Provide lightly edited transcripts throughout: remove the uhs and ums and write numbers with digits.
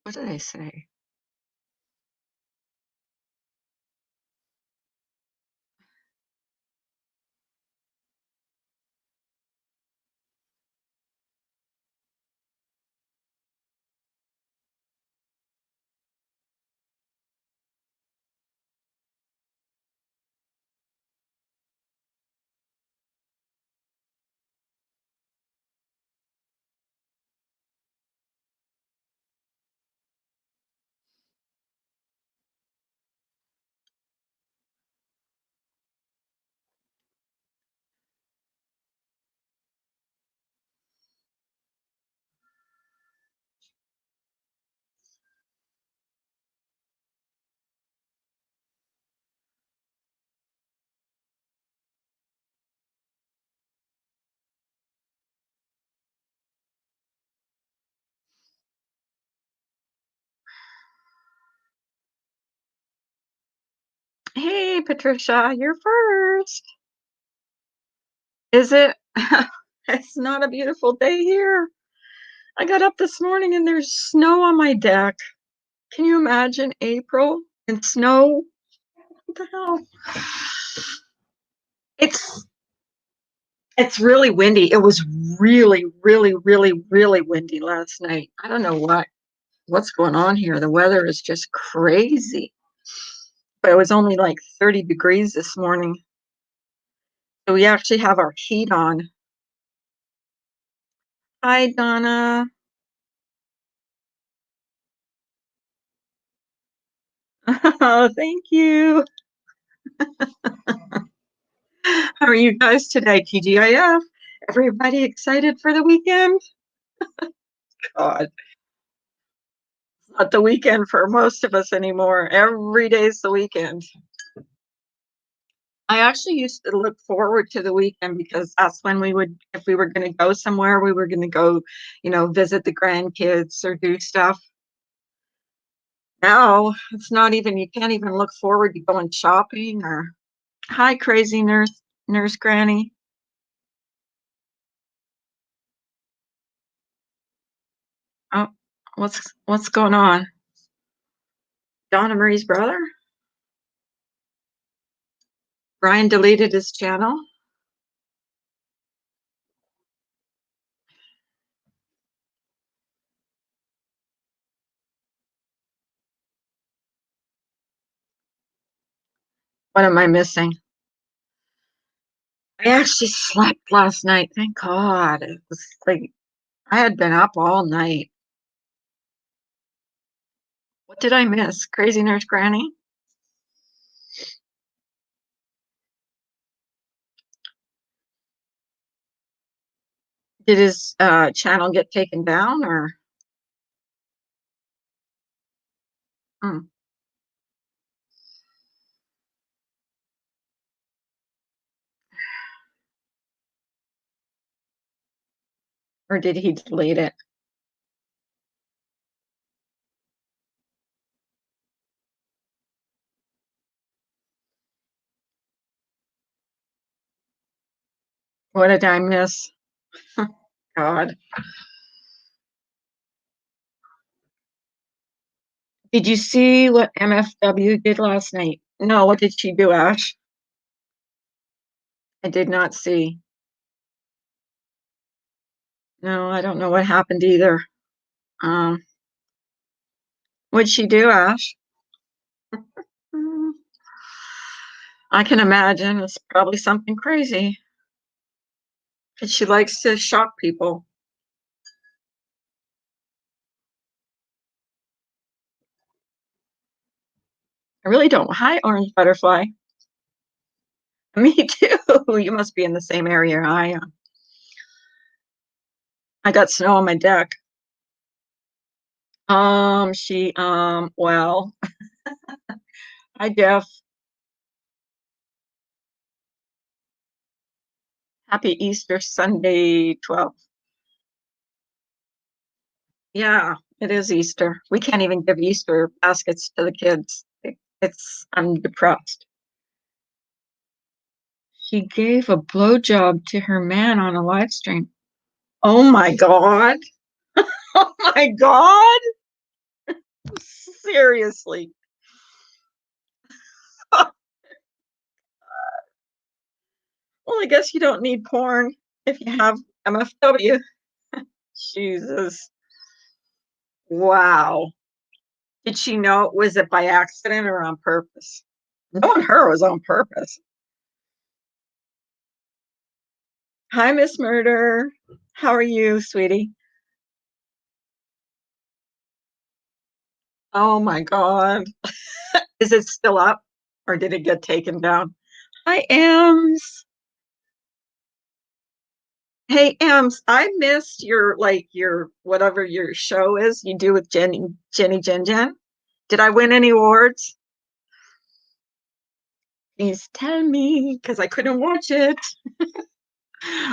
What did I say? Hey, Patricia, you're first. Is it? It's not a beautiful day here. I got up this morning and there's snow on my deck. Can you imagine April and snow? What the hell? It's it's really windy. It was really, really, really, really windy last night. I don't know what's going on here. The weather is just crazy. But it was only like 30 degrees this morning. So we actually have our heat on. Hi, Donna. Oh, thank you. How are you guys today? TGIF. Everybody excited for the weekend? God, it's not the weekend for most of us anymore. Every day's the weekend. I actually used to look forward to the weekend because that's when if we were going to go somewhere, we were going to go, visit the grandkids or do stuff. Now it's not even, you can't even look forward to going shopping or, hi, crazy nurse Granny. Oh, what's going on? Donna Marie's brother? Brian deleted his channel. What am I missing? I actually slept last night. Thank God. It was like I had been up all night. What did I miss? Crazy Nurse Granny? Did his channel get taken down hmm, or did he delete it? What did I miss? God. Did you see what MFW did last night? No, what did she do, Ash? I did not see. No, I don't know what happened either. Um, what'd she do, Ash? Hmm, I can imagine it's probably something crazy because she likes to shock people. I really don't. Hi, Orange Butterfly. Me too. You must be in the same area I am. I got snow on my deck. Well, hi, Jeff. Happy Easter Sunday 12th. Yeah, it is Easter. We can't even give Easter baskets to the kids. I'm depressed. She gave a blowjob to her man on a live stream. Oh my God. Oh my God. Seriously. Well, I guess you don't need porn if you have MFW. Jesus. Wow. Did she know was it by accident or on purpose? Knowing her was on purpose. Hi, Miss Murder. How are you, sweetie? Oh my God. Is it still up or did it get taken down? Hi, Ems. Hey, Ems, I missed your your whatever your show is you do with Jenny Jen Jen. Did I win any awards? Please tell me because I couldn't watch it.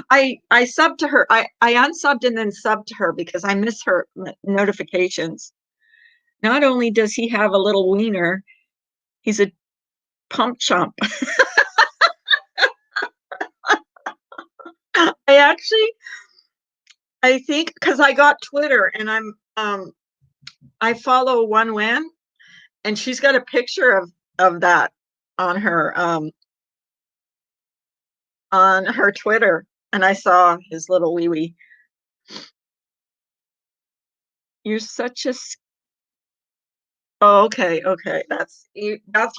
I subbed to her. I unsubbed and then subbed to her because I miss her notifications. Not only does he have a little wiener, he's a pump chump. I actually, I think, because I got Twitter and I follow One Wen, and she's got a picture of that on her Twitter, and I saw his little wee wee. You're such a Oh, okay, okay. That's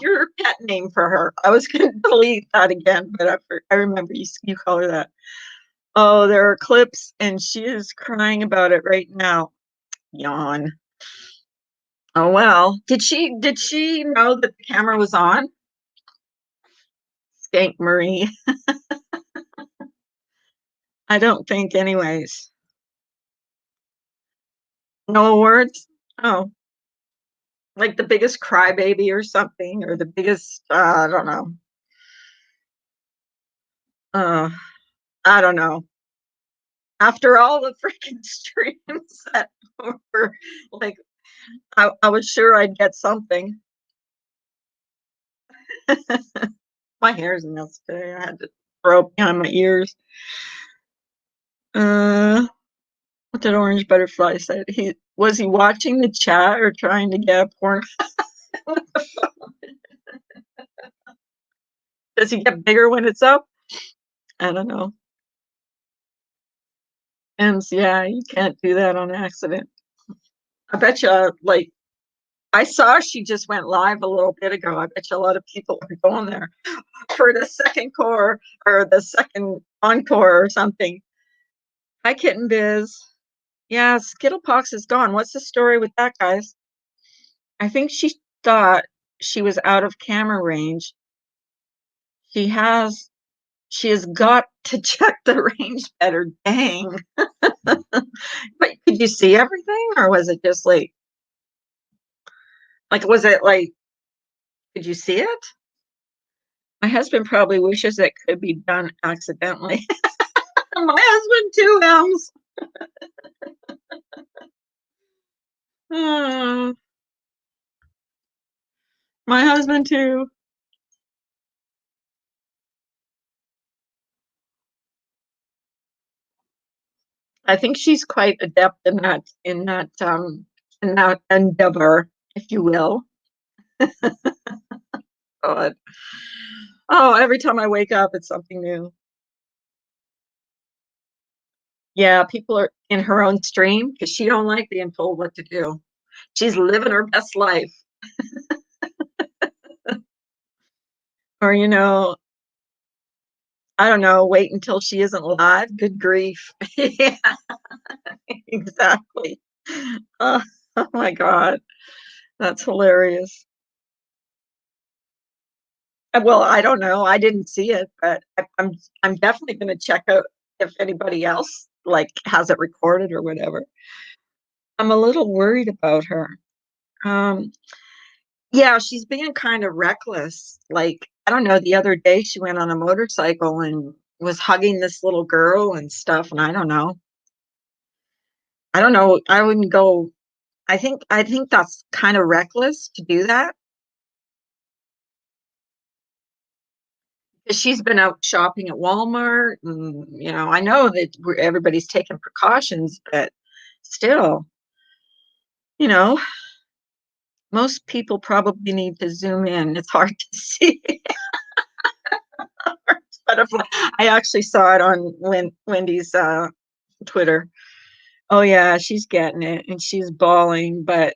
your pet name for her. I was gonna delete that again, but I remember you call her that. Oh, there are clips, and she is crying about it right now. Yawn. Oh well. Did she know that the camera was on? Skank Marie. I don't think, anyways. No awards? Oh, like the biggest crybaby or something, or the biggest I don't know. Uh, I don't know. After all the freaking streams that were like, I was sure I'd get something. My hair's a mess today. I had to throw it behind my ears. What did Orange Butterfly say? He watching the chat or trying to get porn? Does he get bigger when it's up? I don't know. And yeah, you can't do that on accident. I bet you, like, I saw she just went live a little bit ago. I bet you a lot of people are going there for the second core or the second encore or something. Hi, Kitten Biz. Yeah, Skittlepox is gone. What's the story with that, guys? I think she thought she was out of camera range. She has she has got to check the range better. Dang. But could you see everything or was it just like was it like could you see it? My husband probably wishes it could be done accidentally. My husband too, Elms. Uh, my husband too. I think she's quite adept in that endeavor, if you will. God. Oh, every time I wake up, it's something new. Yeah, people are in her own stream because she don't like being told what to do. She's living her best life. Or, I don't know, wait until she isn't live. Good grief. Yeah, exactly. Oh, oh my God. That's hilarious. Well, I don't know. I didn't see it, but I'm definitely going to check out if anybody else like has it recorded or whatever. I'm a little worried about her. Um, yeah, she's being kind of reckless. Like, I don't know, the other day she went on a motorcycle and was hugging this little girl and stuff, and I don't know. I don't know. I wouldn't go. I think that's kind of reckless to do that because she's been out shopping at Walmart, and I know that everybody's taking precautions, but still, you know, Most people probably need to zoom in. It's hard to see. Butterfly. I actually saw it on Wendy's Twitter. Oh yeah, she's getting it and she's bawling, but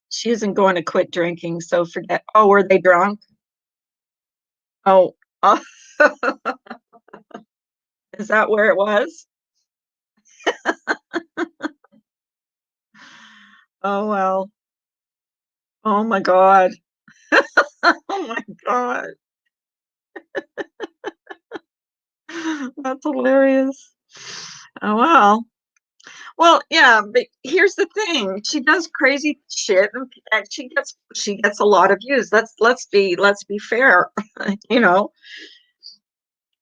she isn't going to quit drinking. So forget. Oh, were they drunk? Oh, oh. Is that where it was? Oh well. Oh my God. Oh my God. That's hilarious. Oh well. Well, yeah, but here's the thing. She does crazy shit and she gets a lot of views. Let's be fair. You know,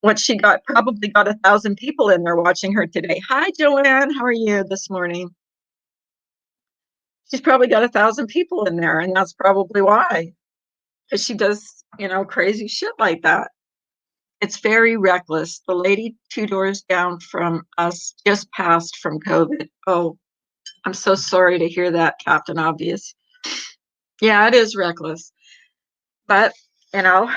what she got probably got 1,000 people in there watching her today. Hi, Joanne. How are you this morning? She's probably got 1,000 people in there, and that's probably why. Because she does, crazy shit like that. It's very reckless. The lady 2 doors down from us just passed from COVID. Oh, I'm so sorry to hear that, Captain Obvious. Yeah, it is reckless. But, you know,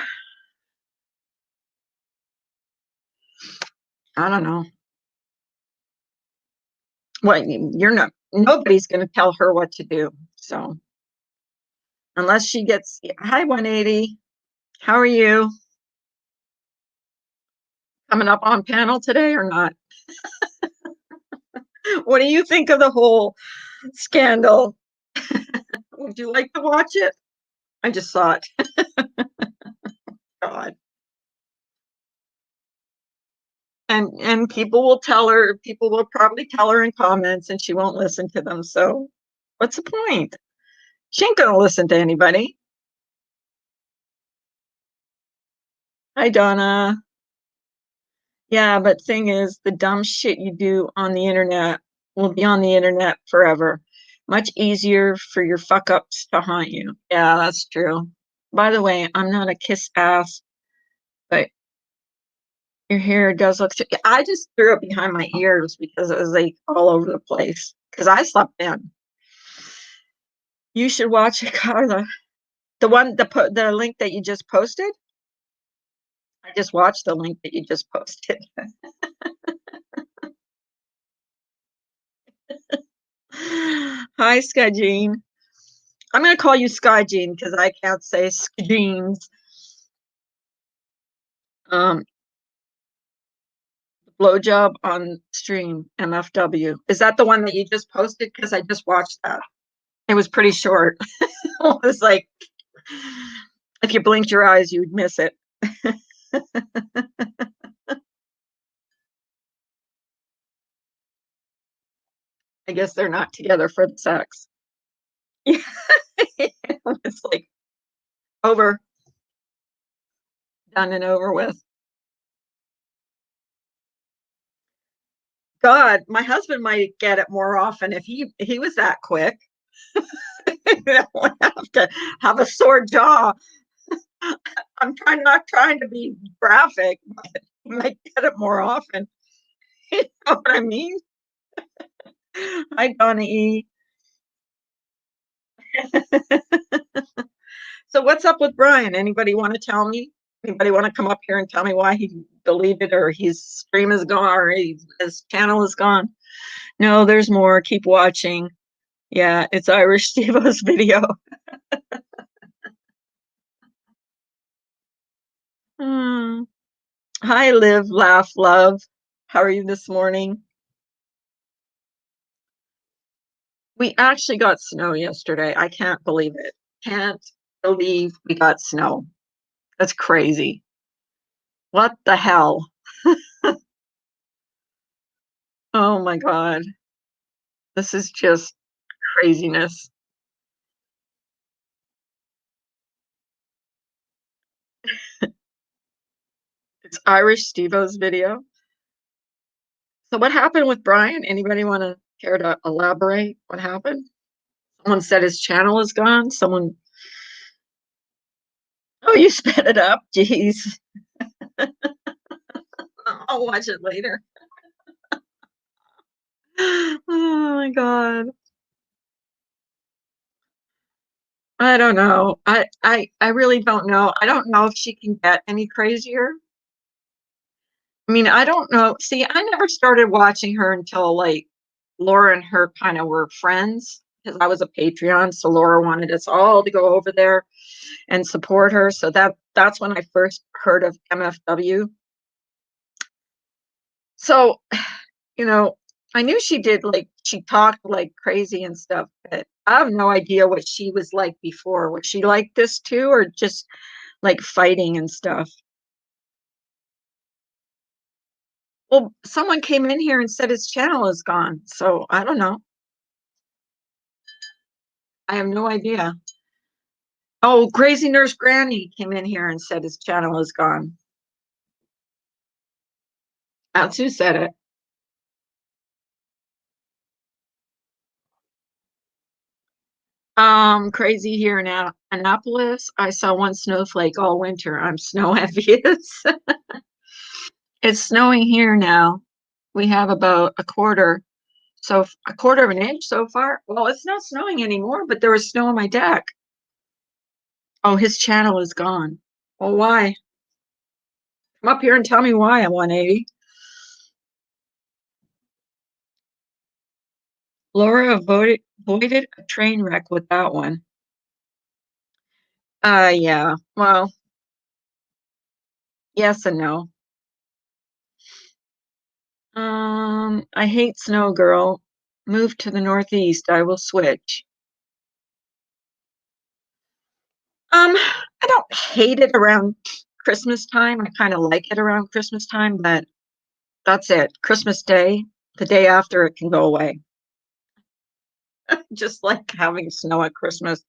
I don't know. What you're not nobody's gonna tell her what to do. So unless she gets hi 180. How are you? Coming up on panel today or not? What do you think of the whole scandal? Would you like to watch it? I just saw it. God. And people will probably tell her in comments and she won't listen to them. So what's the point? She ain't gonna listen to anybody. Hi Donna. Yeah, but thing is the dumb shit you do on the internet will be on the internet forever. Much easier for your fuck ups to haunt you. Yeah, that's true. By the way, I'm not a kiss ass, but your hair does look. I just threw it behind my ears because it was like all over the place. Because I slept in. You should watch it, Carla. The link that you just posted. I just watched the link that you just posted. Hi, Sky Jean. I'm gonna call you Sky Jean because I can't say Jeans. Um, blowjob on stream, MFW. Is that the one that you just posted? Because I just watched that. It was pretty short. It was like if you blinked your eyes, you'd miss it. I guess they're not together for the sex. Yeah. It's like over, done and over with. God, my husband might get it more often if he was that quick. I won't have to have a sore jaw. I'm not trying to be graphic, but he might get it more often. You know what I mean? Hi, Donna E. So what's up with Brian? Anybody want to tell me? Anybody want to come up here and tell me why he deleted or his stream is gone or his channel is gone? No, there's more. Keep watching. Yeah, it's Irish Stevo's video. Hmm. Hi, live, laugh, love. How are you this morning? We actually got snow yesterday. I can't believe it. Can't believe we got snow. That's crazy. What the hell? Oh my God. This is just craziness. It's Irish Stevo's video. So what happened with Brian? Anybody want to care to elaborate what happened? Someone said his channel is gone. Someone, oh, you sped it up. Jeez. I'll watch it later. Oh my God. I don't know. I really don't know. I don't know if she can get any crazier. I mean, I don't know. See, I never started watching her until like Laura and her kind of were friends because I was a Patreon. So Laura wanted us all to go over there and support her. So that's when I first heard of MFW. So, you know, I knew she did like she talked like crazy and stuff, but I have no idea what she was like before. Was she like this too, or just like fighting and stuff? Well, someone came in here and said his channel is gone. So I don't know. I have no idea. Oh, Crazy Nurse Granny came in here and said his channel is gone. That's who said it. Crazy here in Annapolis. I saw one snowflake all winter. I'm snow envious. It's snowing here now. We have about a quarter of an inch so far. Well, it's not snowing anymore, but there was snow on my deck. Oh, his channel is gone. Well, why? Come up here and tell me why I'm 180. Laura avoided a train wreck with that one. Yeah. Well, yes and no. I hate snow, girl. Move to the Northeast. I will switch. I don't hate it around Christmas time. I kind of like it around Christmas time, but that's it. Christmas Day, the day after, it can go away. Just like having snow at Christmas.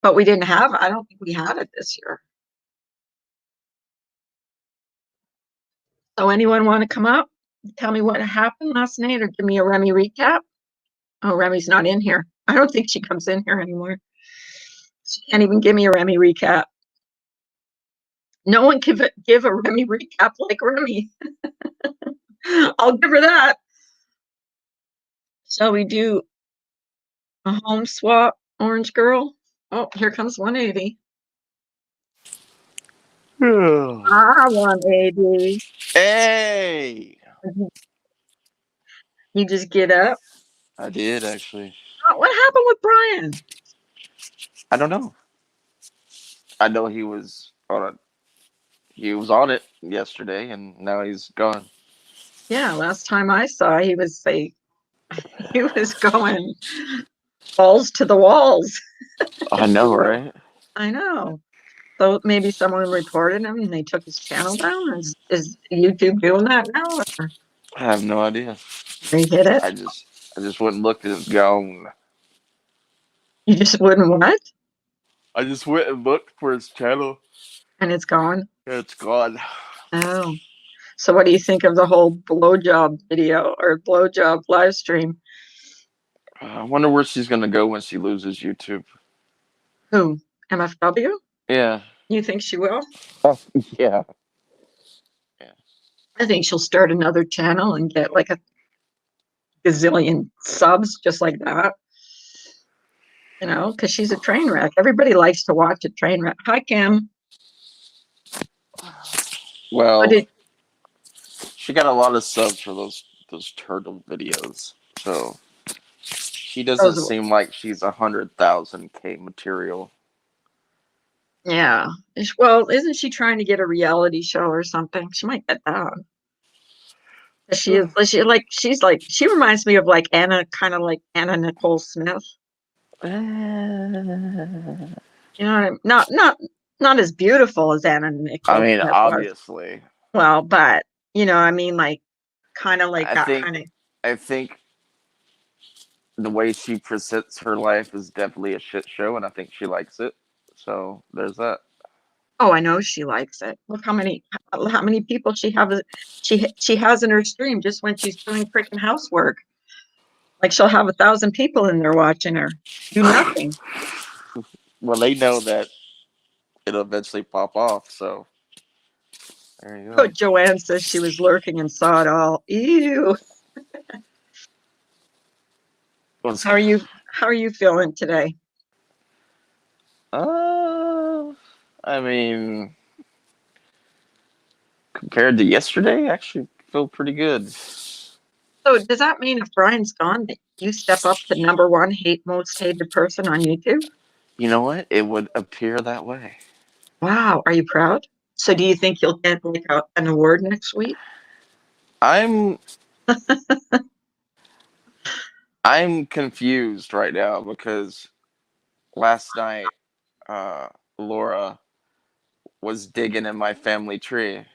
But I don't think we had it this year. So anyone want to come up? Tell me what happened last night or give me a Remy recap? Oh, Remy's not in here. I don't think she comes in here anymore. She can't even give me a Remy recap. No one can give a Remy recap like Remy. I'll give her that. Shall we do a home swap, Orange Girl? Oh, here comes 180. Ah, 180. Hey, You just get up. I did actually. Oh, what happened with Brian? I don't know. I know he was on a, he was on it yesterday, and now he's gone. Yeah, last time I saw, he was going balls to the walls. I know, right? I know. So maybe someone reported him and they took his channel down. Is YouTube doing that now, or I have no idea. they hit it? I just, I just went and looked and it's gone. You just wouldn't what? I just went and looked for his channel, And it's gone. and it's gone. Oh. So what do you think of the whole blowjob video or blowjob live stream? I wonder where she's gonna go when she loses YouTube. Who? MFW? Yeah. You think she will? Oh, yeah. Yeah. I think she'll start another channel and get like a gazillion subs just like that. Because she's a train wreck. Everybody likes to watch a train wreck. Hi, Kim. What Well, did she got a lot of subs for those turtle videos, so she doesn't those? seem like she's 100,000K material. Yeah. Well, isn't she trying to get a reality show or something? She might get that. She reminds me of like Anna, kind of like Anna Nicole Smith. You know what I mean? Not as beautiful as Anna I Nicole mean, Smith was. obviously, Well, but I mean, like kind of like I that think kind of. I think the way she presents her life is definitely a shit show, and I think she likes it. So there's that. Oh, I know she likes it. Look how many people she has in her stream just when she's doing freaking housework. Like she'll have 1,000 people in there watching her do nothing. Well, they know that it'll eventually pop off. So there you Oh, go. Joanne says she was lurking and saw it all. Ew. Was How are you? How are you feeling today? Uh, I mean, compared to yesterday, I actually feel pretty good. So does that mean if Brian's gone, that you step up to number one most hated person on YouTube? You know what? It would appear that way. Wow, are you proud? So do you think you'll get like an award next week? I'm I'm confused right now because last night, uh, Laura was digging in my family tree.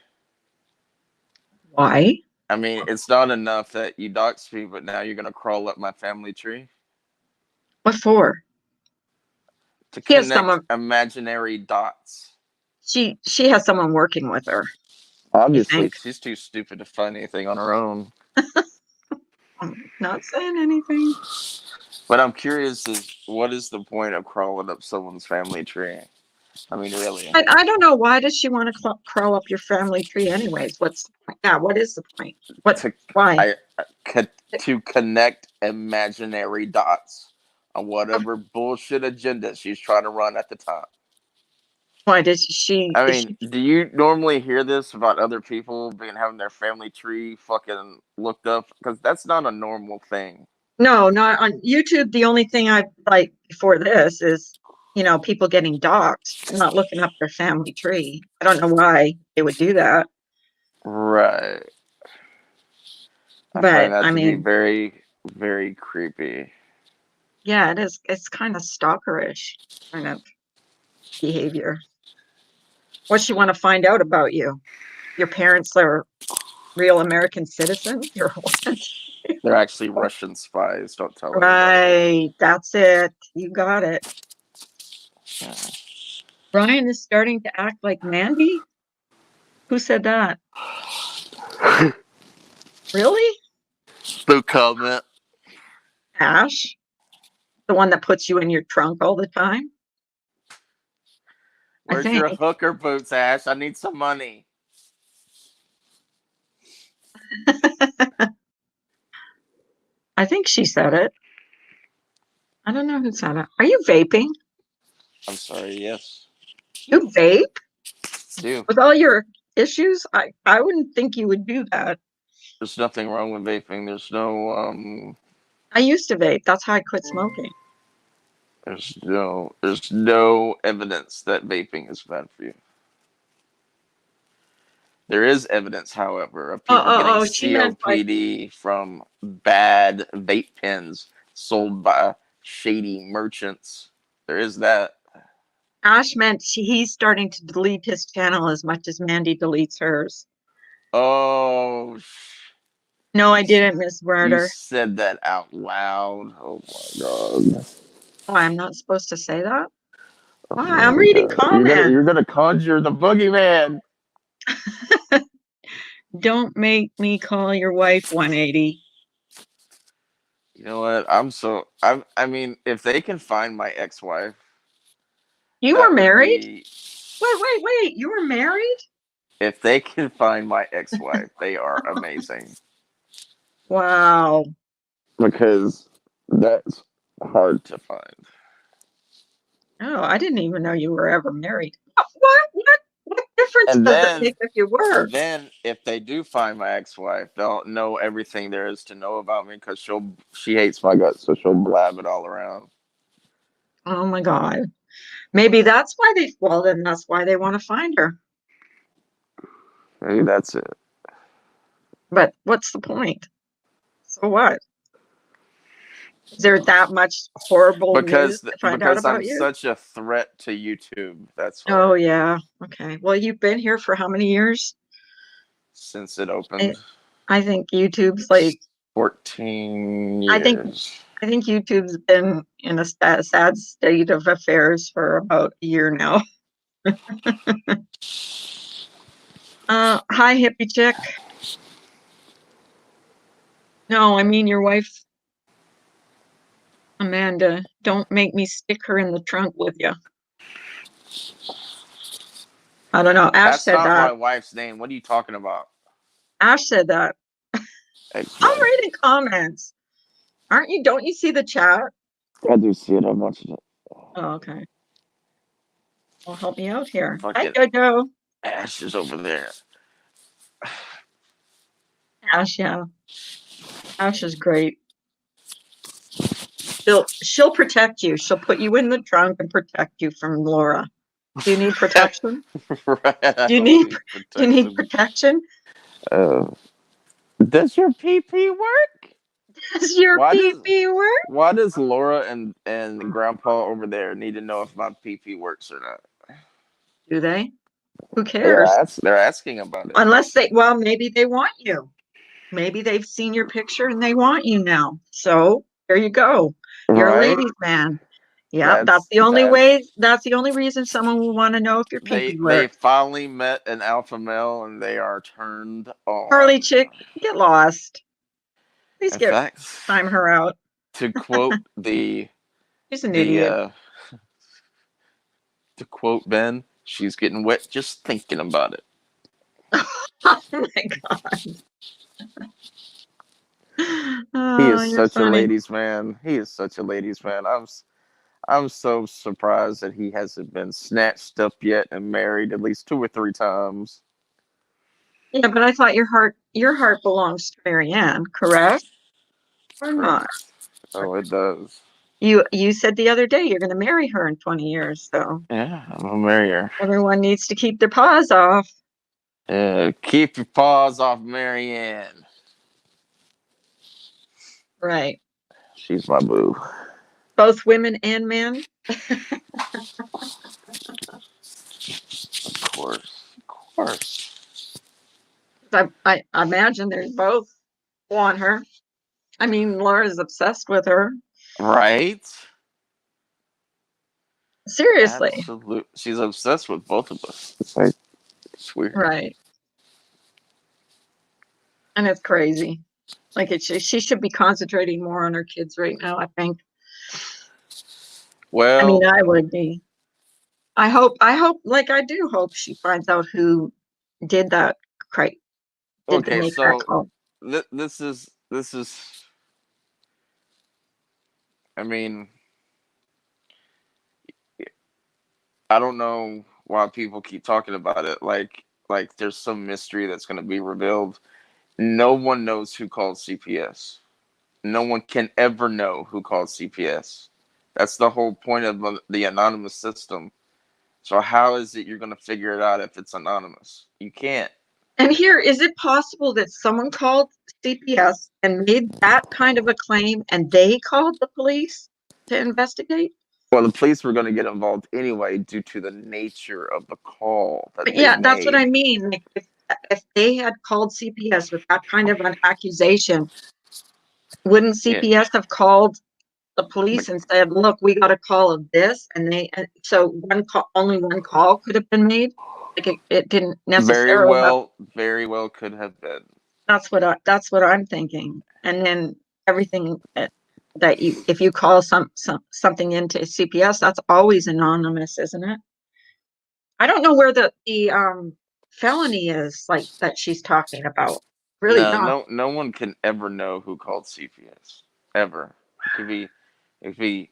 Why? I mean, it's not enough that you doxed me, but now you're gonna crawl up my family tree What for? to She has connect someone imaginary dots. she has someone working with her, you Obviously, think? she's too stupid to find anything on her own. I'm not saying anything. But I'm curious: is what is the point of crawling up someone's family tree? I mean, really, I don't know, why does she want to crawl up your family tree anyways? What's the point? Yeah, what is the point? What? to Why? I to connect imaginary dots on whatever bullshit agenda she's trying to run at the time. Why does she? I Is mean, she? do you normally hear this about other people being having their family tree fucking looked up? Because that's not a normal thing. No, not on YouTube. The only thing I like before this is, people getting doxxed, not looking up their family tree. I don't know why they would do that, Right. I find but that I to be mean, very, very creepy. yeah, it is. It's kind of stalkerish kind of behavior. What she want to find out about you? Your parents are real American citizens? Or what? They're actually Russian spies. Don't tell anybody. Right. That's it. You got it. Yeah. Brian is starting to act like Mandy. Who said that? Really? No comment. Ash? The one that puts you in your trunk all the time? I Where's your think. hooker boots, Ash? I need some money. I think she said it. I don't know who said it. Are you vaping? I'm sorry. Yes, You vape I do. with all your issues? I wouldn't think you would do that. There's nothing wrong with vaping. I used to vape. That's how I quit smoking. there's no evidence that vaping is bad for you. There is evidence, however, of Oh, people getting oh, oh, she meant like COPD from bad vape pens sold by shady merchants. There is that. Ash meant he's starting to delete his channel as much as Mandy deletes hers. Oh, No, you I didn't, Miss you Murder. said that out loud. Oh my god. Why, I'm not supposed to say that? Oh Why? I'm my reading god. You're comments. gonna conjure the boogeyman. Don't make me call your wife 180. You know what? I mean, if they can find my ex-wife, You were that would married? be. Wait. You were married? If they can find my ex-wife, they are amazing Wow. because that's hard to find. Oh, I didn't even know you were ever married. What difference And does it then, make if you were? and then, if they do find my ex-wife, they'll know everything there is to know about me because she hates my guts, so she'll blab it all around. Oh my God. Maybe that's why well, then that's why they want to find her. Maybe that's it. But what's the point? So what? Is there that much horrible news to find out Because I'm about you? such a threat to YouTube. That's Oh, why. yeah. Okay. Well, you've been here for how many years? Since it I, opened, I think YouTube's like, 14 I think, years. I think YouTube's been in a sad state of affairs for about a year now. Hi, hippie chick. No, I mean your wife, Amanda. Don't make me stick her in the trunk with you. I don't know. Ash That's said not my that. wife's name. What are you talking about? Ash said that. I'm Ex-wife. reading comments. Aren't you? Don't you see the chat? I do see it. I'm watching it. Oh, okay. Well, help me out here. Hi, Fucking Jojo. Ash is over there. Ash, yeah. Ash is great. She'll protect you. She'll put you in the trunk and protect you from Laura. Do you need protection? Right, I Do you don't need need do you need protection. protection? Uh, does your PP work? Does your Why does PP work? why does Laura and Grandpa over there need to know if my PP works or not? Do they? Who cares? They're asking about it. Unless well, maybe they want you. Maybe they've seen your picture and they want you now. So there you go. You're a Right? ladies' man. Yep, that's That's the only that's way. That's the only reason someone will want to know if your PP they works. finally met an alpha male and they are turned Harley on. chick, get lost. Please In get fact, time her out. to quote the She's an the idiot. to quote Ben, she's getting wet just thinking about it. Oh my god. He Oh, is you're such a funny. ladies man. He is such a ladies man. I'm so surprised that he hasn't been snatched up yet and married at least 2 or 3 times. Yeah, but I thought your heart belongs to Marianne, correct? Or not? Correct. Oh, it does. You said the other day you're going to marry her in 20 years, so Yeah, I'm gonna marry her. everyone needs to keep their paws off. Keep your paws off Marianne. Right. She's my boo. Both women and men. Of course. Of course. I imagine there's both want her. I mean, Laura's obsessed with her. Right? Seriously. Absolute. She's obsessed with both of us. It's weird. Right. And it's crazy. Like she should be concentrating more on her kids right now, I think. I mean, Well, I would be. Like I do hope she finds out who did that, right? Did they okay, make that so call? this is. I mean, I don't know why people keep talking about it. Like there's some mystery that's going to be revealed. No one knows who called CPS. No one can ever know who called CPS. That's the whole point of the anonymous system. So how is it you're going to figure it out if it's anonymous? You can't. And here, is it possible that someone called CPS and made that kind of a claim and they called the police to investigate? Well, the police were going to get involved anyway due to the nature of the call that But they yeah, that's what I made. mean. Like if they had called CPS with that kind of an accusation, wouldn't Yeah, CPS have called the but police and said, "Look, we got a call of this," and so one call, only one call could have been made. Like it didn't necessarily have. very well could have been. That's what I'm thinking. And then everything that you if you call something into CPS, that's always anonymous, isn't it? I don't know where the felony is like that she's talking about. Really No, don't. no one can ever know who called CPS ever. It could be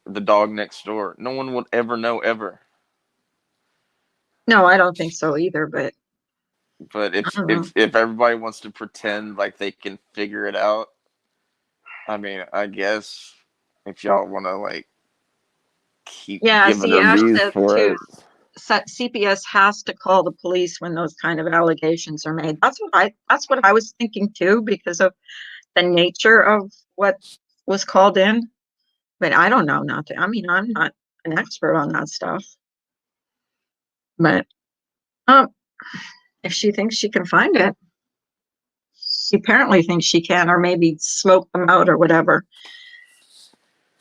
the dog next door. No one would ever know ever. No, I don't think so either. But But I don't know. if everybody wants to pretend like they can figure it out, I mean, I guess if y'all want to like keep Yeah, giving see, her Ash views says for too. it, CPS has to call the police when those kind of allegations are made. That's what I was thinking too, because of the nature of what was called in. But I don't know nothing. I mean, I'm not an expert on that stuff. But um, if she thinks she can find it, she apparently thinks she can, or maybe smoke them out or whatever.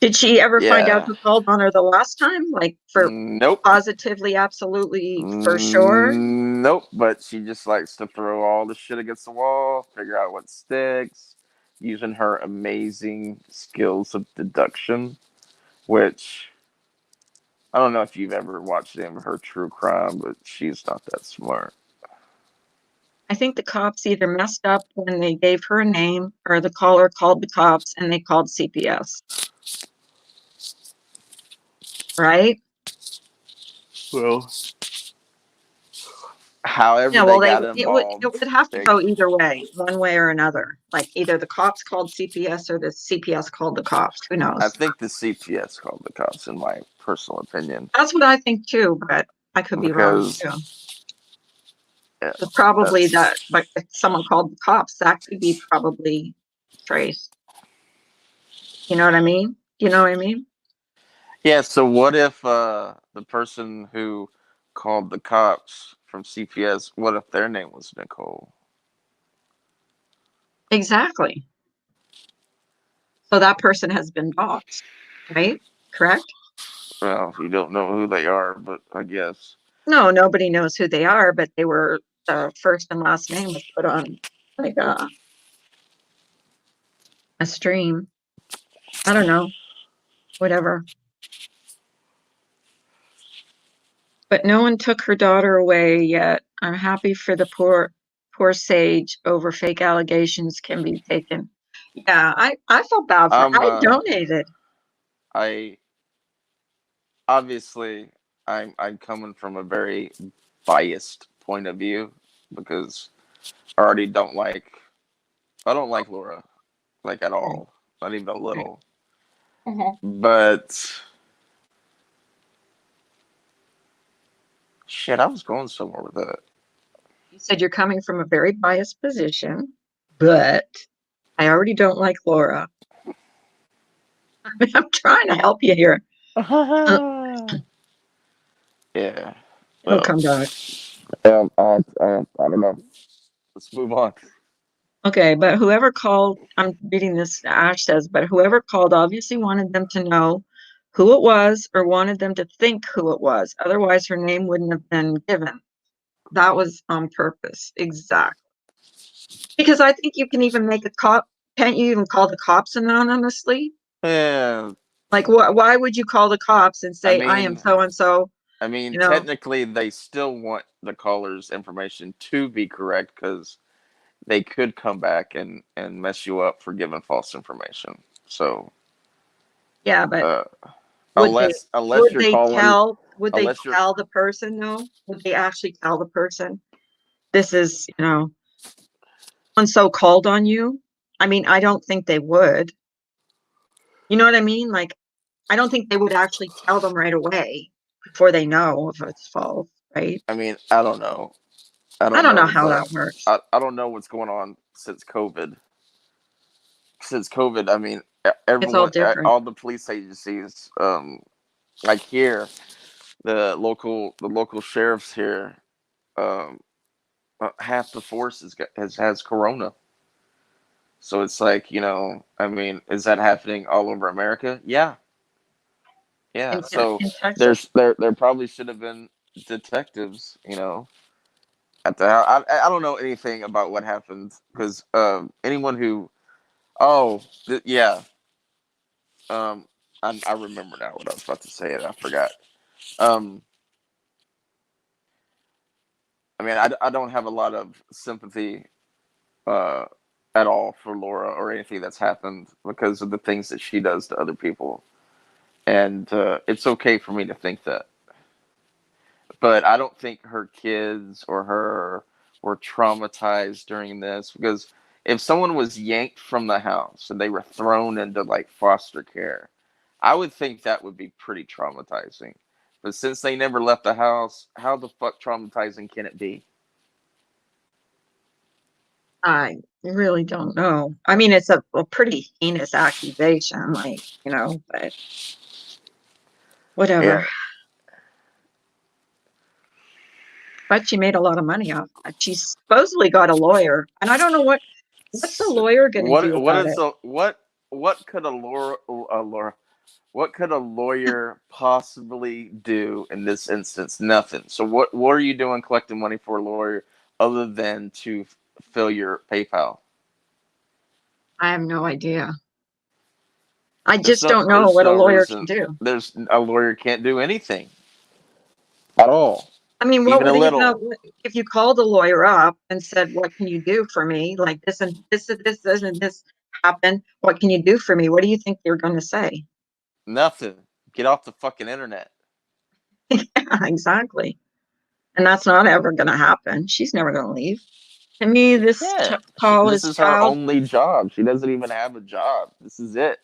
Did she ever find out yeah. who called on her the last time? Like for Nope. positively, absolutely for sure? Nope. But she just likes to throw all the shit against the wall, figure out what sticks, using her amazing skills of deduction, which I don't know if you've ever watched any of her true crime, but she's not that smart. I think the cops either messed up when they gave her a name or the caller called the cops and they called CPS, right? Well, however Yeah, they well, got it involved, would have to they, go either way, one way or another. Like either the cops called CPS or the CPS called the cops. Who I knows? think the CPS called the cops, in my personal opinion, That's what I think too, but I could be wrong because too. yeah, It's probably that's that, but if someone called the cops, that could be probably traced. You know what I mean? You know what I mean? yeah. So what if the person who called the cops from CPS, what if their name was Nicole? Exactly. So that person has been doxxed, right? Correct? Well, you don't know who they are, but I guess. No, nobody knows who they are, but they were the first and last name was put on like a stream. I don't know, whatever. But no one took her daughter away yet. I'm happy for the poor sage over fake allegations can be taken. Yeah, I felt bad for I'm I donated. I obviously I'm coming from a very biased point of view because I already don't like Laura like at Right, all, not even a right. little. Mhm. But shit, I was going somewhere with that. You said you're coming from a very biased position, but I already don't like Laura. I'm trying to help you here. Uh, Yeah. He'll Well, come back. I don't know. Let's move on. Okay, but whoever called, I'm reading this, Ash says, but whoever called obviously wanted them to know who it was or wanted them to think who it was. Otherwise, her name wouldn't have been given. That was on purpose. Exactly. Because I think you can even make a cop, can't you even call the cops anonymously? Yeah. Like, why would you call the cops and I say, I am mean, so and so, you know? technically, they still want the caller's information to be correct because they could come back and mess you up for giving false information. So, Yeah, but uh, would they unless your caller, would they unless you're, tell the person though? Would they actually tell the person this is, and so called on you? I mean, I don't think they would. You know what I mean? Like, I don't think they would actually tell them right away before they know if it's false, right? I don't know. I I don't don't know know how the, that works. I don't know what's going on since COVID. Since COVID, It's all everyone, different. all the police agencies, like here, the local sheriffs here, um, half the force has corona. So it's like, is that happening all over America? Yeah, yeah. So In Texas, there probably should have been detectives, at the house. I don't know anything about what happened because anyone who yeah, um I remember now what I was about to say and I forgot. Um, I don't have a lot of sympathy uh at all for Laura or anything that's happened because of the things that she does to other people. And it's okay for me to think that. But I don't think her kids or her were traumatized during this because if someone was yanked from the house and they were thrown into like foster care, I would think that would be pretty traumatizing. But since they never left the house, how the fuck traumatizing can it be? I really don't know. I mean, it's a pretty heinous accusation, like, but whatever. Yeah. But she made a lot of money off that. She supposedly got a lawyer, and I don't know what's the lawyer going to do What about is it. a what could what could a lawyer possibly do in this instance? Nothing. So what are you doing collecting money for a lawyer other than to fill your PayPal? I have no idea. I just don't know There's what a no lawyer can reason do. there's a lawyer can't do anything at all, I mean, what even a would he know little. if you called a lawyer up and said, "What can you do for me? Like this and this and this happened. What can you do for me?" What do you think they're going to say? Nothing. Get off the fucking internet. Yeah, exactly. And that's not ever going to happen. She's never going to leave. To me, this Yeah, call this is is her child. only job. She doesn't even have a job. This is it.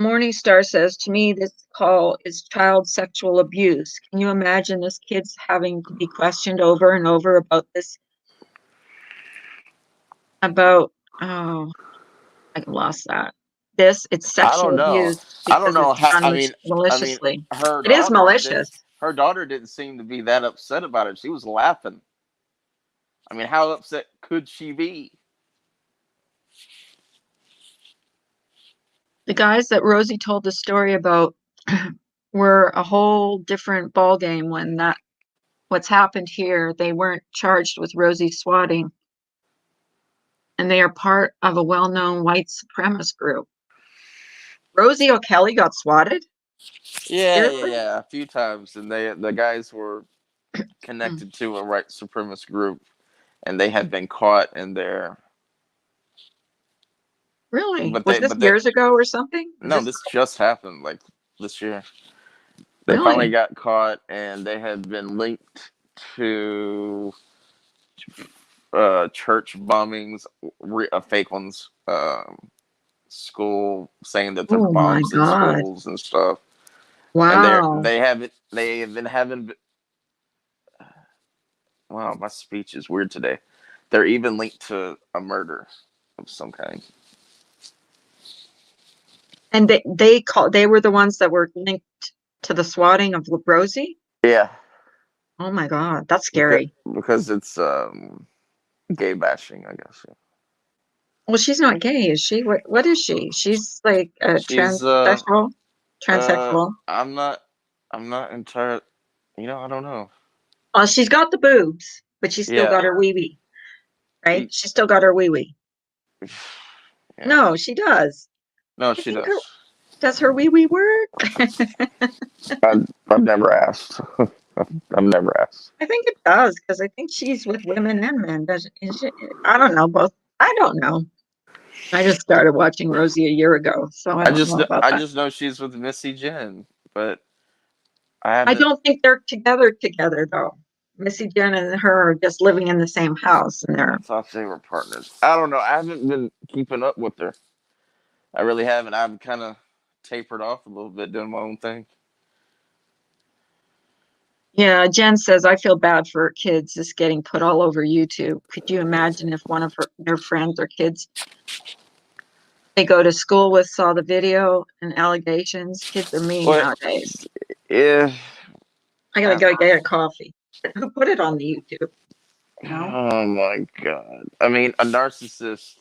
Morningstar says, to me, this call is child sexual abuse. Can you imagine this kid's having to be questioned over and over about this? About, oh, I lost that. It's I don't sexual know. abuse I don't because know it's how. done I mean, maliciously. her It is daughter did. malicious. Her daughter didn't seem to be that upset about it. She was laughing. I mean, how upset could she be? The guys that Rosie told the story about were a whole different ballgame when that what's happened here. They weren't charged with Rosie swatting, and they are part of a well-known white supremacist group. Rosie O'Kelly got swatted? Yeah, yeah, Seriously? yeah. A few times, and the guys were Hmm. connected to a white supremacist group, and they had been caught in there. Really? But Was they, this but they, years ago or something? no, this just happened like this year. They finally Really? got caught, and they had been linked to church bombings, fake ones, school saying that there were Oh my bombs in God. schools and stuff, and Wow. they have been having. Wow, my speech is weird today. They're even linked to a murder of some kind. And they were the ones that were linked to the swatting of Rosie? Yeah, Oh my God, that's because scary. because it's gay bashing, I guess. Yeah. Well, she's not gay, is she? What is she? She's like a She's transsexual? Transsexual. I'm not entirely. I don't know. Well, she's got the boobs, but she's still got Yeah, her wee wee, right? y- She's still got her wee wee. yeah. No, she does. No, I she think does. does her wee wee work? I've never asked. I've never asked. I think it does because I think she's with women and men. Does is she, I don't know both. I don't know. I just started watching Rosie a year ago, so I don't know about I that. just know she's with Missy Jen, but I I haven't. don't think they're together though. Missy Jen and her are just living in the same house, and I they're thought they were partners. I don't know. I haven't been keeping up with her. I really haven't. I've kind of tapered off a little bit doing my own thing. yeah. Jen says I feel bad for her kids just getting put all over YouTube. Could you imagine if one of their friends or kids they go to school with saw the video and allegations? Kids are mean But nowadays. yeah, I gotta I, go get a coffee. Who put it on the YouTube? You know? oh my god. I mean, a narcissist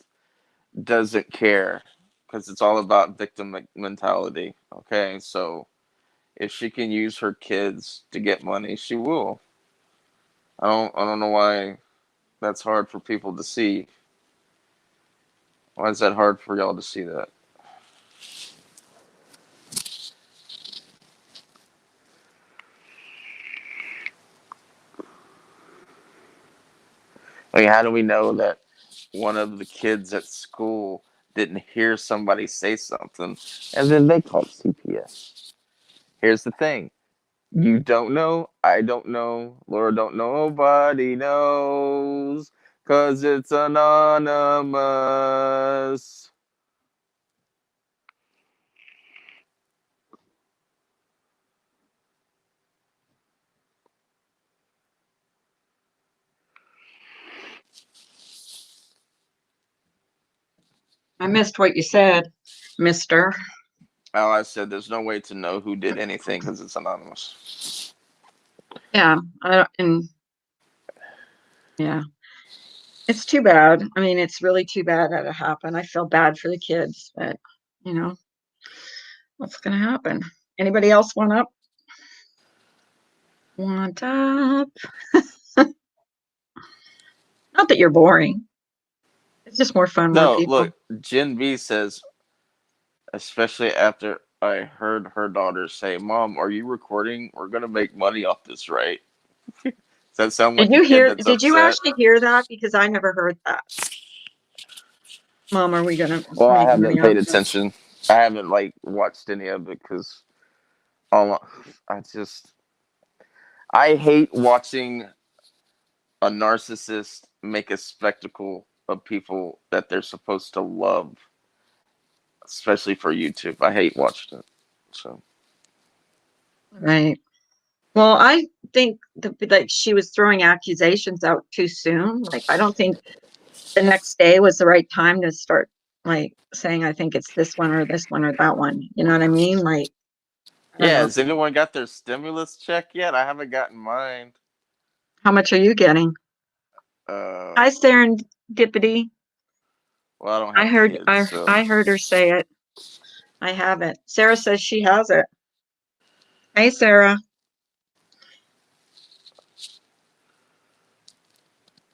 doesn't care because it's all about victim mentality. Okay, so if she can use her kids to get money, she will. I don't know why that's hard for people to see. Why is that hard for y'all to see that? I mean, how do we know that one of the kids at school didn't hear somebody say something and then they called CPS? Here's the thing. You don't know. I don't know. Laura don't know. Nobody knows. Cause it's anonymous. I missed what you said, Mister. All I said, there's no way to know who did anything because it's anonymous. Yeah, and yeah, it's too bad. I mean, it's really too bad that it happened. I feel bad for the kids, but you know what's going to happen. Anybody else want up? Want up? Not that you're boring. It's just more fun, more No, people. look, Jen B says, especially after I heard her daughter say, Mom, are you recording? We're going to make money off this, right? Does that sound Did like a you kid hear? that's Did you upset? actually hear that? Because I never heard that. Mom, are we going to Well, I make money haven't off paid this? attention. I haven't like watched any of it because all I just I hate watching a narcissist make a spectacle of people that they're supposed to love, especially for YouTube. I hate watching it. So Right. Well, I think that she was throwing accusations out too soon. Like, I don't think the next day was the right time to start like saying, I think it's this one or this one or that one. You know what I mean? Like, I don't yeah, know. has anyone got their stimulus check yet? I haven't gotten mine. How much are you getting? Uh, Hi, Serendipity. well, I don't I have heard kids, I so I heard her say it. I have it. Sarah says she has it. Hey, Sarah,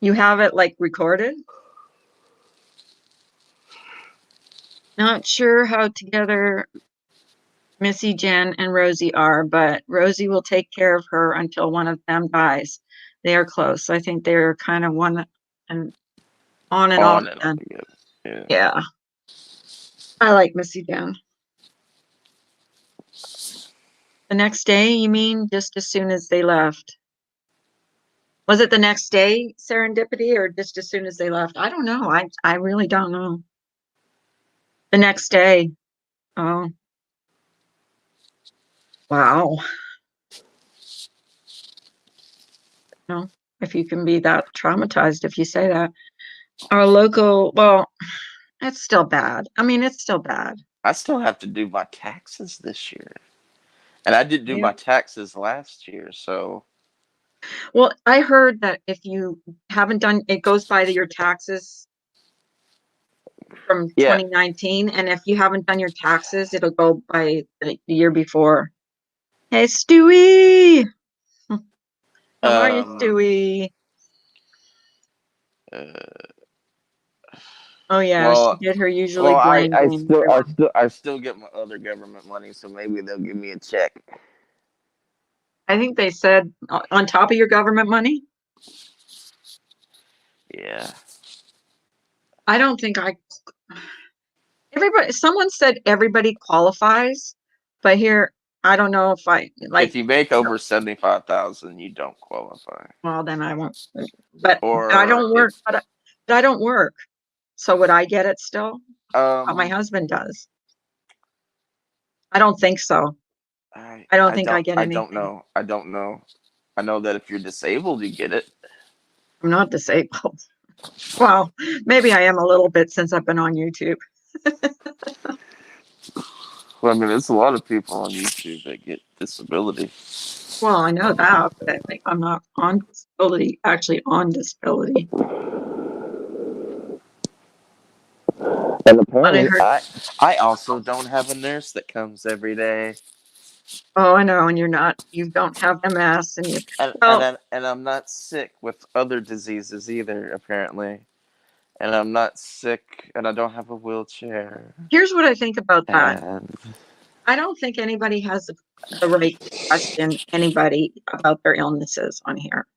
you have it like recorded? Not sure how together Missy, Jen, and Rosie are, but Rosie will take care of her until one of them dies. They are close. I think they're kind of one and on and off on and on again. again. Yeah. Yeah, I like Missy Jen. The next day, you mean just as soon as they left? Was it the next day, Serendipity, or just as soon as they left? I don't know. I really don't know. The next day. Oh, wow. No, if you can be that traumatized, if you say that. Our local, well, it's still bad. I mean, it's still bad. I still have to do my taxes this year, and I didn't do Yeah. my taxes last year. So Well, I heard that if you haven't done, it goes by your taxes from yeah, 2019, and if you haven't done your taxes, it'll go by the year before. Hey, Stewie. How are you, um, Stewie? uh, Oh yeah, she well, did her usually well, blame game. I still get my other government money, so maybe they'll give me a check. I think they said on top of your government money. Yeah. I don't think I everybody someone said everybody qualifies, but here I don't know if I If like you make over 75,000, you don't qualify. well then I won't but I Or don't work if but I don't work. So would I get it still? My um, husband does. I don't think so. I don't think I get I don't anything. know. I don't know. I know that if you're disabled, you get it. I'm not disabled. Well, maybe I am a little bit since I've been on YouTube. Well, I mean, there's a lot of people on YouTube that get disability. Well, I know that, but I think I'm not on disability, actually on disability. And But I apparently, heard, I also don't have a nurse that comes every day, oh, I know, and you don't have MS, and well, and I'm not sick with other diseases either. Apparently, and I'm not sick, and I don't have a wheelchair. here's what I think about that. And I don't think anybody has the right to question anybody about their illnesses on here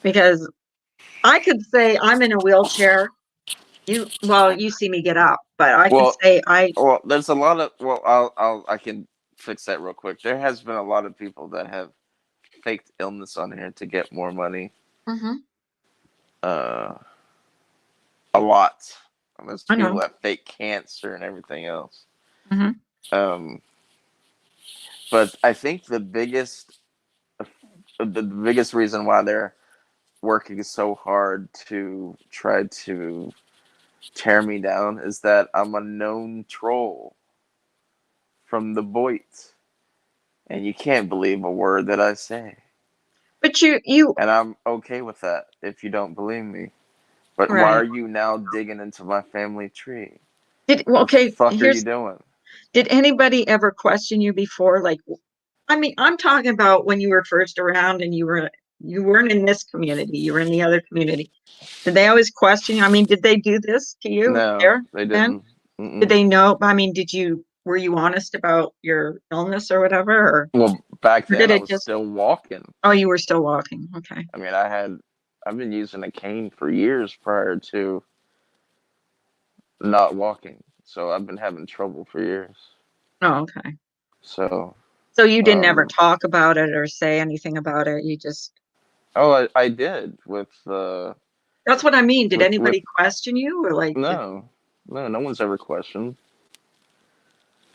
because I could say I'm in a wheelchair. You see me get up, but I could well, say there's a lot of I can fix that real quick. There has been a lot of people that have faked illness on here to get more money. Mhm, Uh, a lot. There's I people know. that fake cancer and everything else. Mhm. Um, but I think the biggest reason why they're working so hard to try to tear me down is that I'm a known troll from the Boit, and you can't believe a word that I say. But you And I'm okay with that if you don't believe me. But why right. are you now digging into my family tree? Well, The okay, fuck are you doing? did anybody ever question you before? Like, I mean, I'm talking about when you were first around and you weren't in this community, you were in the other community. Did they always question you? I mean, did they do this to you No, there they then? didn't. Did Mm-mm. they know? I mean, were you honest about your illness or whatever? Well, back Or then did I it was just, still walking. oh, you were still walking. Okay. I mean, I've been using a cane for years prior to not walking. So I've been having trouble for years. Oh, okay. So So you didn't ever Um, talk about it or say anything about it. You just, oh, I did that's what I mean. Did with anybody question you or like, did, no, no one's ever questioned.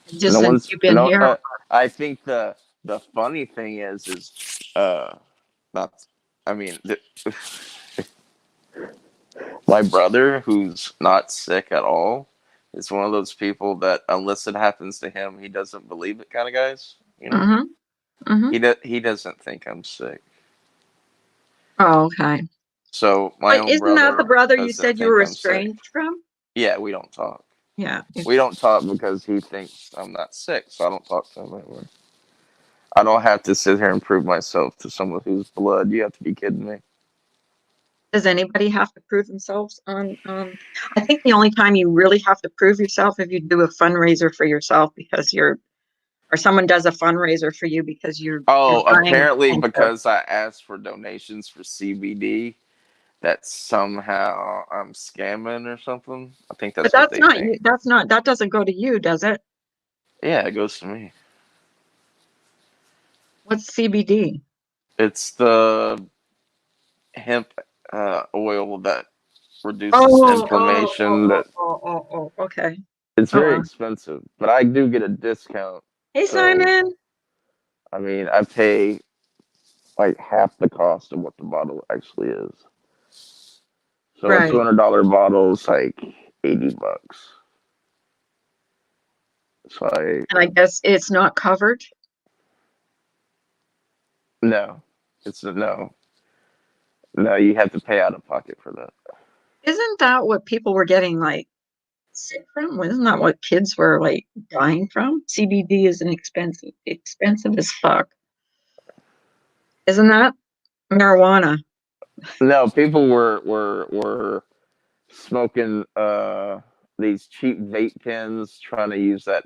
just No since one's you've been no. here? I think the funny thing is not. I mean, my brother, who's not sick at all, is one of those people that unless it happens to him, he doesn't believe it kind of guys. You know, Mm-hmm. Mm-hmm. he doesn't think I'm sick. Oh, okay. So my But own isn't that the brother brother you doesn't said you think were I'm sick. estranged from? Yeah, we don't talk. Yeah. We don't talk because he thinks I'm not sick, so I don't talk to him anymore. I don't have to sit here and prove myself to someone whose blood. You have to be kidding me. Does anybody have to prove themselves I think the only time you really have to prove yourself if you do a fundraiser for yourself because you're, or someone does a fundraiser for you because you're Oh, dying of apparently cancer. because I asked for donations for CBD, that somehow I'm scamming or something. I think But that's what that's they not think. you. That's not, that doesn't go to you, does it? Yeah, it goes to me. What's CBD? It's the hemp oil that reduces Oh, oh, oh, inflammation. oh, That oh, oh, oh, okay. it's Oh, very well. expensive, but I do get a discount. Hey, So Simon. I mean, I pay like half the cost of what the bottle actually is. So a Right. $200 bottle is like $80. So I And I guess it's not covered. no, it's a no. No, you have to pay out of pocket for that. Isn't that what people were getting like sick from? Isn't that what kids were like dying from? CBD is an expensive as fuck. Isn't that marijuana? No, people were smoking these cheap vape pens, trying to use that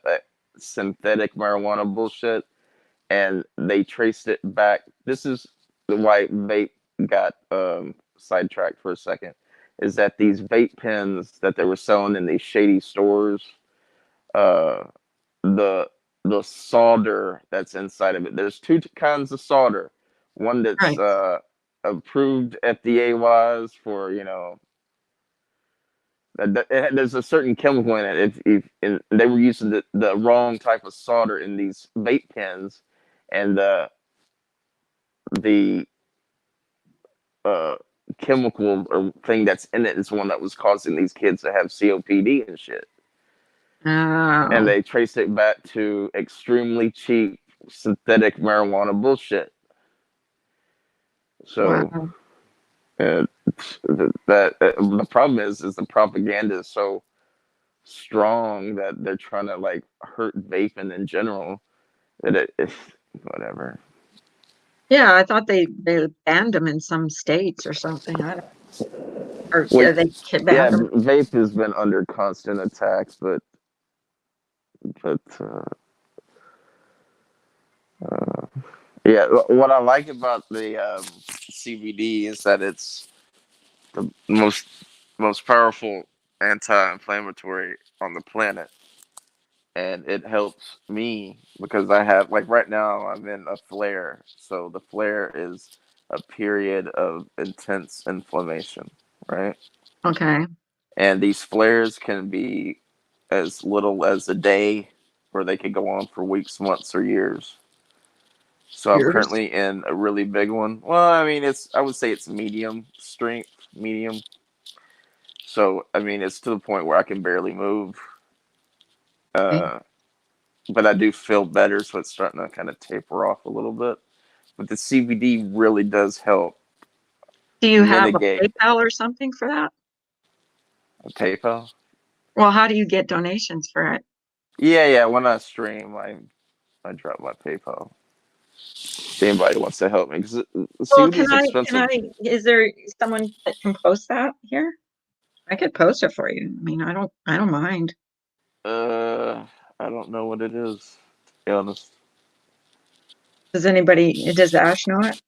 synthetic marijuana bullshit, and they traced it back. This is why vape got sidetracked for a second. Is that these vape pens that they were selling in these shady stores? Uh, the the solder that's inside of it. There's two kinds of solder. One that's Right. approved FDA wise for there's a certain chemical in it. If and they were using the wrong type of solder in these vape pens, and the uh, chemical or thing that's in it is one that was causing these kids to have COPD and shit. And Oh, they traced it back to extremely cheap synthetic marijuana bullshit. So wow. uh, the problem is the propaganda is so strong that they're trying to like hurt vaping in general that it's whatever. Yeah, I thought they banned them in some states or something. I don't, or Well, yeah, they yeah, banned them. vape has been under constant attacks, but uh, yeah, what I like about the CBD is that it's the most powerful anti-inflammatory on the planet, and it helps me because I have like right now I'm in a flare. So the flare is a period of intense inflammation, right? Okay. And these flares can be as little as a day, or they could go on for weeks, months, or years. So I'm Yours? currently in a really big one. Well, I mean, I would say it's medium strength, medium. So I mean, it's to the point where I can barely move. Okay. Uh, but I do feel better, so it's starting to kind of taper off a little bit. But the CBD really does help Do you have a mitigate PayPal or something for that? PayPal. Well, how do you get donations for it? Yeah, yeah. When I stream, I drop my PayPal. If anybody wants to help me, because Well, CBD is can I, expensive. is there someone that can post that here? I could post it for you. I mean, I don't mind. Uh, I don't know what it is. To be honest, Does Ash know it?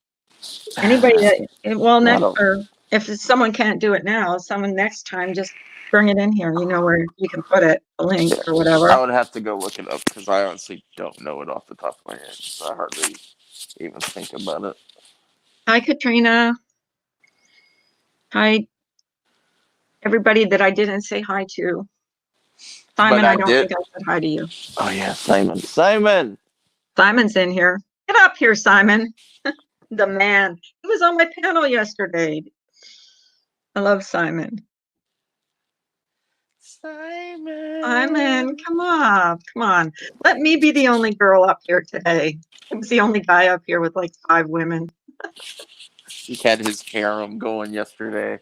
Anybody that, well, I next, don't. or if someone can't do it now, someone next time just bring it in here. You know where you can put it, the link or I whatever. would have to go look it up because I honestly don't know it off the top of my head. So I hardly even think about it. Hi, Katrina. Hi, everybody that I didn't say hi to. But Simon, I I don't did. think I said hi to you. Oh yeah, Simon. Simon. Simon's in here. Get up here, Simon. The man. He was on my panel yesterday. I love Simon. Simon, Simon. come on. Come on. Let me be the only girl up here today. I was the only guy up here with like 5 women. He had his harem going yesterday.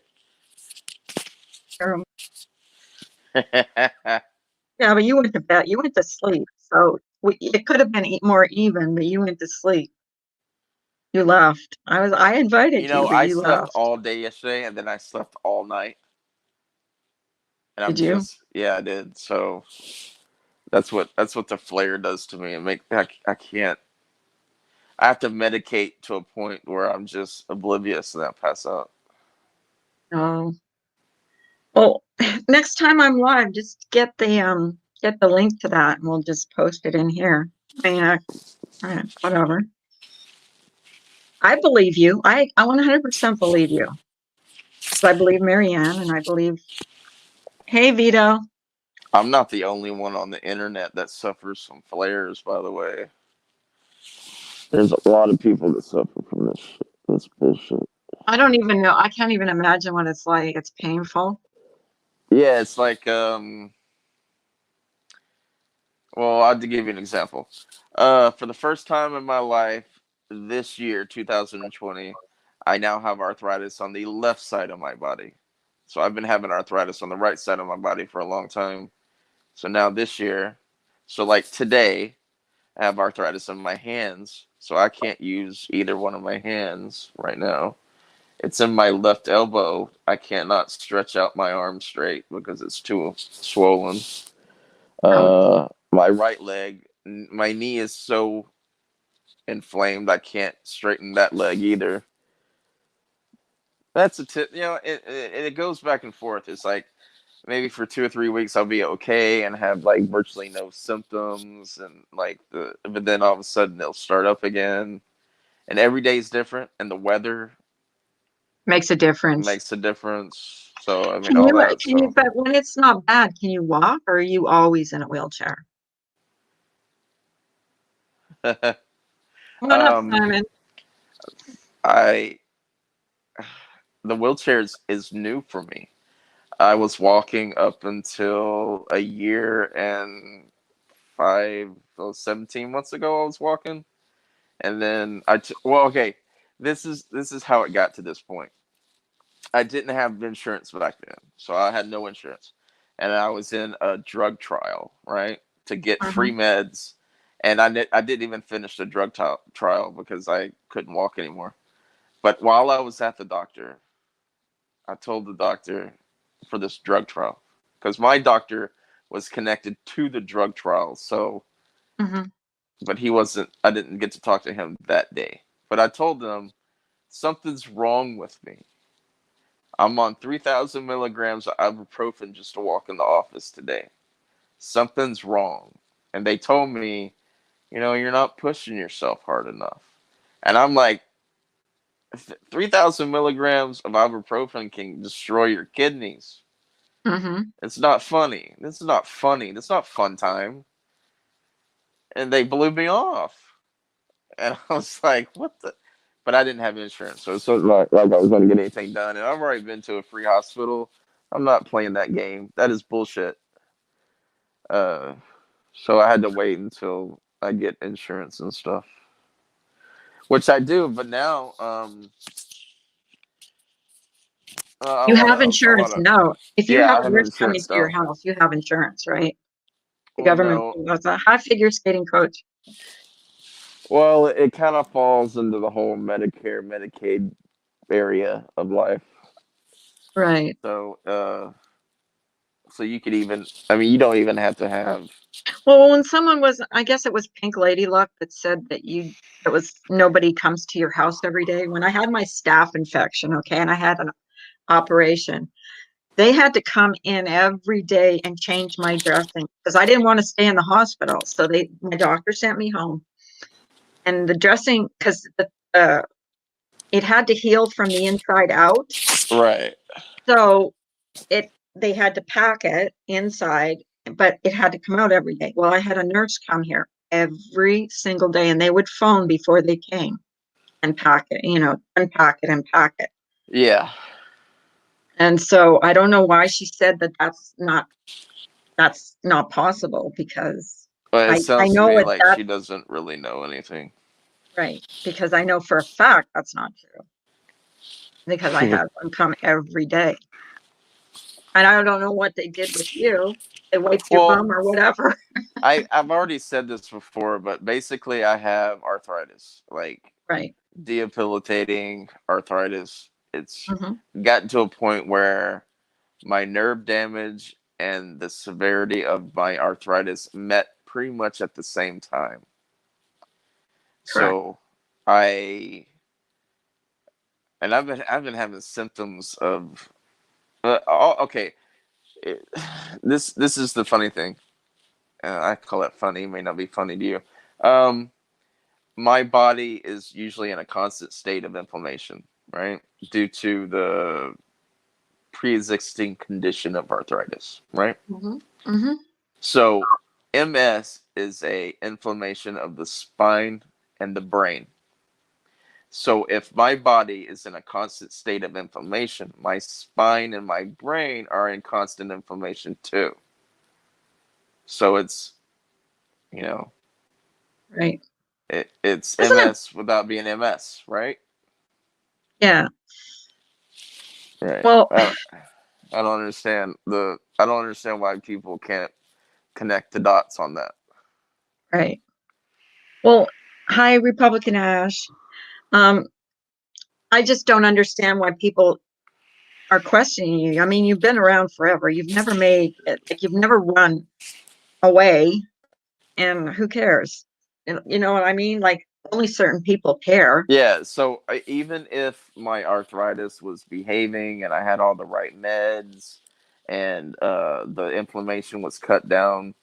Yeah, but you went to bed. You went to sleep. So it could have been more even, but you went to sleep. You left. I You invited you, know, but I you slept left. all day yesterday, and then I slept all night. And I'm Did you? just, yeah, I did. So that's what the flare does to me. I can't. I have to medicate to a point where I'm just oblivious and I pass out. No. Well, next time I'm live, just get the link to that and we'll just post it in here. I mean, whatever. I believe you. I 100% believe you. Because I believe Marianne and I believe, hey, Vito. I'm not the only one on the internet that suffers from flares, by the way. There's a lot of people that suffer from this shit. This bullshit. I don't even know. I can't even imagine what it's like. It's painful. Yeah, it's like well, I'll give you an example. For the first time in my life this year, 2020, I now have arthritis on the left side of my body. So I've been having arthritis on the right side of my body for a long time. So now this year, so like today, I have arthritis in my hands, so I can't use either one of my hands right now. It's in my left elbow. I cannot stretch out my arm straight because it's too swollen. Ouch. My right leg, my knee is so inflamed I can't straighten that leg either. That's a tip. You know, it goes back and forth. It's like maybe for 2 or 3 weeks I'll be okay and have like virtually no symptoms and like but then all of a sudden they'll start up again. And every day is different, and the weather Makes a difference. makes a difference. So I mean all that. So But when it's not bad, can you walk or are you always in a wheelchair? Come on up, um, Simon. I the wheelchair is new for me. I was walking up until a year and 17 months ago. I was walking, and then well, okay. This is how it got to this point. I didn't have insurance back then, so I had no insurance, and I was in a drug trial, right, to get free Mhm. meds, and I didn't even finish the drug trial because I couldn't walk anymore. But while I was at the doctor, I told the doctor for this drug trial because my doctor was connected to the drug trial, so Mhm. but he wasn't. I didn't get to talk to him that day, but I told him something's wrong with me. I'm on 3,000 milligrams of ibuprofen just to walk in the office today. Something's wrong. And they told me, you're not pushing yourself hard enough. And I'm like, 3,000 milligrams of ibuprofen can destroy your kidneys. Mhm. It's not funny. This is not funny. This is not fun time. And they blew me off. And I was like, what the? But I didn't have insurance. So it's not like I was going to get anything done. And I've already been to a free hospital. I'm not playing that game. That is bullshit. Uh, so I had to wait until I get insurance and stuff, which I do. But now, You have I insurance? wanna, No. If you yeah, have I have risk coming insurance to your now. house, you have insurance, right? The Well, government no, does a high figure skating coach. well, it kind of falls into the whole Medicare, Medicaid area of life. Right. So, so you could even, I mean, you don't even have to have. Well, when someone was, I guess it was Pink Lady Luck that said that it was nobody comes to your house every day. When I had my staph infection, okay, and I had an operation, They had to come in every day and change my dressing because I didn't want to stay in the hospital. So my doctor sent me home, and the dressing, because it had to heal from the inside out. Right. So they had to pack it inside, but it had to come out every day. Well, I had a nurse come here every single day, and they would phone before they came and pack it, unpack it and pack it. Yeah. And so I don't know why she said that that's not possible, because But it I sounds to know me it like that she doesn't really know anything. right, because I know for a fact that's not true, because I have them come every day. And I don't know what they did with you. They wiped your Well, bum or whatever. I've already said this before, but basically I have arthritis, like Right. debilitating arthritis. It's Hmm. gotten to a point where my nerve damage and the severity of my arthritis met pretty much at the same time. Correct. So I and I've been having symptoms of okay. It, this is the funny thing. I call it funny. It may not be funny to you. Um, my body is usually in a constant state of inflammation, right? Due to the pre-existing condition of arthritis, right? Hmm. Hmm. So MS is a inflammation of the spine and the brain. So if my body is in a constant state of inflammation, my spine and my brain are in constant inflammation too. So it's, you know, Right. it's Isn't it? MS without being MS, right? Yeah. Right. Well, I don't understand why people can't connect the dots on that. right. Well, hi, Republican Ash. Um, I just don't understand why people are questioning you. I mean, you've been around forever. You've never made it, like, you've never run away, and who cares? You know what I mean? Like, only certain people care. Yeah, so even if my arthritis was behaving and I had all the right meds and the inflammation was cut down,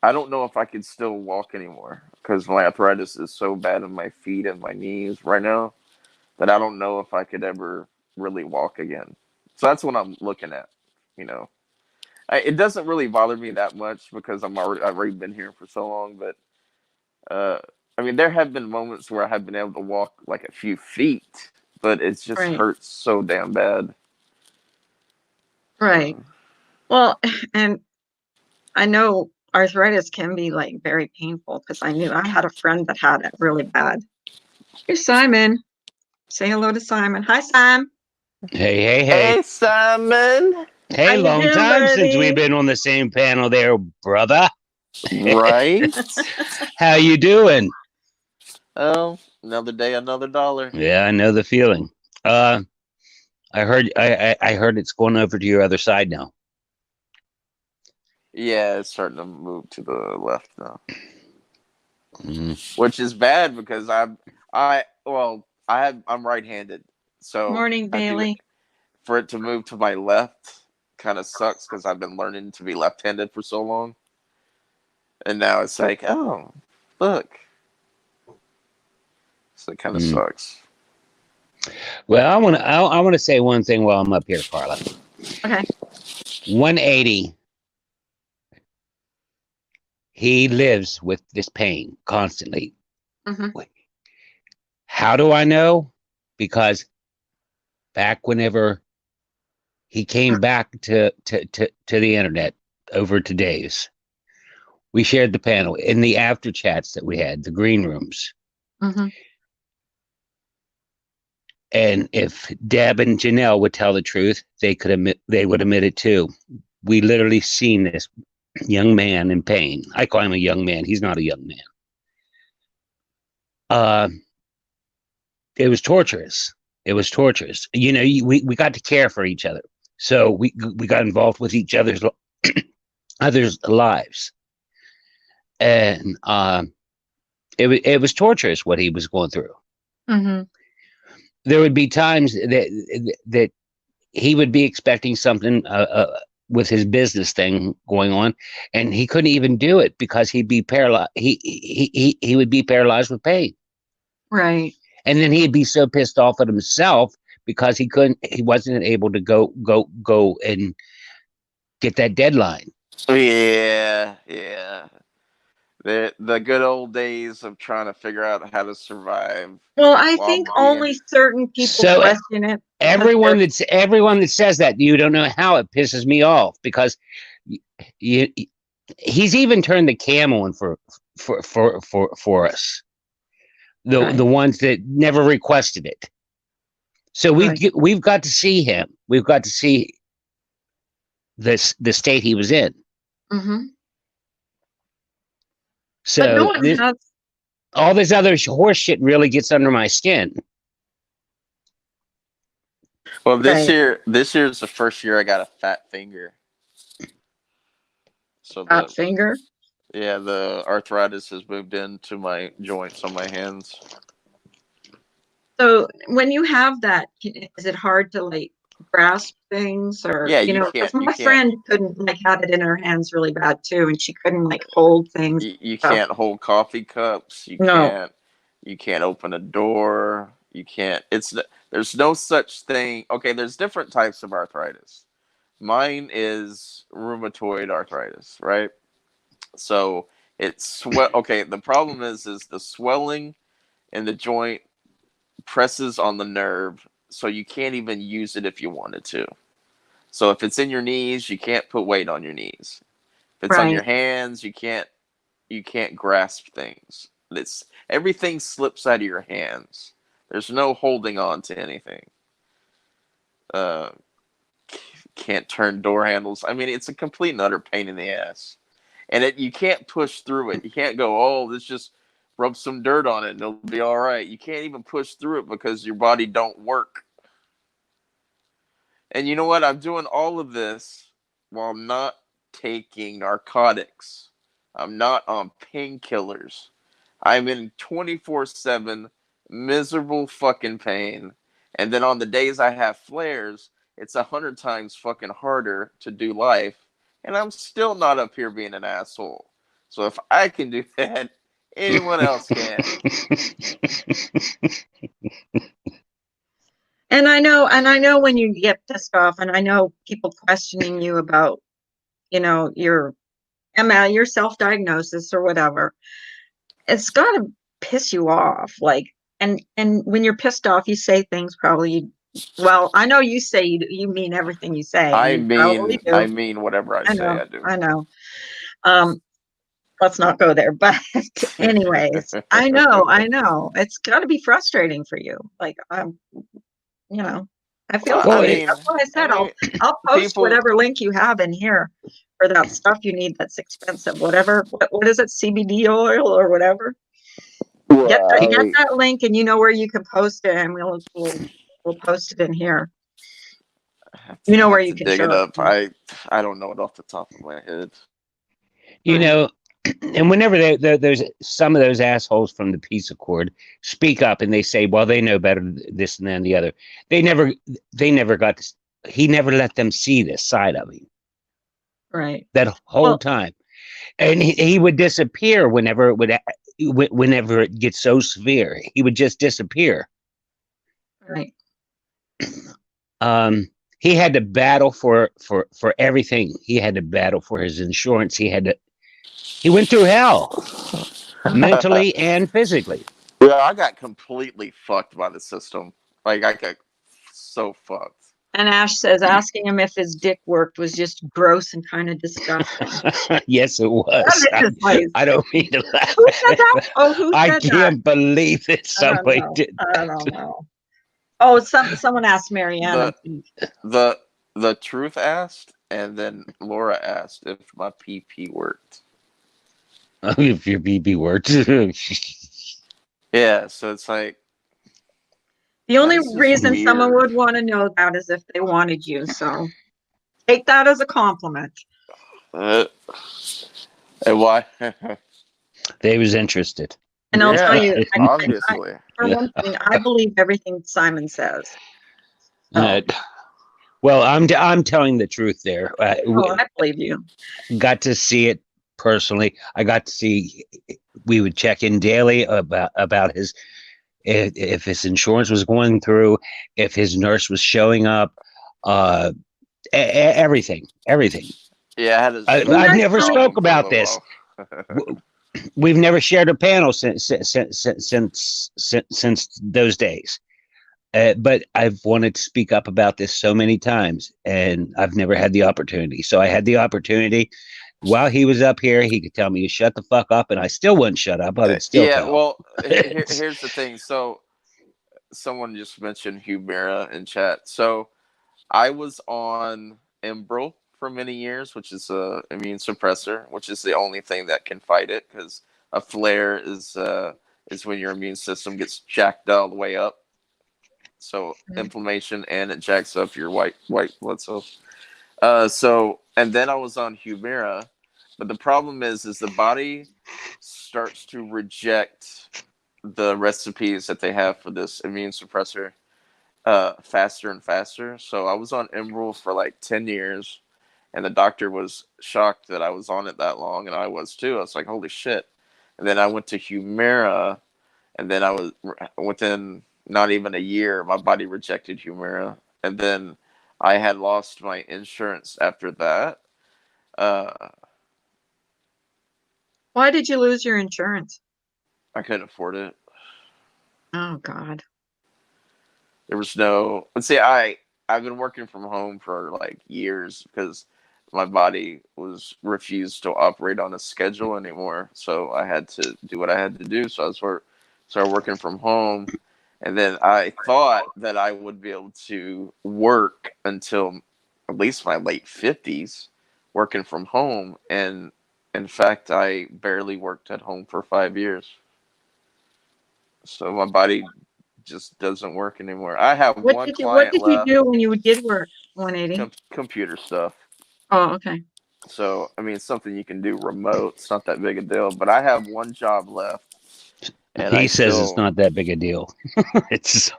I don't know if I could still walk anymore because my arthritis is so bad in my feet and my knees right now that I don't know if I could ever really walk again. So that's what I'm looking at. You know, it doesn't really bother me that much because I've already been here for so long. But uh, I mean, there have been moments where I have been able to walk like a few feet, but it just Right. hurts so damn bad. Right. Well, and I know arthritis can be like very painful, because I had a friend that had it really bad. Here's Simon. Say hello to Simon. Hi, Sam. Hey, hey, hey. Hey, Simon. How Hey, you long doing, time since we've buddy? been on the same panel there, brother. Right? How you doing? Oh, another day, another dollar. Yeah, I know the feeling. Uh, I heard it's going over to your other side now. Yeah, it's starting to move to the left now, Mm. which is bad because I'm right-handed, so Morning, I do Bailey. for it to move to my left kind of sucks because I've been learning to be left-handed for so long, and now it's like, oh, look, so it kind of Mm. sucks. Well, I want to say one thing while I'm up here, Carla. Okay. 180. He lives with this pain constantly. Hmm. How do I know? Because back whenever he came back to the internet over to Dave's, we shared the panel in the after chats that we had, the green rooms. Hmm. And if Deb and Janelle would tell the truth, they would admit it too. We literally seen this young man in pain. I call him a young man. He's not a young man. Uh, it was torturous. It was torturous. You know, we got to care for each other. So we got involved with each others' lives. And it was torturous what he was going through. Hmm. There would be times that he would be expecting something with his business thing going on, and he couldn't even do it because he'd be paralyzed. He would be paralyzed with pain, Right. and then he'd be so pissed off at himself because he wasn't able to go and get that deadline. Yeah, yeah. The good old days of trying to figure out how to survive Well, I while think being. only certain people So question it because they're everyone that says that, you don't know how it pisses me off, because you, he's even turned the cam on for us, the right. ones that never requested it. So Right. we've got to see him. We've got to see the state he was in. Hmm. But no So one has. all this other horse shit really gets under my skin. Well, Right. this year is the first year I got a fat finger. So Fat finger. the arthritis has moved into my joints on my hands. So when you have that, is it hard to like grasp things, or Yeah, because my friend couldn't, like, had it in her hands really bad too, and she couldn't like hold things. you Stuff. can't hold coffee cups. No. You can't open a door. You can't. There's no such thing. Okay, there's different types of arthritis. Mine is rheumatoid arthritis, right? So it's swell. Okay, the problem is the swelling in the joint presses on the nerve, so you can't even use it if you wanted to. So if it's in your knees, you can't put weight on your knees. If it's on Right. your hands, you can't grasp things. It's everything slips out of your hands. There's no holding on to anything. Uh, can't turn door handles. I mean, it's a complete and utter pain in the ass. And you can't push through it. You can't go, oh, let's just rub some dirt on it and it'll be all right. You can't even push through it because your body don't work. And you know what? I'm doing all of this while not taking narcotics. I'm not on painkillers. I'm in 24/7 miserable fucking pain. And then on the days I have flares, it's 100 times fucking harder to do life. And I'm still not up here being an asshole. So if I can do that, anyone else can. And I know when you get pissed off, and I know people questioning you about, your ML, your self-diagnosis or whatever. It's got to piss you off, like, and when you're pissed off, you say things probably. Well, I know you say you mean everything you say, and you probably I do. mean whatever I I say know, I do. I know. Um, let's not go there. But anyways, I know. It's got to be frustrating for you. Like, I feel Well, for Well, you. That's why I said I'll post people. whatever link you have in here for that stuff you need that's expensive. Whatever, what is it, CBD oil or whatever? Get Well, that link, and you know where you can post it, and we'll post it in here. You know where have you to can dig show it it. up. I don't know it off the top of my head. you Right. know, and whenever there's some of those assholes from the peace accord speak up and they say, well, they know better, this and then the other. They never got to, he never let them see this side of him Right. that whole Well, time. And he would disappear whenever it gets so severe. He would just disappear. right. He had to battle for everything. He had to battle for his insurance. He went through hell, mentally and physically. Yeah, I got completely fucked by the system. Like I got so fucked. And Ash says asking him if his dick worked was just gross and kind of disgusting. Yes, it was. That is just like, I don't mean to laugh who at said it, that? but Oh, who I said that? can't believe that I don't somebody know. did I that. don't know. Oh, someone asked Marianne, I The think. the the truth asked, and then Laura asked if my PP worked. If your BB worked. Yeah, so it's like The only that's just reason someone weird. would want to know that is if they wanted you. So take that as a compliment. Uh, and why? They was interested. And I'll tell Yeah, you, obviously. for one thing, I believe everything Simon says. Uh, So Well, I'm telling the truth there. Oh, I believe you. Got to see it personally. I got to see. We would check in daily about his if his insurance was going through, if his nurse was showing up, uh, everything, everything. Yeah, I had a You I've guys never really, spoke problem for a about little this. while. We've never shared a panel since those days. But I've wanted to speak up about this so many times, and I've never had the opportunity. So I had the opportunity while he was up here. He could tell me to shut the fuck up, and I still wouldn't shut up. I would still Yeah, tell. well, here's the thing. So someone just mentioned Humira in chat. So I was on Enbrel for many years, which is a immune suppressor, which is the only thing that can fight it, because a flare is when your immune system gets jacked all the way up. So inflammation, and it jacks up your white blood cells. So and then I was on Humira, but the problem is the body starts to reject the recipes that they have for this immune suppressor faster and faster. So I was on Emerald for like 10 years, and the doctor was shocked that I was on it that long, and I was too. I was like, holy shit. And then I went to Humira, and then I was within not even a year, my body rejected Humira. And then I had lost my insurance after that. Uh, why did you lose your insurance? I couldn't afford it. Oh God. There was no. Let's see, I've been working from home for like years because my body was refused to operate on a schedule anymore. So I had to do what I had to do. So I started working from home, and then I thought that I would be able to work until at least my late 50s, working from home. And in fact, I barely worked at home for 5 years. So my body just doesn't work anymore. I have one What client did you left, do when you did work 180? computer stuff. Oh, okay. So I mean, it's something you can do remote. It's not that big a deal. But I have one job left, and I He says it's still. not that big a deal. It's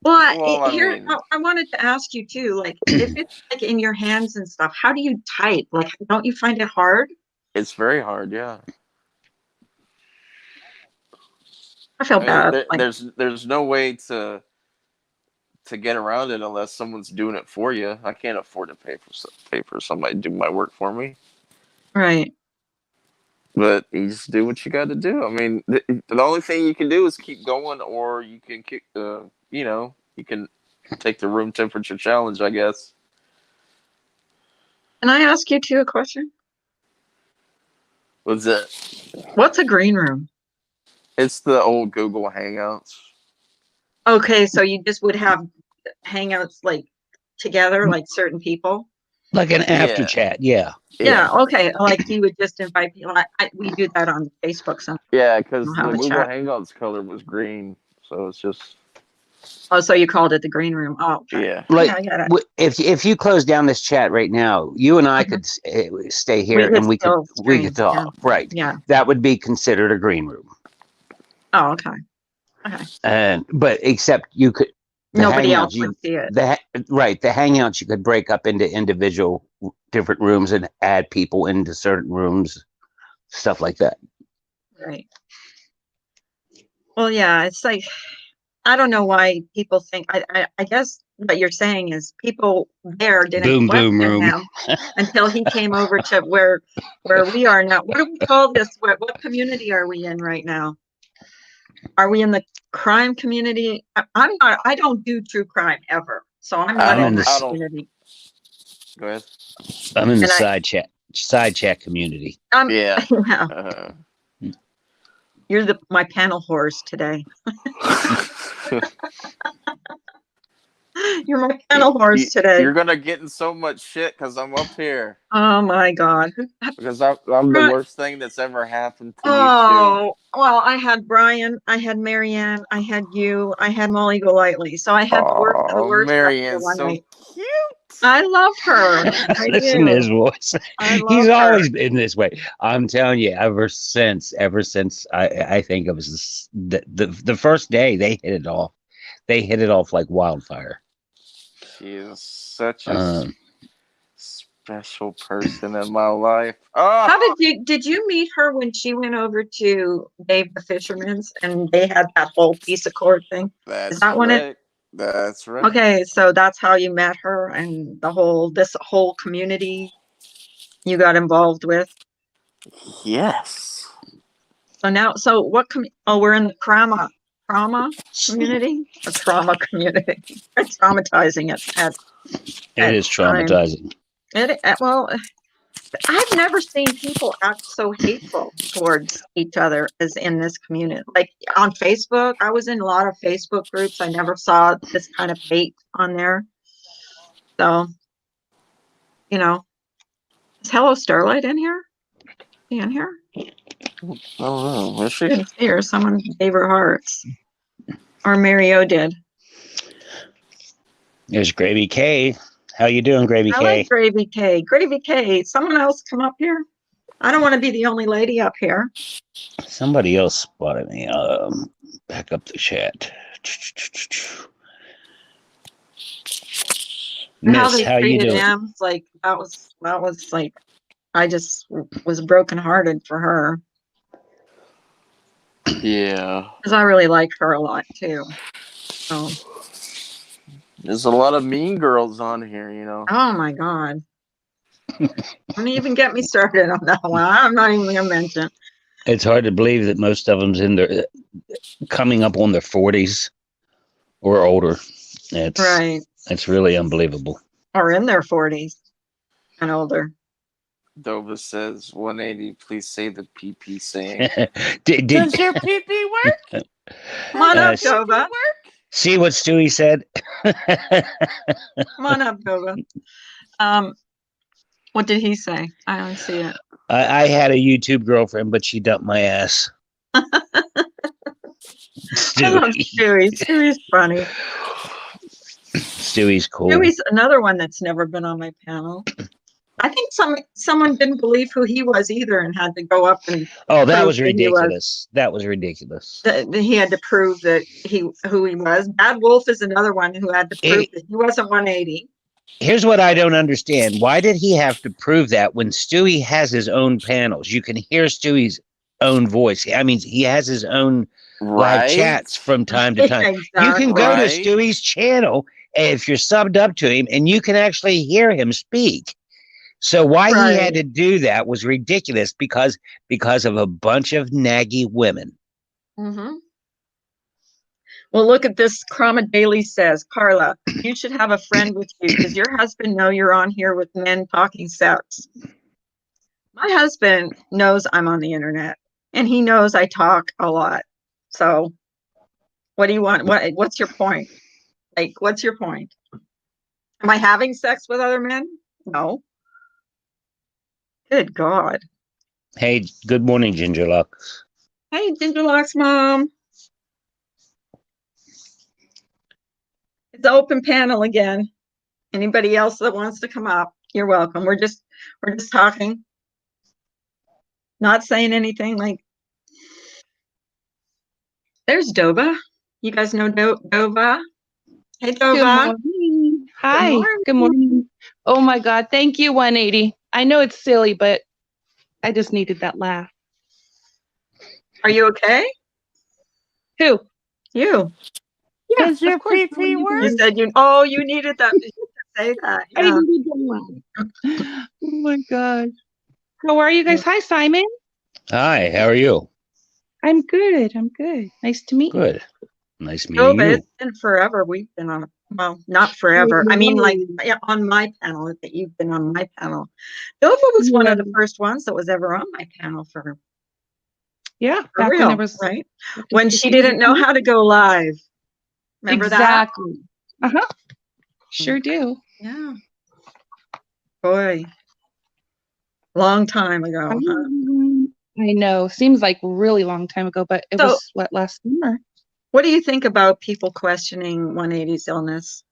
Well, Well, I here mean, I wanted to ask you too, like if it's like in your hands and stuff, how do you type? Like, don't you find it hard? it's very hard. Yeah, I feel I mean, bad. Like, there's no way to get around it unless someone's doing it for you. I can't afford to pay for somebody to do my work for me. right. But you just do what you got to do. I mean, the only thing you can do is keep going, or you can kick. You can take the room temperature challenge, I guess. Can I ask you too a question? What's it? What's a green room? It's the old Google Hangouts. Okay, so you just would have hangouts like together, like certain people. like an after Yeah, chat. Yeah. Yeah, yeah, okay. Like you would just invite people. We do that on Facebook sometimes. yeah. Because We'll the have a Google chat. Hangouts color was green, so it's just Oh, so you called it the green room. Oh, okay. yeah. Yeah, Like I get it. if you close down this chat right now, you and I Mhm. could stay We here could and still we could stream. Yeah, talk. Right. yeah. That would be considered a green room. Oh, okay. Okay. And but except you could the Nobody else hangouts would you see it. the right the hangouts you could break up into individual different rooms and add people into certain rooms, stuff like that. Right. Well, yeah, it's like I don't know why people think I guess what you're saying is people there didn't Boom boom question room. him until he came over to where we are now. What do we call this? What community are we in right now? Are we in the crime community? I'm not. I don't do true crime ever, so I'm I not I'm in in don't. that I this don't. community. Go ahead. I'm in the And side chat community. I'm Yeah. yeah, Uh, you're my panel horse today. You're my panel horse today. you're gonna get in so much shit because I'm up here. Oh my God. Because I'm the worst thing that's ever happened to you two. Oh, well, I had Brian, I had Marianne, I had you, I had Molly Golightly. So I had the worst of the Oh, worst after Marianne's one so night. cute. I love her. I Listen to do. his voice. I He's love her. always been this way. I'm telling you, ever since I think it was the first day they hit it off. They hit it off like wildfire. She is such a Um, special person in my life. Oh, How did you meet her when she went over to Dave the Fisherman's and they had that whole piece of cord thing? Is that's that when it? correct. That's right. Okay, so that's how you met her and this whole community you got involved with. Yes. So now, we're in the trauma community, a trauma community. It's traumatizing it at is times. traumatizing. Well, I've never seen people act so hateful towards each other as in this community. Like on Facebook, I was in a lot of Facebook groups. I never saw this kind of hate on there. So, you know, is Hello Starlight in here? Is she in here? I don't know. Is she? Didn't see her. Someone gave her hearts. Or Mary O did. There's Gravy K. How you doing, Gravy I K? like Gravy K. Gravy K. Someone else come up here. I don't want to be the only lady up here. Somebody else spotted me. Back up the chat. And how Miss, they how you treated doing? him, it's like that was like I just was brokenhearted for her Yeah. because I really like her a lot too. So, There's a lot of mean girls on here, you know. oh my God, don't even get me started on that one. I'm not even gonna mention. It's hard to believe that most of them's in their coming up on their 40s or older. Right, It's really unbelievable. or in their 40s and older. Dova says 180, please say the PP saying. did Does your PP work? Come on Uh, up, Dova. see what Stewie said? Come on up, Dova. What did he say? I don't see it. I had a YouTube girlfriend, but she dumped my ass. I love Stewie. Stewie. Stewie's funny. Stewie's cool. Stewie's another one that's never been on my panel. I think someone didn't believe who he was either and had to go up and Oh, that prove was ridiculous. That was ridiculous. that he had to prove that who he was. Bad Wolf is another one who had to prove that he wasn't 180. Here's what I don't understand. Why did he have to prove that when Stewie has his own panels? You can hear Stewie's own voice. I mean, he has his own live chats from time to time. Exactly. You can go to Right. Stewie's channel if you're subbed up to him, and you can actually hear him speak. So why he had to do that was ridiculous because of a bunch of naggy women. Mm-hmm. Well, look at this. Krama Daily says, Carla, you should have a friend with you. Does your husband know you're on here with men talking sex? My husband knows I'm on the internet, and he knows I talk a lot. So, what do you want? What's your point? Like, what's your point? Am I having sex with other men? No. Good God. Hey, good morning, Gingerlocks. Hey, Gingerlock's mom. It's an open panel again. Anybody else that wants to come up, you're welcome. We're just talking, not saying anything. Like, There's Dova. You guys know Dova? Hey, Good Dova. morning. Hi. morning. Good morning. Oh my God. Thank you, 180. I know it's silly, but I just needed that laugh. Are you okay? Who? You. Yeah, Does your of course. PP work? You said you needed that. You should say that. I Yeah. needed the laugh. Oh my God. How are you guys? Hi, Simon. Hi, how are you? I'm good. I'm good. Nice to meet you. Good. Nice meeting Dova, you. it's been forever. We've been on, well, not forever. I mean, like on my panel, that you've been on my panel. Dova was one of the first ones that was ever on my panel for Yeah, for back real, when there was right? When she didn't know how to go live. Remember exactly. that? Sure do. Yeah. Boy. Long time ago, huh? I know. Seems like a really long time ago, but it was what, last summer? What do you think about people questioning 180's illness?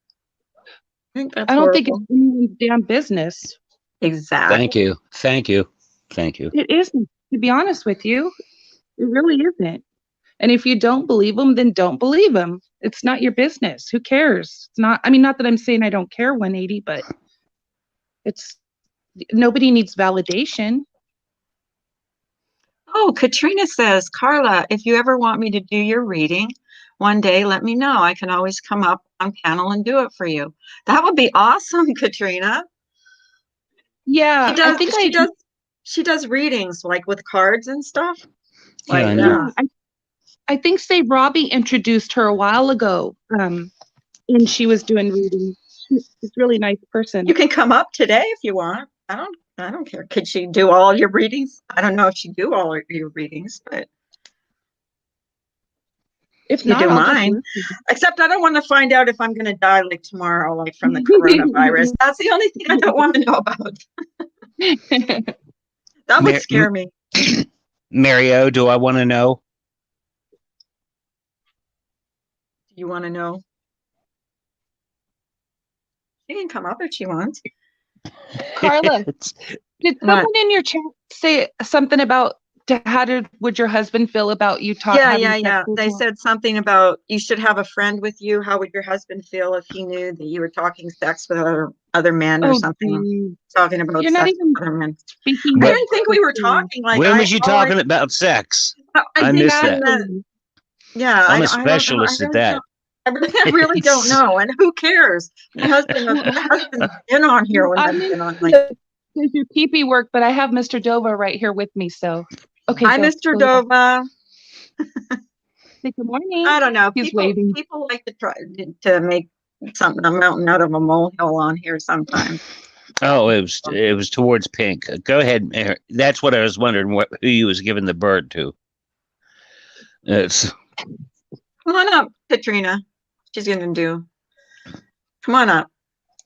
I think that's I don't think horrible. it's anyone's damn business. Exactly. Thank you. Thank you. Thank you. It isn't, to be honest with you. It really isn't. And if you don't believe them, then don't believe them. It's not your business. Who cares? It's not, I mean, not that I'm saying I don't care, 180, but it's, nobody needs validation. Oh, Katrina says, Carla, if you ever want me to do your reading one day, let me know. I can always come up on panel and do it for you. That would be awesome, Katrina. Yeah, I think she does readings like with cards and stuff. Yeah, Like, I know. I think say Robbie introduced her a while ago, and she was doing readings. She's a really nice person. You can come up today if you want. I don't care. Could she do all your readings? I don't know if she do all of your readings, but if you not, do I'll mine. Except I don't want to find out if I'm going to die like tomorrow, like from the coronavirus. That's the only thing I don't want to know about. That would scare me. Mario, do I want to know? Do you want to know? She can come up if she wants. Carla, did someone in your chat say something about would your husband feel about you talking? Yeah. They said something about you should have a friend with you. How would your husband feel if he knew that you were talking sex with other men or something? Talking about You're sex not even with other men. speaking. I didn't think we were talking like. When was you talking about sex? I missed that. Yeah, I'm a specialist at that. I really don't know, and who cares? My husband's been on here when I've been on. Like, does your pee work? But I have Mr. Dova right here with me, so okay. Hi, Mr. Dova. Good morning. I don't know. He's waving. People like to try to make something a mountain out of a molehill on here sometimes. Oh, it was towards Pink. Go ahead. That's what I was wondering. Who you was giving the bird to? Come on up, Katrina. She's gonna do. Come on up.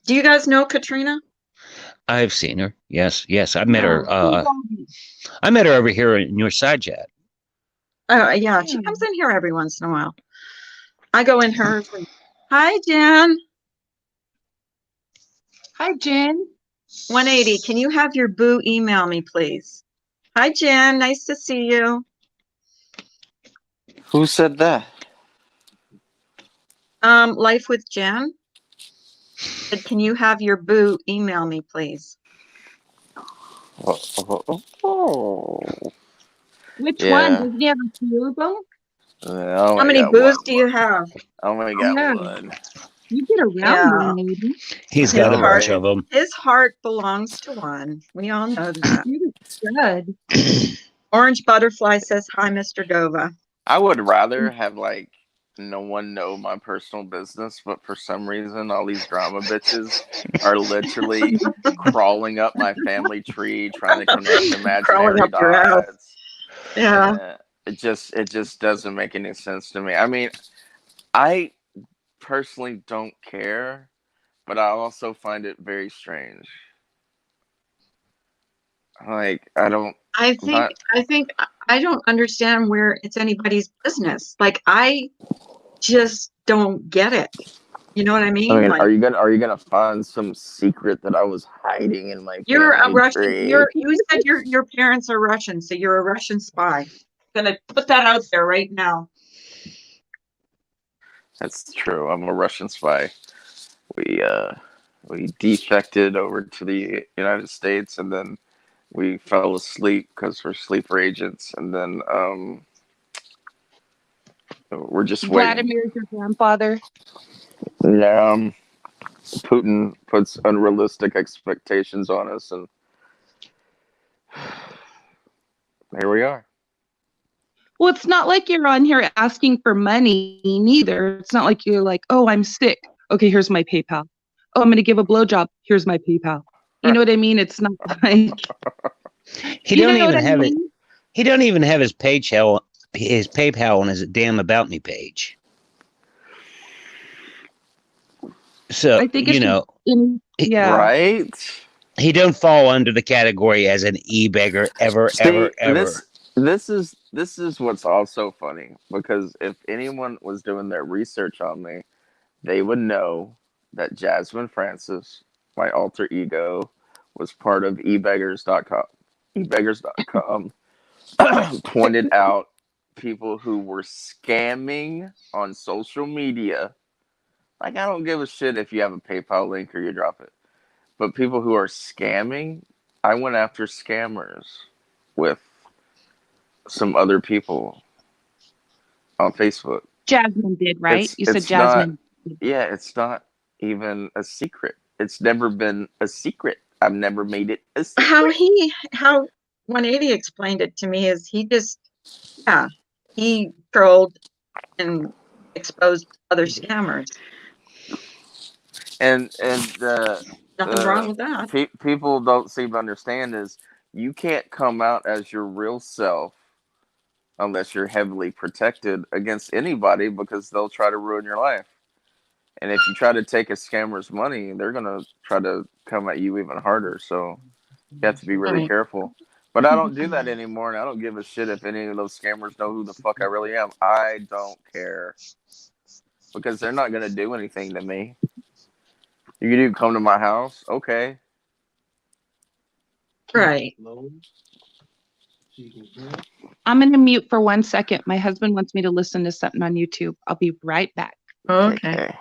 Do you guys know Katrina? I've seen her. Yes. I met her. I met her over here in your side chat. Oh, yeah. She comes in here every once in a while. I go in hers. Hi, Jen. Hi, Jen. 180. Can you have your boo email me, please? Hi, Jen. Nice to see you. Who said that? Life with Jen. Can you have your boo email me, please? Oh. Which one? Does he have a few of them? How many boos do you have? I only got one. You get around, maybe. He's got a bunch of them. His heart belongs to one. We all know that. Good. Orange Butterfly says, hi, Mr. Dova. I would rather have, like, no one know my personal business, but for some reason, all these drama bitches are literally crawling up my family tree, trying to connect imaginary dots. Yeah. It just doesn't make any sense to me. I mean, I personally don't care, but I also find it very strange. Like, I don't understand where it's anybody's business. Like, I just don't get it. You know what I mean? Like, are you gonna find some secret that I was hiding in my You're a family Russian. tree? You said your parents are Russian, so you're a Russian spy. I'm gonna put that out there right now. That's true. I'm a Russian spy. We defected over to the United States, and then we fell asleep because we're sleeper agents, and then we're just waiting. Vladimir's your grandfather. Yeah, Putin puts unrealistic expectations on us, and here we are. Well, it's not like you're on here asking for money, neither. It's not like you're like, oh, I'm sick. Okay, here's my PayPal. Oh, I'm going to give a blowjob. Here's my PayPal. You know what I mean? It's not like he don't even have it. He don't even have his PayPal on his damn About Me page. So I think right. He don't fall under the category as an e-beggar ever. This is what's also funny, because if anyone was doing their research on me, they would know that Jasmine Francis, my alter ego, was part of ebeggars.com. Ebeggars.com pointed out people who were scamming on social media. Like, I don't give a shit if you have a PayPal link or you drop it. But people who are scamming, I went after scammers with some other people on Facebook. Jasmine did, right? You said It's not, Jasmine. yeah, it's not even a secret. It's never been a secret. I've never made it a secret. How 180 explained it to me is yeah, he trolled and exposed other scammers. And Nothing wrong with that. people don't seem to understand is you can't come out as your real self unless you're heavily protected against anybody because they'll try to ruin your life. And if you try to take a scammer's money, they're gonna try to come at you even harder. So you have to be really Right. careful. But I don't do that anymore, and I don't give a shit if any of those scammers know who the fuck I really am. I don't care because they're not gonna do anything to me. You do come to my house, okay? Right. I'm going to mute for 1 second. My husband wants me to listen to something on YouTube. I'll be right back. Okay.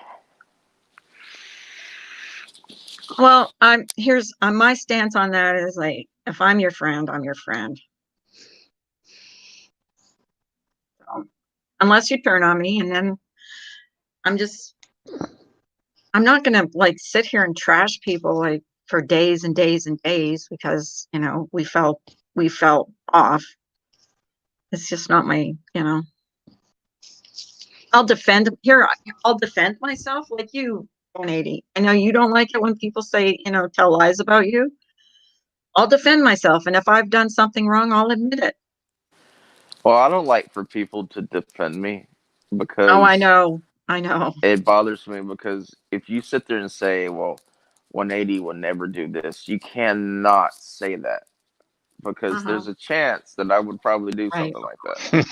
Well, here's my stance on that is like, if I'm your friend, I'm your friend. So, unless you turn on me, and then I'm not gonna like sit here and trash people like for days and days and days because we felt off. It's just not my. I'll defend myself like you, 180. I know you don't like it when people say, tell lies about you. I'll defend myself, and if I've done something wrong, I'll admit it. Well, I don't like for people to defend me because Oh, I know. it bothers me because if you sit there and say, well, 180 will never do this, you cannot say that because there's a chance that I would probably do Right. something like that.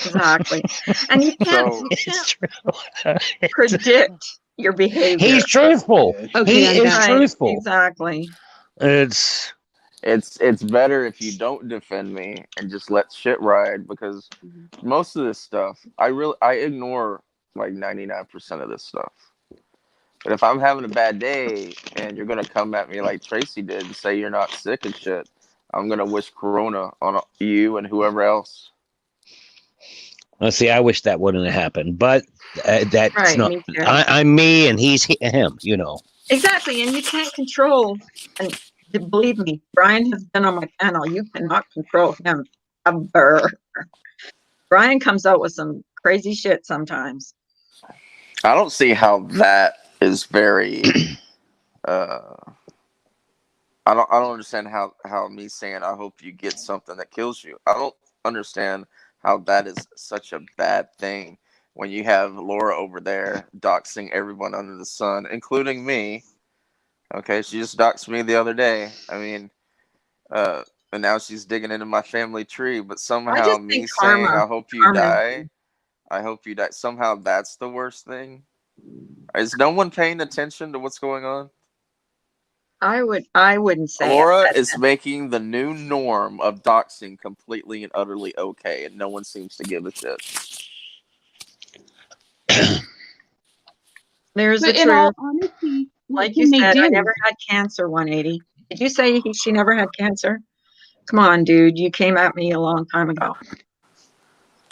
Exactly. And you can't So It's true. predict your behavior. He's truthful. Okay, He I'm is back. truthful. Exactly. It's it's better if you don't defend me and just let shit ride because most of this stuff I ignore like 99% of this stuff. But if I'm having a bad day and you're gonna come at me like Tracy did and say you're not sick and shit, I'm gonna wish Corona on you and whoever else. let's see. I wish that wouldn't have happened, but that's Right. not. Me too. I'm me, and he's him. Exactly. And you can't control. And believe me, Brian has been on my panel. You cannot control him ever. Brian comes out with some crazy shit sometimes. I don't see how that is very. uh I don't understand how me saying I hope you get something that kills you. I don't understand how that is such a bad thing when you have Laura over there doxing everyone under the sun, including me. Okay, she just doxed me the other day. I mean, and now she's digging into my family tree. But I somehow just think me saying karma. I hope you Karma. die, I hope you die. Somehow that's the worst thing. Is no one paying attention to what's going on? I wouldn't say it. Laura But is making the new norm of doxing completely and utterly okay, and no one seems to give a shit. there's the But in all truth. honesty, what Like you can they said, I do? never had cancer, 180. Did you say she never had cancer? Come on, dude. You came at me a long time ago.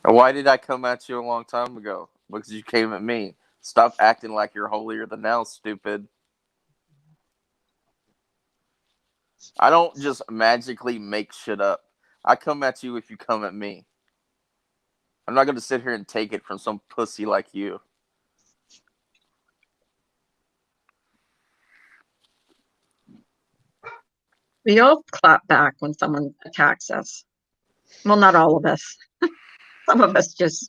Why did I come at you a long time ago? Because you came at me. Stop acting like you're holier than thou, stupid. I don't just magically make shit up. I come at you if you come at me. I'm not going to sit here and take it from some pussy like you. We all clap back when someone attacks us. Well, not all of us. Some of us just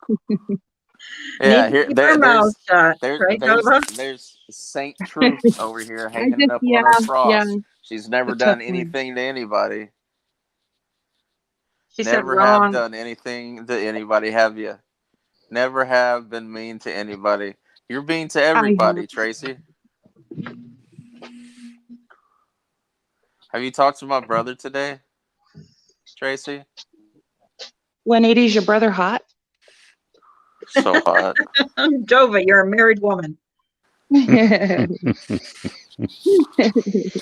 need Yeah, to keep our mouths shut, right, Nova? there's Saint Truth over here I hanging it just, up on her yeah, cross. She's never a tough done one. anything to anybody. She said Never have wrong. done anything to anybody, have you? Never have been mean to anybody. You're mean to I everybody, have. Tracy. Have you talked to my brother today, Tracy? 180 is your brother hot? So hot. Jova, you're a married woman. Yeah,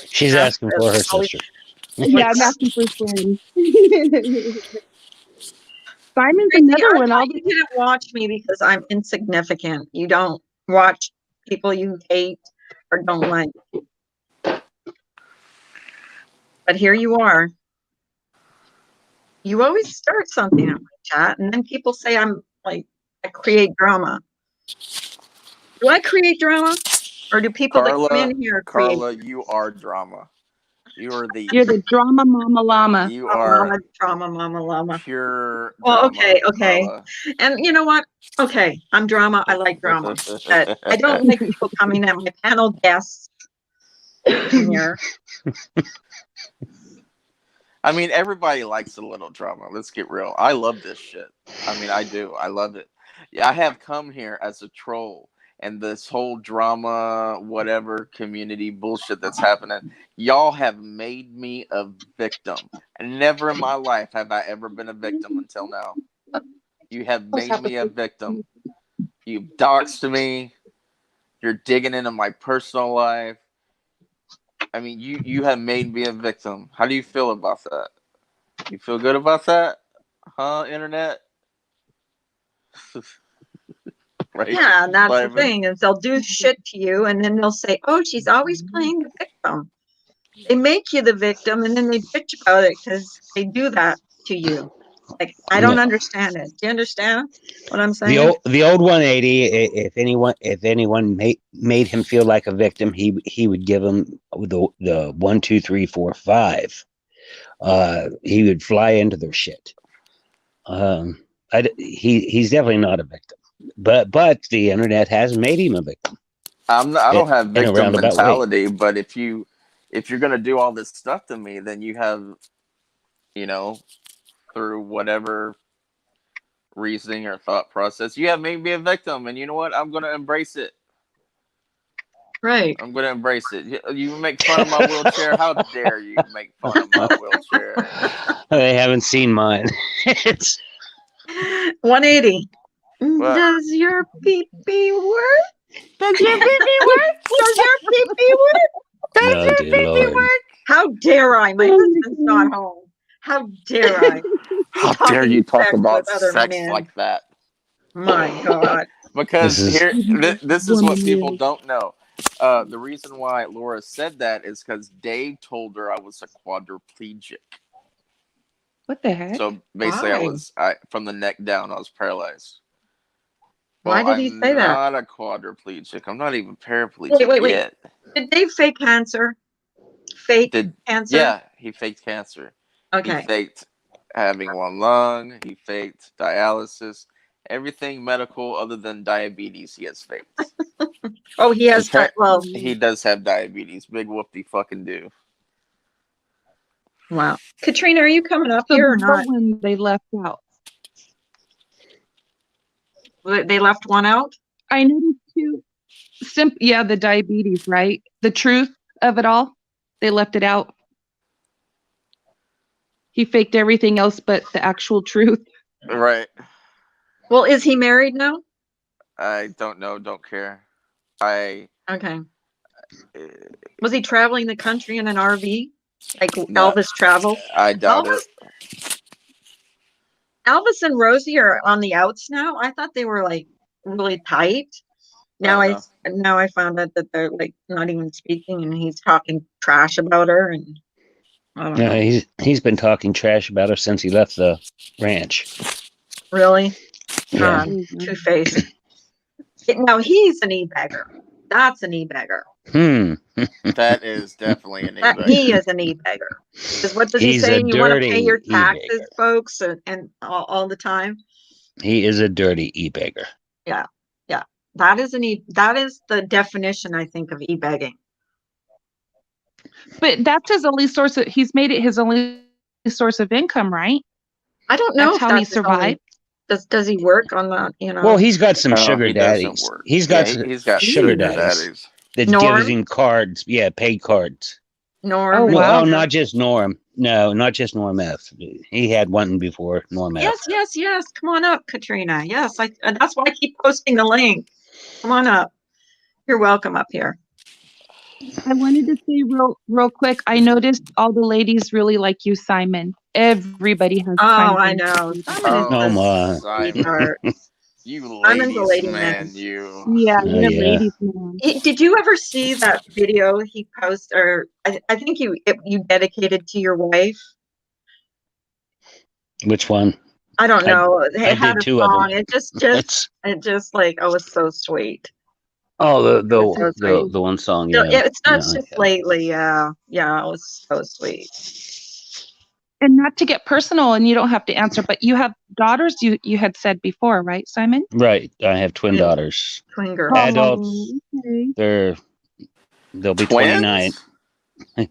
She's asking for her Always- sister. I'm asking for friends. Simon's Tracy, another I one. thought you didn't watch me because I'm insignificant. You don't watch people you hate or don't like. But here you are. You always start something in my chat, and then people say I'm like, I create drama. Do I create drama? Or do people that come in here create Carla, you are drama. You are the You're the drama mama llama. you are drama, mama, llama? pure Well, drama. okay. Carla. And you know what? Okay, I'm drama. I like drama. But I don't like people coming at my panel guests in here. I mean, everybody likes a little drama. Let's get real. I love this shit. I mean, I do. I love it. Yeah, I have come here as a troll, and this whole drama, whatever community bullshit that's happening, y'all have made me a victim. And never in my life have I ever been a victim until now. You have made me a victim. You doxed me. You're digging into my personal life. I mean, you have made me a victim. How do you feel about that? You feel good about that? Huh, internet? Right? Yeah, and that's the Simon? thing is they'll do shit to you, and then they'll say, "Oh, she's always playing the victim." They make you the victim, and then they bitch about it because they do that to you. Like I don't understand it. Do you understand what I'm saying? The old 180. If anyone made him feel like a victim, he would give him the 1, 2, 3, 4, 5. He would fly into their shit. He's definitely not a victim, but the internet has made him a victim. I don't have in a victim roundabout mentality, but if you're gonna do all this stuff to me, then you have, through whatever reasoning or thought process, you have made me a victim, and you know what? I'm gonna embrace it. Right. I'm gonna embrace it. You make fun of my wheelchair. How dare you make fun of my wheelchair? They haven't seen mine. It's 180. What? Does your pee-pee work? Does your pee-pee work? Does your pee-pee work? Does Oh, your dear pee-pee Lord. work? How dare I? My husband's not home. How dare I? How Talking dare you talk sex about with other sex men. like that? My God. Because this is what people Woman, don't know. The reason why Laura said that is because Dave told her I was a quadriplegic. what the heck? So basically, Why? I from the neck down, I was paralyzed. Why Well, did he I'm say that? not a quadriplegic. I'm not even paraplegic Wait. yet. Did Dave fake cancer? Fake cancer? Yeah, he faked cancer. He Okay. faked having one lung. He faked dialysis. Everything medical other than diabetes, he has faked. Oh, he has. Well, He does have diabetes. Big whoopty fucking do. wow. Katrina, are you coming up So here or the not? one they left out. They left one out? I noticed too. The diabetes, right? The truth of it all. They left it out. He faked everything else but the actual truth. Right. Well, is he married now? I don't know. Don't care. I. Okay. Was he traveling the country in an RV? Like No, Elvis traveled? I doubt it. Elvis and Rosie are on the outs now. I thought they were like really tight. Now Oh, no. I found out that they're like not even speaking, and he's talking trash about her, and I don't know. he's been talking trash about her since he left the ranch. Really? Yeah. Two-faced. Now he's an e-bagger. That's an e-bagger. That is definitely an e-bagger. He is an e-bagger. Because what does he He's say? a You want to pay dirty your taxes, e-bagger. folks, and all the time. He is a dirty e-bagger. Yeah. That is the definition, I think, of e-begging. But that's his only source of, he's made it his only source of income, right? I don't know That's how he survived. Does he work on the, Well, he's got some No, sugar he doesn't daddies. work. He's got he's got sugar daddies that Norm? gives him cards. Yeah, paid cards. Norm? Oh, wow. Well, not just Norm. No, not just Norm F. He had one before Norm F. Yes. Come on up, Katrina. Yes, and that's why I keep posting the link. Come on up. You're welcome up here. I wanted to say real quick. I noticed all the ladies really like you, Simon. Everybody has Oh, chimed I in. know. Simon is Oh a my. Simon, sweetheart. you Simon's a ladies, lady man. man, you. Yeah, Oh you're a yeah. ladies man. Did you ever see that video he posted, or I think you dedicated to your wife? Which one? I don't I know. It I had did a two of them. song. It's It just like, oh, it was so sweet. oh It was so sweet. the one song. So, Yeah. it's not Yeah. just lately. Yeah. It was so sweet. And not to get personal, and you don't have to answer, but you have daughters. You had said before, right, Simon? Right. I have twin Yeah. daughters. Twin girls. Adults. Okay. They'll be 29. Twins?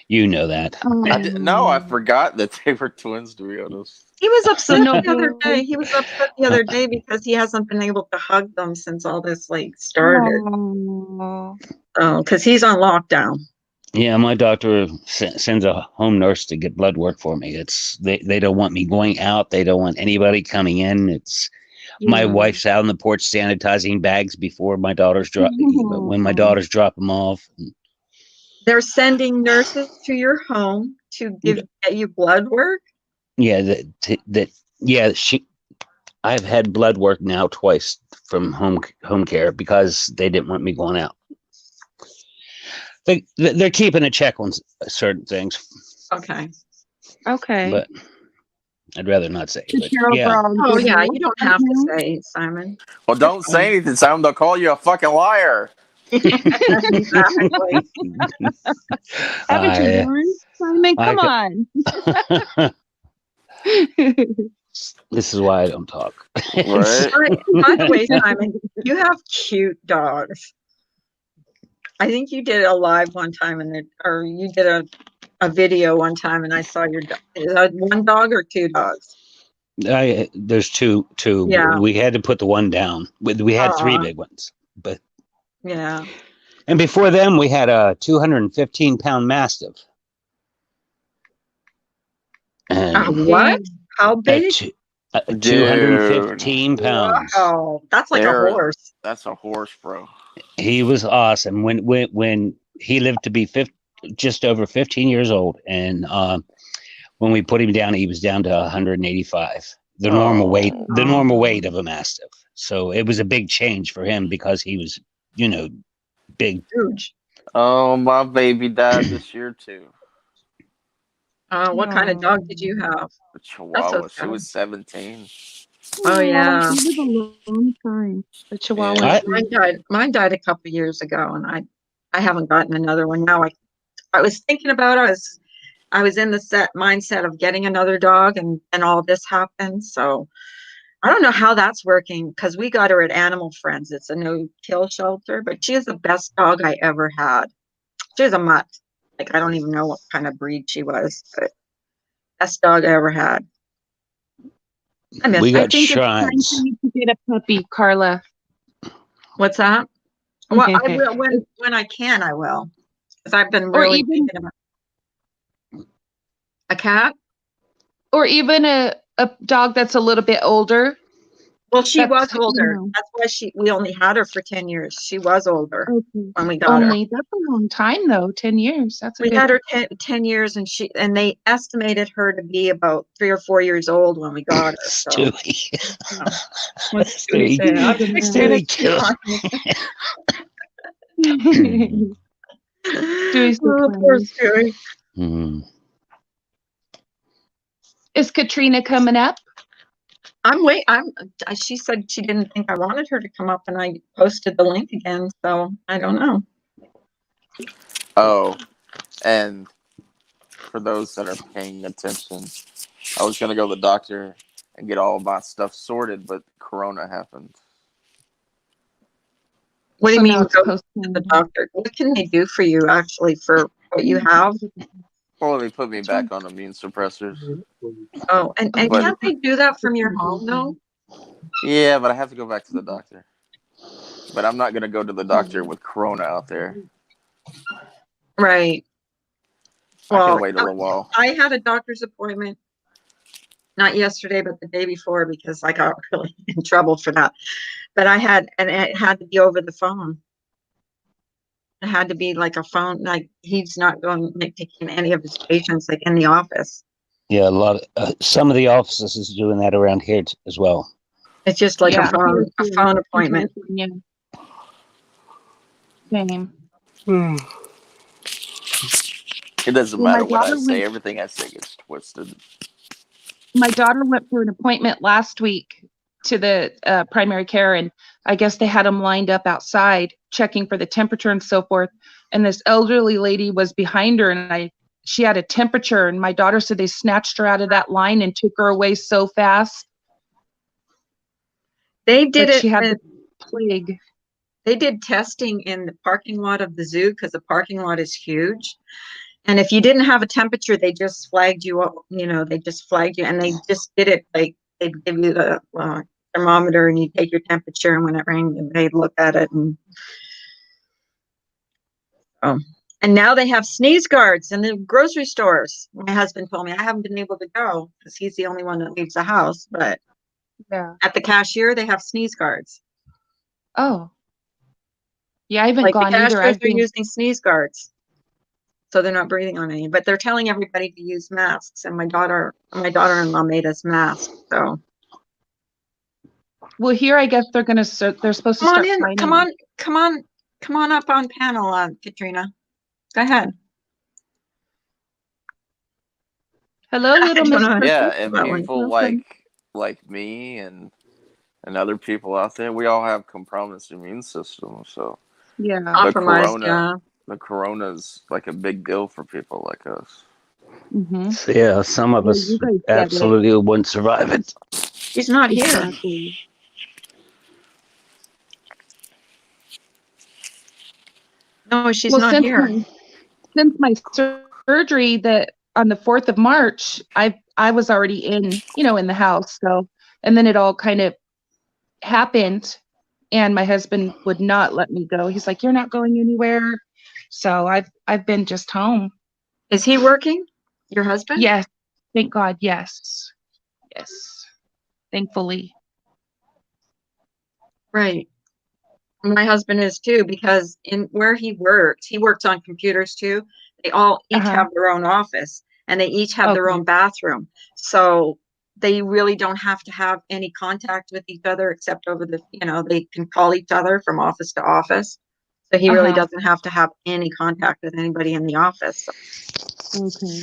You know that. No, I forgot that they were twins, to be honest. He was So upset no the other girls. day. He was upset the other day because he hasn't been able to hug them since all this like started. Oh. Oh, because he's on lockdown. Yeah, my doctor sends a home nurse to get blood work for me. They don't want me going out. They don't want anybody coming in. It's my Yeah. wife's out on the porch sanitizing bags before my daughters drop when my daughters drop them off. They're sending nurses to your home to get you blood work. Yeah, I've had blood work now twice from home care because they didn't want me going out. They're keeping a check on certain things, Okay. Okay. but I'd rather not say. The But Carol yeah, Brown Oh good yeah, health you don't right have to now. say, Simon. Well, don't say anything, Simon. They'll call you a fucking liar. Exactly. Haven't you I, learned, Simon? I Come on. this is why I don't talk. Right? By the way, Simon, you have cute dogs. I think you did a live one time, or you did a video one time, and I saw your dog. Is that one dog or two dogs? There's two. Yeah. We had to put the one down. We had three big ones, but Yeah. and before them we had a 215-pound mastiff. And What? How big? 215 pounds. Wow, that's like a horse. That's a horse, bro. He was awesome when he lived to be just over 15 years old, and when we put him down, he was down to 185, the normal weight of a mastiff. So it was a big change for him because he was, big. Huge. Oh, my baby died this year too. What kind of dog did you have? A Chihuahua. So She was 17. Oh yeah. She lived a long time. The Chihuahua. Yeah. Mine died a couple years ago, and I haven't gotten another one. Now I was thinking about it. I was in the mindset of getting another dog, and all this happened. So I don't know how that's working because we got her at Animal Friends. It's a no-kill shelter, but she is the best dog I ever had. She was a mutt. Like I don't even know what kind of breed she was, but best dog I ever had. We got It's time shrines. for you to get a puppy, Carla. What's that? Well, I will when I can. I will, because I've been really thinking about a cat, or even a dog that's a little bit older. Well, she was older. That's why we only had her for 10 years. She was older when we got her. That's a long time though. 10 years. We had her 10 years, and they estimated her to be about 3 or 4 years old when we got her. So. Stewie. What's Stewie saying? I'm Stewie killed. Stewie's poor Stewie. Is Katrina coming up? She said she didn't think I wanted her to come up, and I posted the link again, so I don't know. Oh, and for those that are paying attention, I was going to go to the doctor and get all my stuff sorted, but Corona happened. What do you mean go to the doctor? What can they do for you, actually, for what you have? Well, they put me back on immune suppressors. Oh, and can't they do that from your home, though? Yeah, but I have to go back to the doctor. But I'm not going to go to the doctor with Corona out there. Right. I can Well, wait a little while. I had a doctor's appointment, not yesterday, but the day before, because I got really in trouble for that. But and it had to be over the phone. It had to be like a phone, like he's not going like taking any of his patients like in the office. Yeah, a lot of some of the offices is doing that around here as well. It's just like Yeah, a phone appointment. Yeah. Same. It doesn't Well, matter what I say. Everything I say gets twisted. My daughter went for an appointment last week to the primary care, and I guess they had them lined up outside checking for the temperature and so forth. And this elderly lady was behind her, and she had a temperature, and my daughter said they snatched her out of that line and took her away so fast. They did like it. She had the plague. They did testing in the parking lot of the zoo because the parking lot is huge. And if you didn't have a temperature, they just flagged you up, they just flagged you, and they just did it like they'd give you the thermometer and you take your temperature, and when it rang, they'd look at it. And now they have sneeze guards in the grocery stores. My husband told me I haven't been able to go because he's the only one that leaves the house, but Yeah. at the cashier, they have sneeze guards. Oh. Yeah, I haven't Like gone the either. cashiers are using sneeze guards. So they're not breathing on any, but they're telling everybody to use masks. And my daughter-in-law made us masks. So Well, here I guess they're supposed to start finding. Come on up on panel, Katrina. Go ahead. Hello, little Miss. Yeah, and people like me and other people out there, we all have compromised immune systems. So yeah, the corona's like a big deal for people like us. Mm-hmm. So, yeah, some of us absolutely wouldn't survive it. She's not here. Exactly. No, she's not here. Since my surgery on the 4th of March, I was already in the house. So, and then it all kind of happened, and my husband would not let me go. He's like, "You're not going anywhere." So I've been just home. Is he working? Your husband? Yes. Thank God. Yes. Yes. Thankfully. Right. My husband is too, because in where he works on computers too. They all each have their own office, and they each have their own bathroom. So they really don't have to have any contact with each other except over they can call each other from office to office. So he really doesn't have to have any contact with anybody in the office. Okay.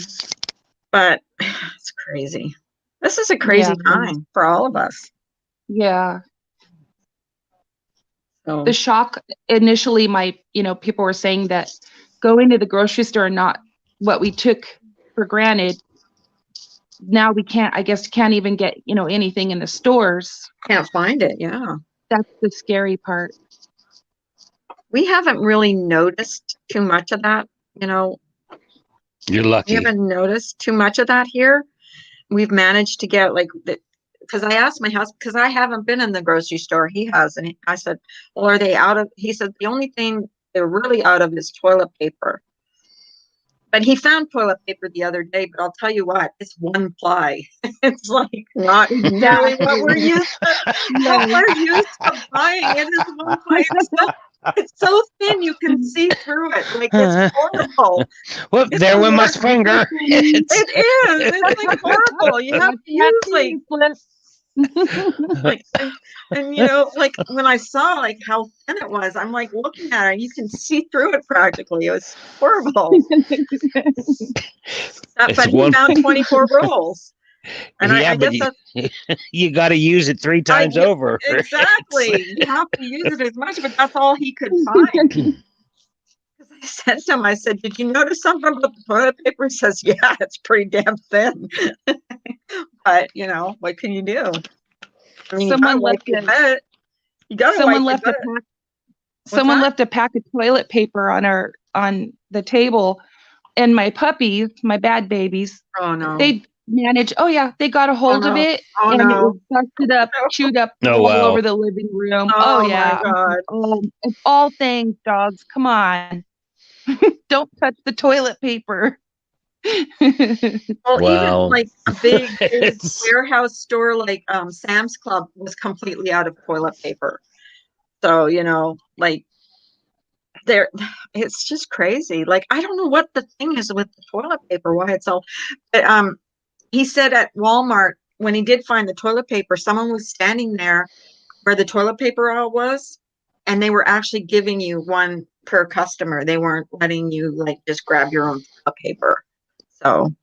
But it's crazy. This is a crazy time for all of us. Yeah. So the shock initially, people were saying that going to the grocery store, not what we took for granted. Now we can't even get, anything in the stores. Can't find it. Yeah. That's the scary part. We haven't really noticed too much of that, You're lucky. We haven't noticed too much of that here. We've managed to get because I asked my husband, because I haven't been in the grocery store. He has. And I said, well, are they out of, he said, the only thing they're really out of is toilet paper. But he found toilet paper the other day, but I'll tell you what, it's one ply. It's like not nearly what we're used to buying. It is one ply. It's so thin you can see through it. Like it's horrible. Well, there went my finger. It is. It's like horrible. You have to use and when I saw how thin it was, I'm like looking at it, you can see through it practically. It was horrible. But he found 24 rolls. And I guess you got to use it 3 times over. Exactly. You have to use it as much, but that's all he could find. I said to him, I said, did you notice something about the toilet paper? He says, yeah, it's pretty damn thin. But, what can you do? I mean, someone left a pack of toilet paper on the table, and my puppies, my bad babies, they managed. Oh yeah, they got a hold of it, and it was busted up, chewed up all over the living room. Oh yeah, my God. It's all things, dogs. Come on, don't touch the toilet paper. Well, even Wow. like a big It's- warehouse store like Sam's Club was completely out of toilet paper. So, like there it's just crazy. Like I don't know what the thing is with the toilet paper, why it's all but he said at Walmart when he did find the toilet paper, someone was standing there where the toilet paper aisle was, and they were actually giving you one per customer. They weren't letting you like just grab your own toilet paper. So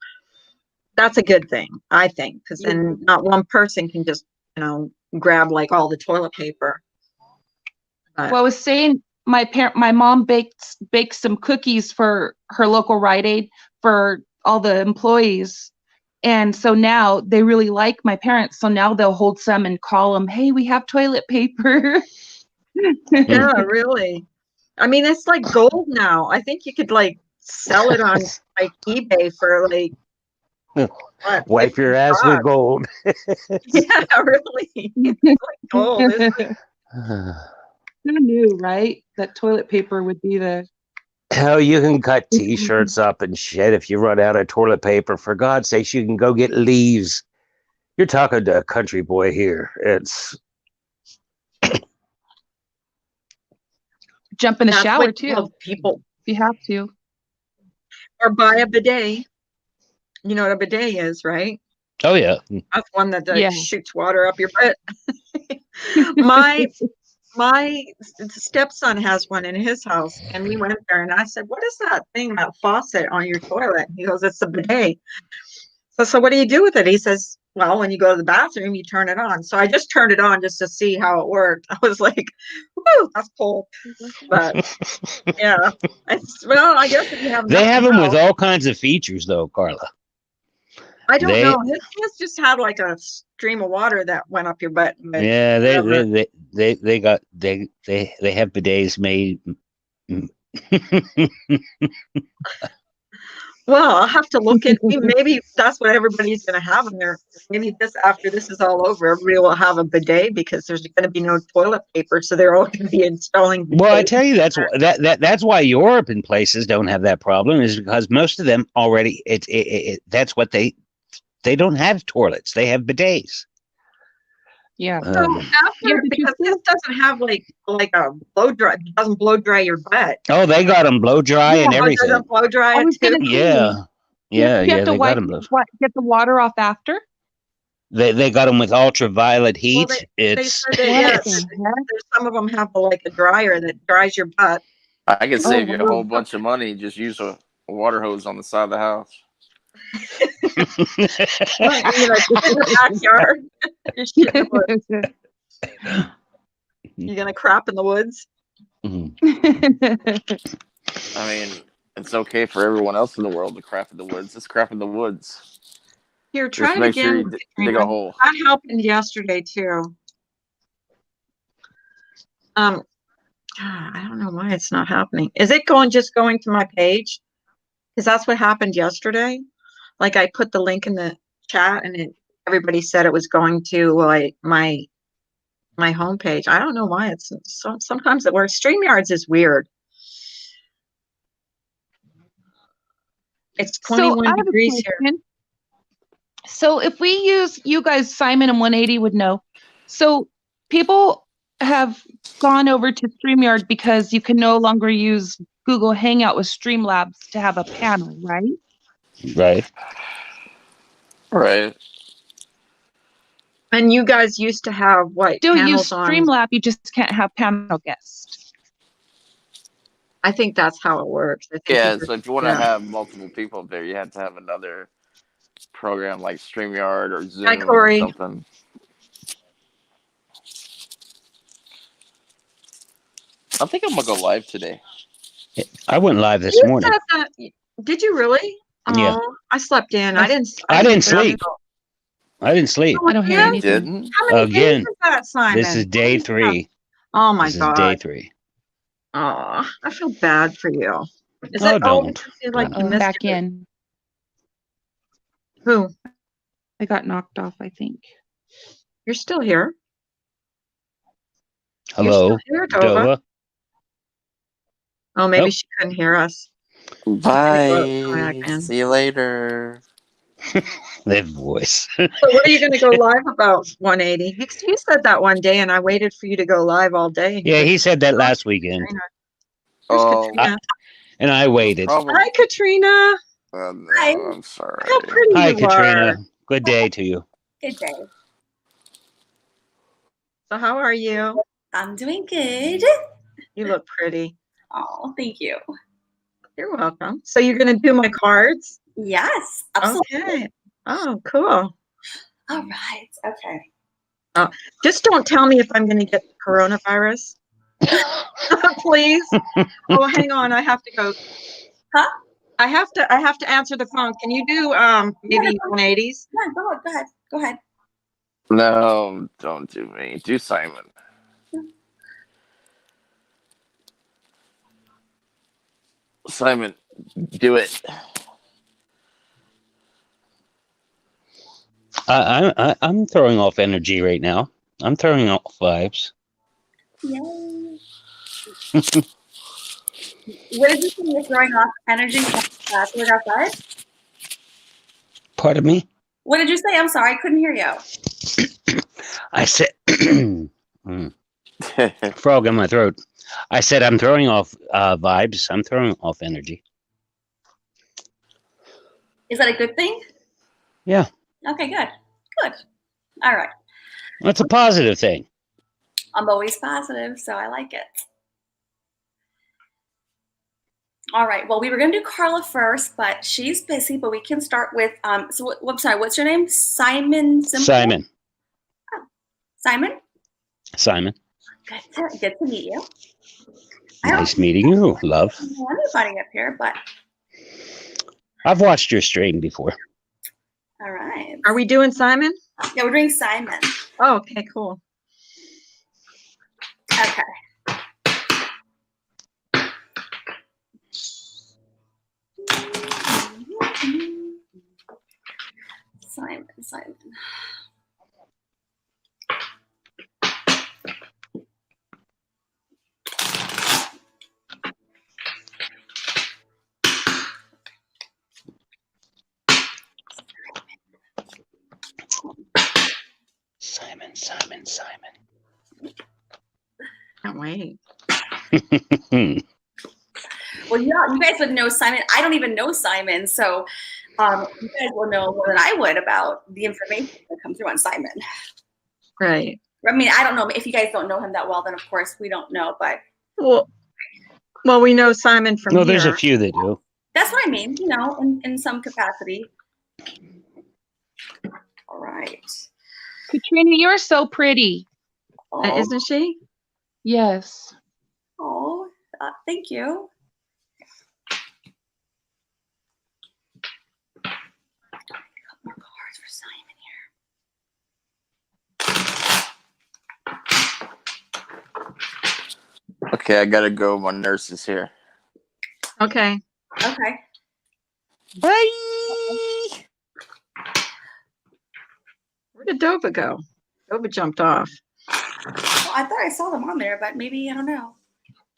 that's a good thing, I think, because then not one person can just, grab like all the toilet paper. But Well, I was saying my mom baked some cookies for her local Rite Aid for all the employees. And so now they really like my parents. So now they'll hold some and call them, hey, we have toilet paper. yeah, really. I mean, it's like gold now. I think you could like sell it on like eBay for like what, Wipe 50 your ass with bucks. gold. Yeah, really. It's like gold, isn't it? Who knew, right? That toilet paper would be the. Hell, you can cut t-shirts up and shit if you run out of toilet paper. For God's sakes, you can go get leaves. You're talking to a country boy here. It's Jump in the That's shower what too, people if you have to. or buy a bidet. You know what a bidet is, right? oh yeah. That's one that Yeah. shoots water up your butt. My my stepson has one in his house, and we went there, and I said, "What is that thing, that faucet on your toilet?" He goes, "It's a bidet." So what do you do with it? He says, "Well, when you go to the bathroom, you turn it on." So I just turned it on just to see how it worked. I was like, "Woo, that's cool." But yeah, well, I guess if you have They have nothing them with else, all kinds of features, though, Carla. I don't They know. His just had like a stream of water that went up your butt, but yeah, whatever. they have bidets made. Well, I'll have to look in. Maybe that's what everybody's going to have in there. Maybe this after this is all over, everybody will have a bidet because there's going to be no toilet paper, so they're all going to be installing Well, I bidets. tell you, that's why Europe and places don't have that problem is because most of them already that's what they don't have toilets. They have bidets. Yeah. So Yeah, after, but you because still. this doesn't have like a blow dry, it doesn't blow dry your butt. Oh, they got them blow dry and Yeah. Oh, it everything. doesn't blow dry I it was too. gonna say, Yeah, yeah, you have yeah. to They got wipe them blow. get the water off after. They got them with ultraviolet Well, heat. they It's said that What yeah, the heck? there's some of them have like a dryer that dries your butt. I could Oh save you a wow. whole bunch of money. Just use a water hose on the side of the house. Well, you know, in the backyard. You're shitting in the woods. You're gonna crap in the woods. I mean, it's okay for everyone else in the world to crap in the woods. Just crap in the woods. Here, Just try it make sure again, you dig a Katrina. hole. That happened yesterday too. I don't know why it's not happening. Is it just going to my page? Because that's what happened yesterday. Like I put the link in the chat, and everybody said it was going to like my homepage. I don't know why it's so. Sometimes it works. StreamYards is weird. It's So 21 I have a degrees here. question. So if we use you guys, Simon and 180 would know. So people have gone over to StreamYard because you can no longer use Google Hangout with Streamlabs to have a panel, right? right. Right. And you guys used to have what Still panels use on? Streamlab, you just can't have panel guests. I think that's how it works. I think Yeah. So if you want to yeah. have multiple people there, you have to have another program like StreamYard or Hi, Zoom or Corey. something. I think I'm gonna go live today. I went live this You morning. said that. Did you really? Yeah. Oh, I slept in. I didn't get up sleep. till- I didn't sleep. Oh, I don't hear again? You anything. didn't? How many days Again, is that, Simon? this is day Holy crap. 3. Oh my This is day God. 3. Oh, I feel bad for you. Is Oh, it? Oh, don't. because you like Don't. you Oh, I'm missed back it. in. Who? I got knocked off, I think. You're still here. Hello, You're still here, Dova. Dova. Oh, maybe Oh. she couldn't hear us. Bye. In. See you later. That voice. So what are you going to go live about, 180? You said that one day, and I waited for you to go live all day. Yeah, he said that last weekend. There's Oh, Katrina. And I waited. probably. Hi, Katrina. No, Hi. I'm sorry. How pretty Hi, you Katrina. are. Good day to you. Good day. So how are you? I'm doing good. You look pretty. Oh, thank you. You're welcome. So you're going to do my cards? Yes, absolutely. Okay. Oh, cool. All right. Okay. Oh, just don't tell me if I'm going to get coronavirus. Please. Oh, hang on. I have to go. Huh? I have to answer the phone. Can you do maybe 180s? Yeah, go ahead. Go ahead. Go ahead. No, don't do me. Do Simon. Simon, do it. I'm throwing off energy right now. I'm throwing off vibes. Yay. What did you say you're throwing off energy? Throwing off what? Pardon me? What did you say? I'm sorry. I couldn't hear you. I said, frog in my throat. I said, I'm throwing off vibes. I'm throwing off energy. Is that a good thing? Yeah. Okay, good. Good. All right. That's a positive thing. I'm always positive, so I like it. All right. Well, we were going to do Carla first, but she's busy. But we can start with So, I'm sorry. What's your name? Simon. Simple? Simon. Oh, Simon. Simon. Good to meet you. Nice meeting you, love. I don't know anybody up here, but I've watched your stream before. all right. Are we doing Simon? Yeah, we're doing Simon. Oh, okay, cool. Okay. Simon. Simon. Can't wait. Well, yeah, you guys would know Simon. I don't even know Simon, so you guys will know more than I would about the information that comes through on Simon. Right. I mean, I don't know if you guys don't know him that well. Then of course we don't know, but Well, we know Simon from No, here. there's a few that do. that's what I mean. You know, in some capacity. All right. Katrina, you're so pretty. Oh, Isn't she? Yes. Thank you. A couple more cards for Simon here. Okay, I gotta go. My nurse is here. Okay. Okay. Bye. Where did Dova go? Dova jumped off. Well, I thought I saw them on there, but maybe I don't know.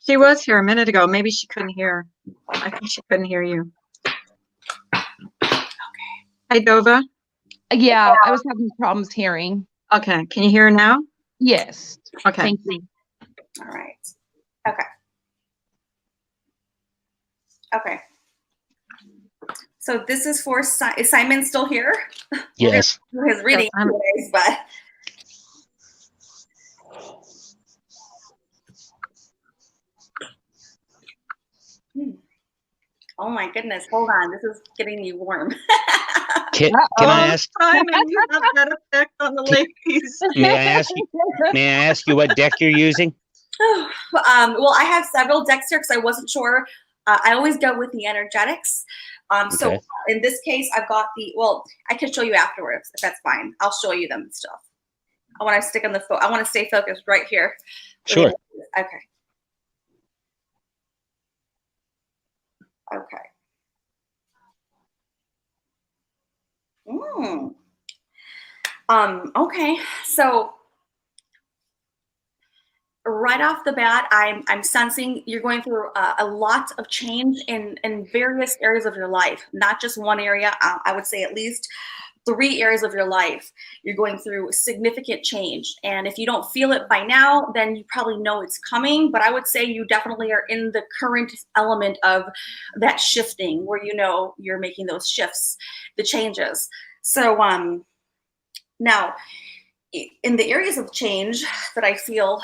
She was here a minute ago. Maybe she couldn't hear. I think she couldn't hear you. Okay. Hey, Dova. Yeah, I was having problems hearing. Okay. Can you hear now? Yes. Okay. Thank you. All right. Okay. Okay. So this is for is Simon still here? Yes. His reading, Yes, anyways, but oh my goodness! Hold on, this is getting me warm. Can I ask? Simon, you have that effect on the ladies. May I ask you what deck you're using? Well, I have several decks here because I wasn't sure. I always go with the energetics. So Okay. in this case, I've got well, I can show you afterwards if that's fine. I'll show you them and stuff. I want to stick on the phone. I want to stay focused right here. Sure. Okay. Okay. Okay. So right off the bat, I'm sensing you're going through a lot of change in various areas of your life, not just one area. I would say at least 3 areas of your life. You're going through significant change. And if you don't feel it by now, then you probably know it's coming. But I would say you definitely are in the current element of that shifting where you know you're making those shifts, the changes. So now, in the areas of change that I feel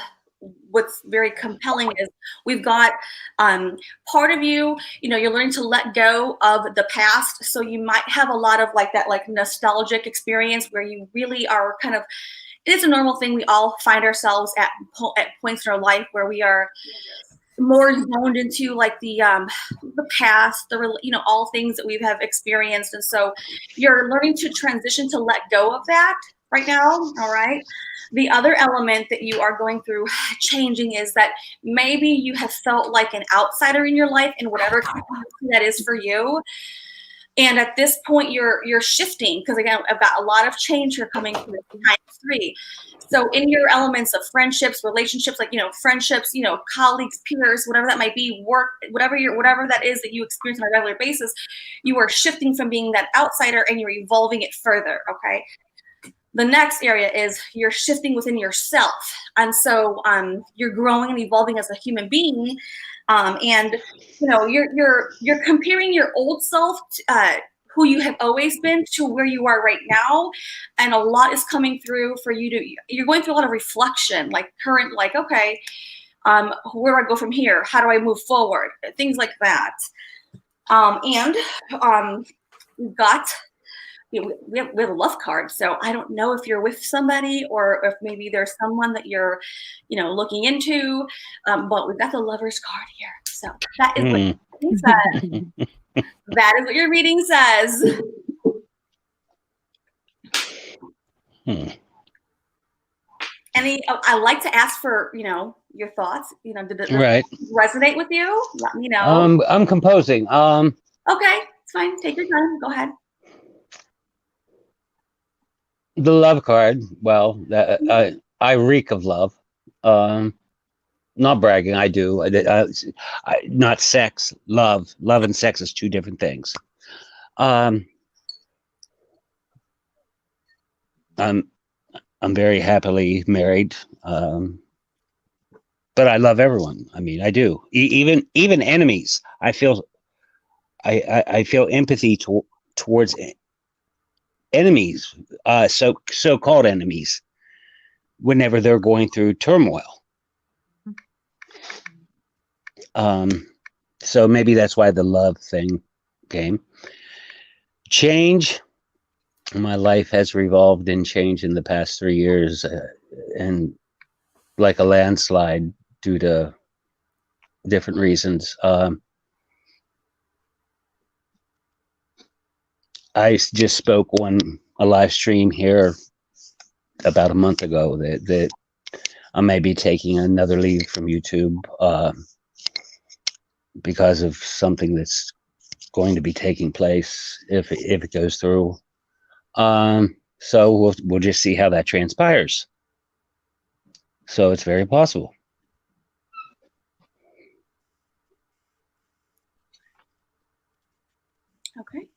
what's very compelling is we've got part of you, you're learning to let go of the past. So you might have a lot of like that, like nostalgic experience where you really are kind of, it is a normal thing. We all find ourselves at points in our life where we are more zoned into like the past, all things that we have experienced. And so you're learning to transition to let go of that right now. All right. The other element that you are going through changing is that maybe you have felt like an outsider in your life in whatever that is for you. And at this point, you're shifting because, again, I've got a lot of change here coming through ×3. So in your elements of friendships, relationships, like, friendships, colleagues, peers, whatever that might be, work, whatever that is that you experience on a regular basis, you are shifting from being that outsider and you're evolving it further. Okay. The next area is you're shifting within yourself. And so you're growing and evolving as a human being. And you're comparing your old self to, who you have always been to where you are right now. And a lot is coming through for you you're going through a lot of reflection, like current, like, okay, where do I go from here? How do I move forward? Things like that. We've got, we have a love card. So I don't know if you're with somebody or if maybe there's someone that you're, looking into. But we've got the Lover's card here. So that is what your reading says. That is what your reading says. I like to ask for, your thoughts. Did it resonate with you? Let me know. I'm composing. Okay, it's fine. Take your time. Go ahead. The love card. Well, I reek of love. Not bragging. I do. Not sex. Love. Love and sex is 2 different things. I'm very happily married. But I love everyone. I mean, I do. Even enemies. I feel empathy towards enemies, so-called enemies, whenever they're going through turmoil. So maybe that's why the love thing came. Change. My life has revolved in change in the past 3 years, and like a landslide due to different reasons. I just spoke on a live stream here about a month ago that I may be taking another leave from YouTube because of something that's going to be taking place if it goes through. So we'll just see how that transpires. So it's very possible. Okay.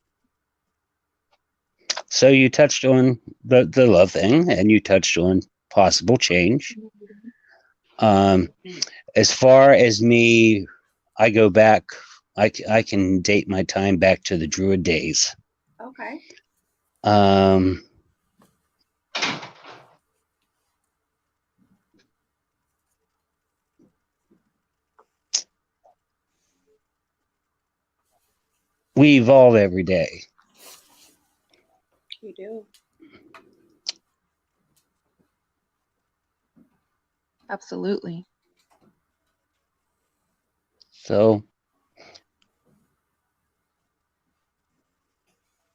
So you touched on the love thing, and you touched on possible change. As far as me, I go back. I can date my time back to the Druid days. Okay. We evolve every day. You do. Absolutely. So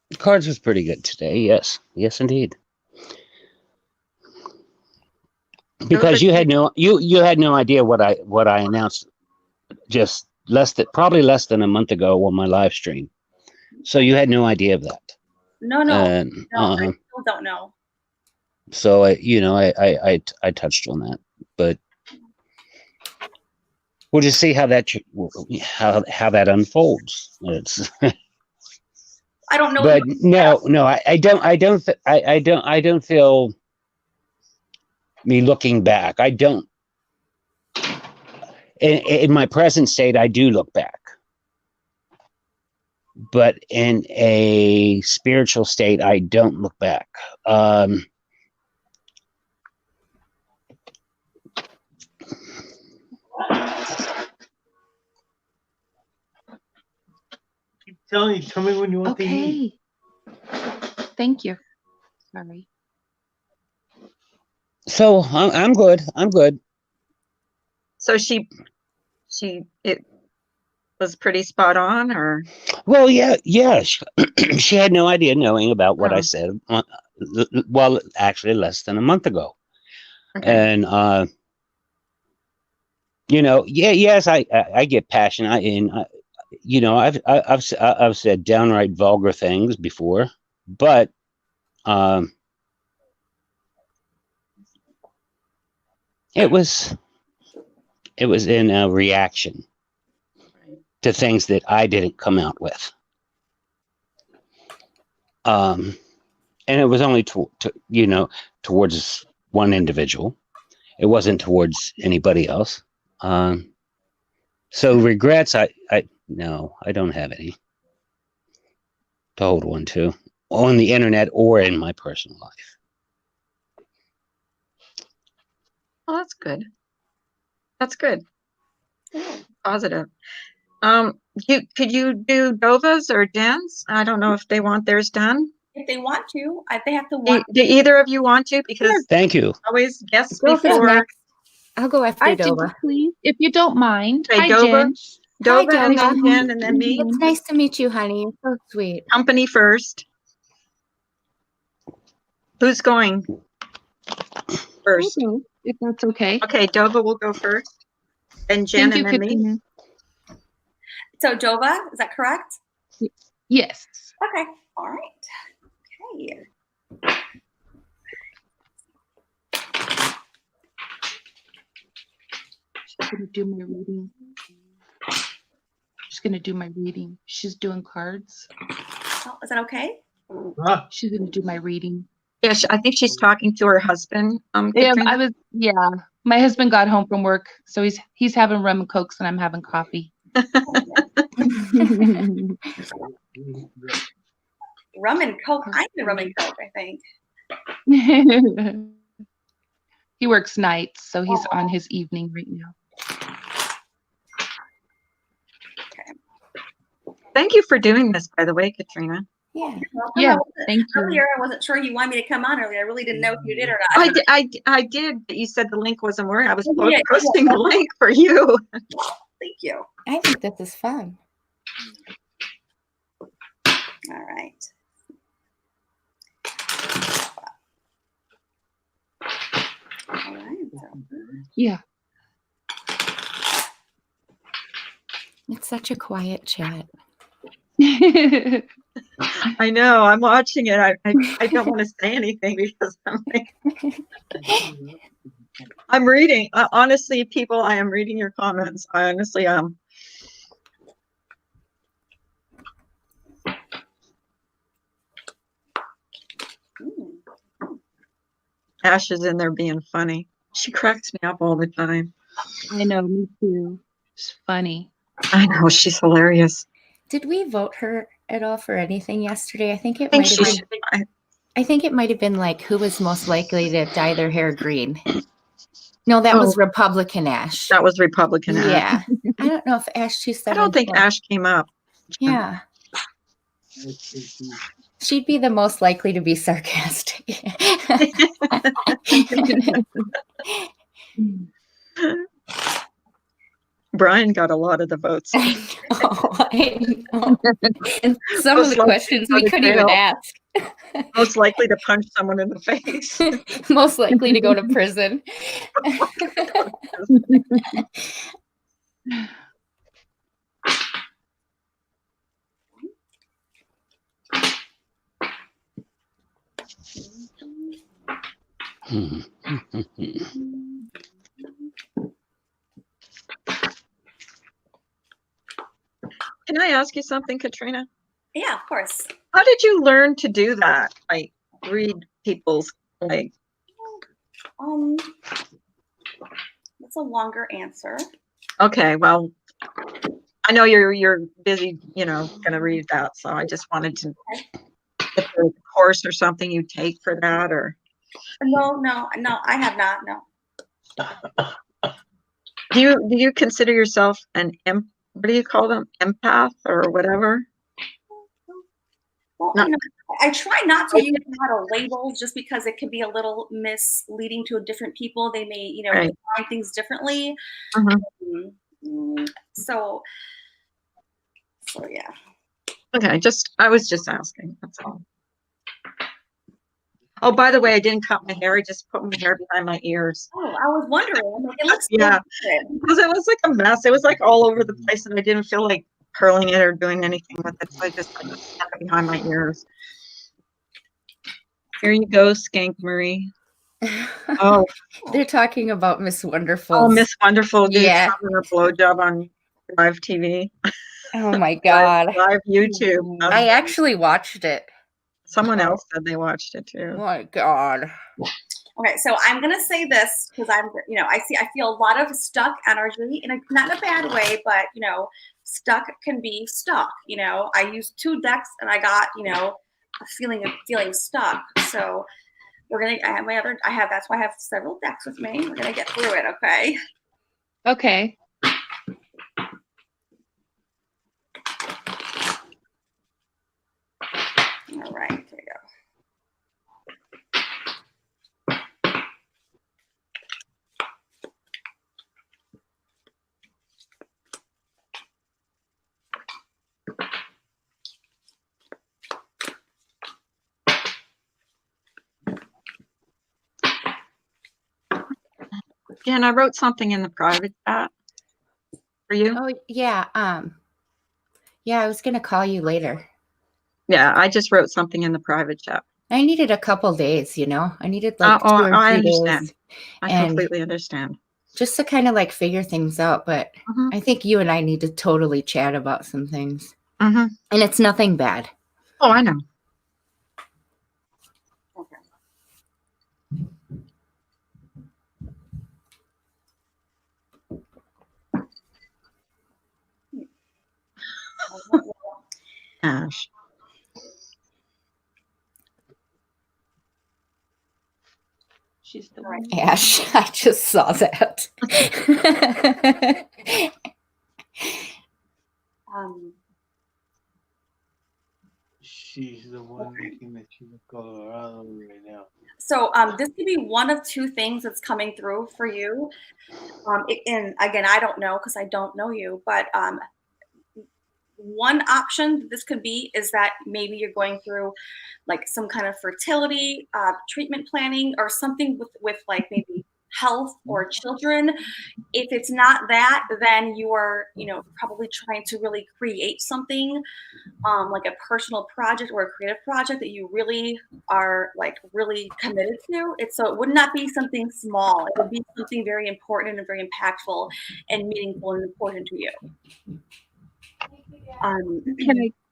the cards was pretty good today. Yes, indeed. Because you had no idea what I announced just probably less than a month ago on my live stream. So you had no idea of that. No, I still don't know. So I touched on that, but we'll just see how that how that unfolds. I don't know. But no, I don't feel me looking back. I don't. In my present state, I do look back. But in a spiritual state, I don't look back. Keep telling you, tell me when you want to eat. Thank you. Sorry. So I'm good. I'm good. So it was pretty spot on, or Well, yeah. She had no idea, knowing about what I Oh. said. Well, actually, less than a month ago, okay. and yes, I get passionate, I've said downright vulgar things before, but it was in a reaction to things that I didn't come out with. And it was only towards one individual. It wasn't towards anybody else. So regrets, no, I don't have any to hold on to on the internet or in my personal life. Well, that's good. That's good. Positive. Could you do Dova's or Dan's? I don't know if they want theirs done. If they want to, they have to Do, want. do either of you want to? Because Thank you. always guests Dova's before. next. I'll go after I did, Dova. please, if you don't mind. Okay, Hi, Dova. Jen. Dova Hi, and then Dova. Jen and then me. It's nice to meet you, honey. You're so sweet. Company first. Who's going first? I'll go, if that's okay. Okay, Dova will go first. Then Jen Thank you, and then me. Katrina. So Dova, is that correct? Yes. Okay. All right. Okay. She's gonna do my reading. She's gonna do my reading. She's doing cards. Oh, is that okay? Ah, She's gonna do my reading. Yeah, I think she's talking to her husband. Katrina. My husband got home from work, so he's having rum and cokes and I'm having coffee. Rum and Coke. I need rum and Coke, I think. He works nights, so he's on his evening right now. Thank you for doing this, by the way, Katrina. Yeah. Yeah, thank you. Earlier, I wasn't sure you wanted me to come on earlier. I really didn't know if you did or not. I did, but you said the link wasn't working. I was Oh, yeah, posting the link for you. Thank you. I think this is fun. All right. All right. Yeah. It's such a quiet chat. I know. I'm watching it. I don't want to say anything because I'm like, I'm reading. Honestly, people, I am reading your comments. I honestly am. Ash is in there being funny. She cracks me up all the time. I know, me too. It's funny. I know, she's hilarious. Did we vote her at all for anything yesterday? I think I it think might she have should. been. I think it might have been like who was most likely to dye their hair green. No, that was Republican Ash. That was Republican Ash. Yeah. I don't know if Ash 274. I don't think Ash came up. Yeah. She'd be the most likely to be sarcastic. Brian got a lot of the votes. I know. And some of the questions we couldn't even ask. Most likely to punch someone in the face. Most likely to go to prison. Can I ask you something, Katrina? Yeah, of course. How did you learn to do that? Like read people's like. Um, that's a longer answer. Okay, well, I know you're busy, gonna read that, so I just wanted to if there's a course or something you take for that, or No, I have not. No. do you consider yourself what do you call them, empath or whatever? Well, No. I try not to use a lot of labels just because it can be a little misleading to different people. They may, Right. define things differently. So yeah. Okay, I was just asking. That's all. Oh, by the way, I didn't cut my hair. I just put my hair behind my ears. Oh, I was wondering. I'm like, it looks Yeah, good. because it was like a mess. It was like all over the place, and I didn't feel like curling it or doing anything with it. So I just stuck it behind my ears. Here you go, Skank Marie. Oh, They're talking about Miss Wonderful. oh, Miss Wonderful dude Yeah. having a blowjob on live TV, Oh my God. live YouTube. I I actually watched it. Someone else said they watched it too. Oh my God. Okay, so I'm gonna say this because I feel a lot of stuck energy, not in a bad way, but stuck can be stuck. I used 2 decks and I got a feeling of feeling stuck. So we're gonna. That's why I have several decks with me. We're gonna get through it. Okay. Okay. All right. Here we go. Jen, I wrote something in the private chat for you. Oh yeah. Yeah, I was gonna call you later. Yeah, I just wrote something in the private chat. I needed a couple days, I needed like 2 or 3 I understand. days. I and completely understand. just to kind of like figure things out. But Mhm. I think you and I need to totally chat about some things. Mhm. And it's nothing bad. Oh, I know. Okay. Ash. She's the Right. one. Ash, I just saw that. She's the one making the Chiva Colorado right now. So this could be one of 2 things that's coming through for you. And again, I don't know because I don't know you, but one option this could be is that maybe you're going through like some kind of fertility treatment planning or something with like maybe health or children. If it's not that, then you are probably trying to really create something like a personal project or a creative project that you really are like really committed to. So it would not be something small. It would be something very important and very impactful and meaningful and important to you.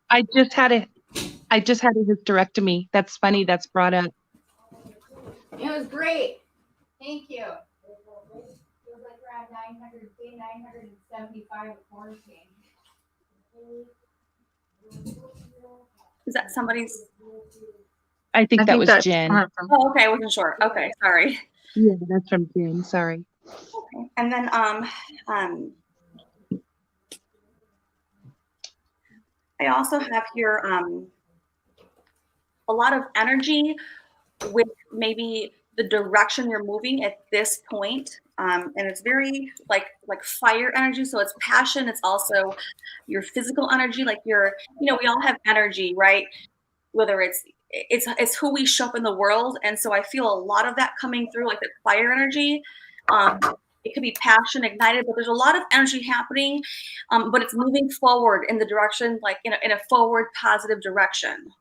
I just had a hysterectomy. That's funny. That's brought up. It was great. Thank you. It was like around 975 at quarantine. Is that somebody's? I think that was that's Jen. Oh, okay. I wasn't sure. Okay, sorry. Yeah, that's from Jen. Sorry. Okay. And then I also have here a lot of energy with maybe the direction you're moving at this point. And it's very like fire energy. So it's passion. It's also your physical energy. Like we all have energy, right? Whether it's who we show up in the world. And so I feel a lot of that coming through, like that fire energy. It could be passion ignited, but there's a lot of energy happening, but it's moving forward in the direction, like in a forward positive direction.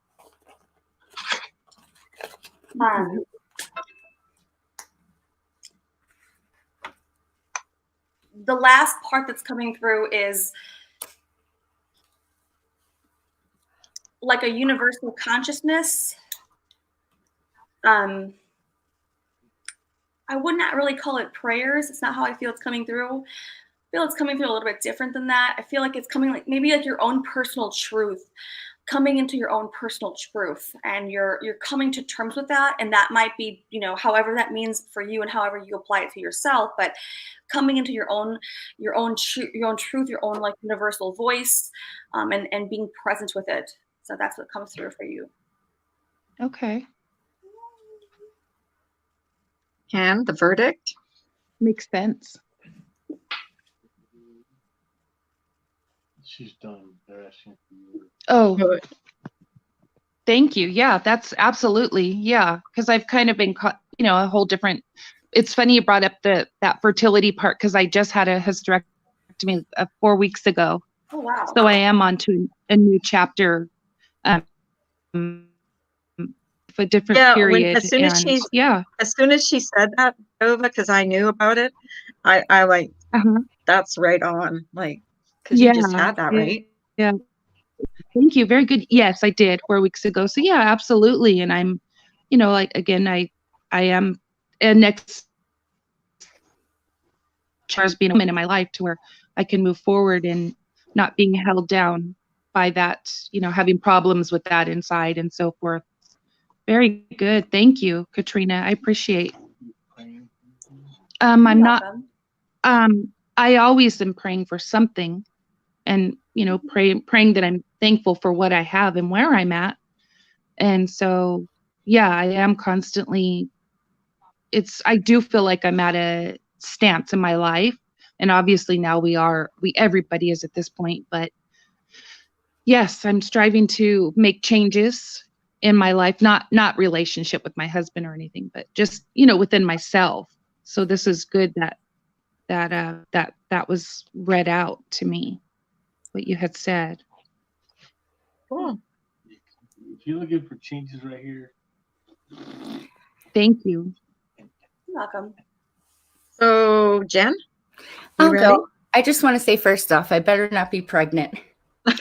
The last part that's coming through is like a universal consciousness. I would not really call it prayers. It's not how I feel it's coming through. I feel it's coming through a little bit different than that. I feel like it's coming like maybe like your own personal truth, coming into your own personal truth, and you're coming to terms with that. And that might be, you know, however that means for you and however you apply it to yourself, but coming into your own truth, your own like universal voice, and being present with it. So that's what comes through for you. Okay. And the verdict? Makes sense. She's done. They're asking for you. Oh, Good. thank you. Yeah, that's absolutely. Yeah, because I've kind of been, you know, a whole different. It's funny you brought up that fertility part, because I just had a hysterectomy 4 weeks ago. Oh wow. So I am on to a new chapter, a different Yeah, period. as soon as she said that, Ova, because I knew about it, I like, that's right on, like, because you just had that, right? Yeah. Thank you. Very good. Yes, I did 4 weeks ago. So yeah, absolutely. And I'm, you know, like, again, I am next as being a woman in my life to where I can move forward and not being held down by that, you know, having problems with that inside and so forth. Very good. Thank you, Katrina. I appreciate. I'm not, I always am praying for something, and, you know, praying that I'm thankful for what I have and where I'm at. And so, yeah, I am constantly, I do feel like I'm at a stance in my life. And obviously now everybody is at this point, but yes, I'm striving to make changes in my life, not relationship with my husband or anything, but just, you know, within myself. So this is good that was read out to me, what you had said. Cool. If you're looking for changes right here. Thank you. You're welcome. So, Jen, you I'll ready? go. I just want to say, first off, I better not be pregnant. You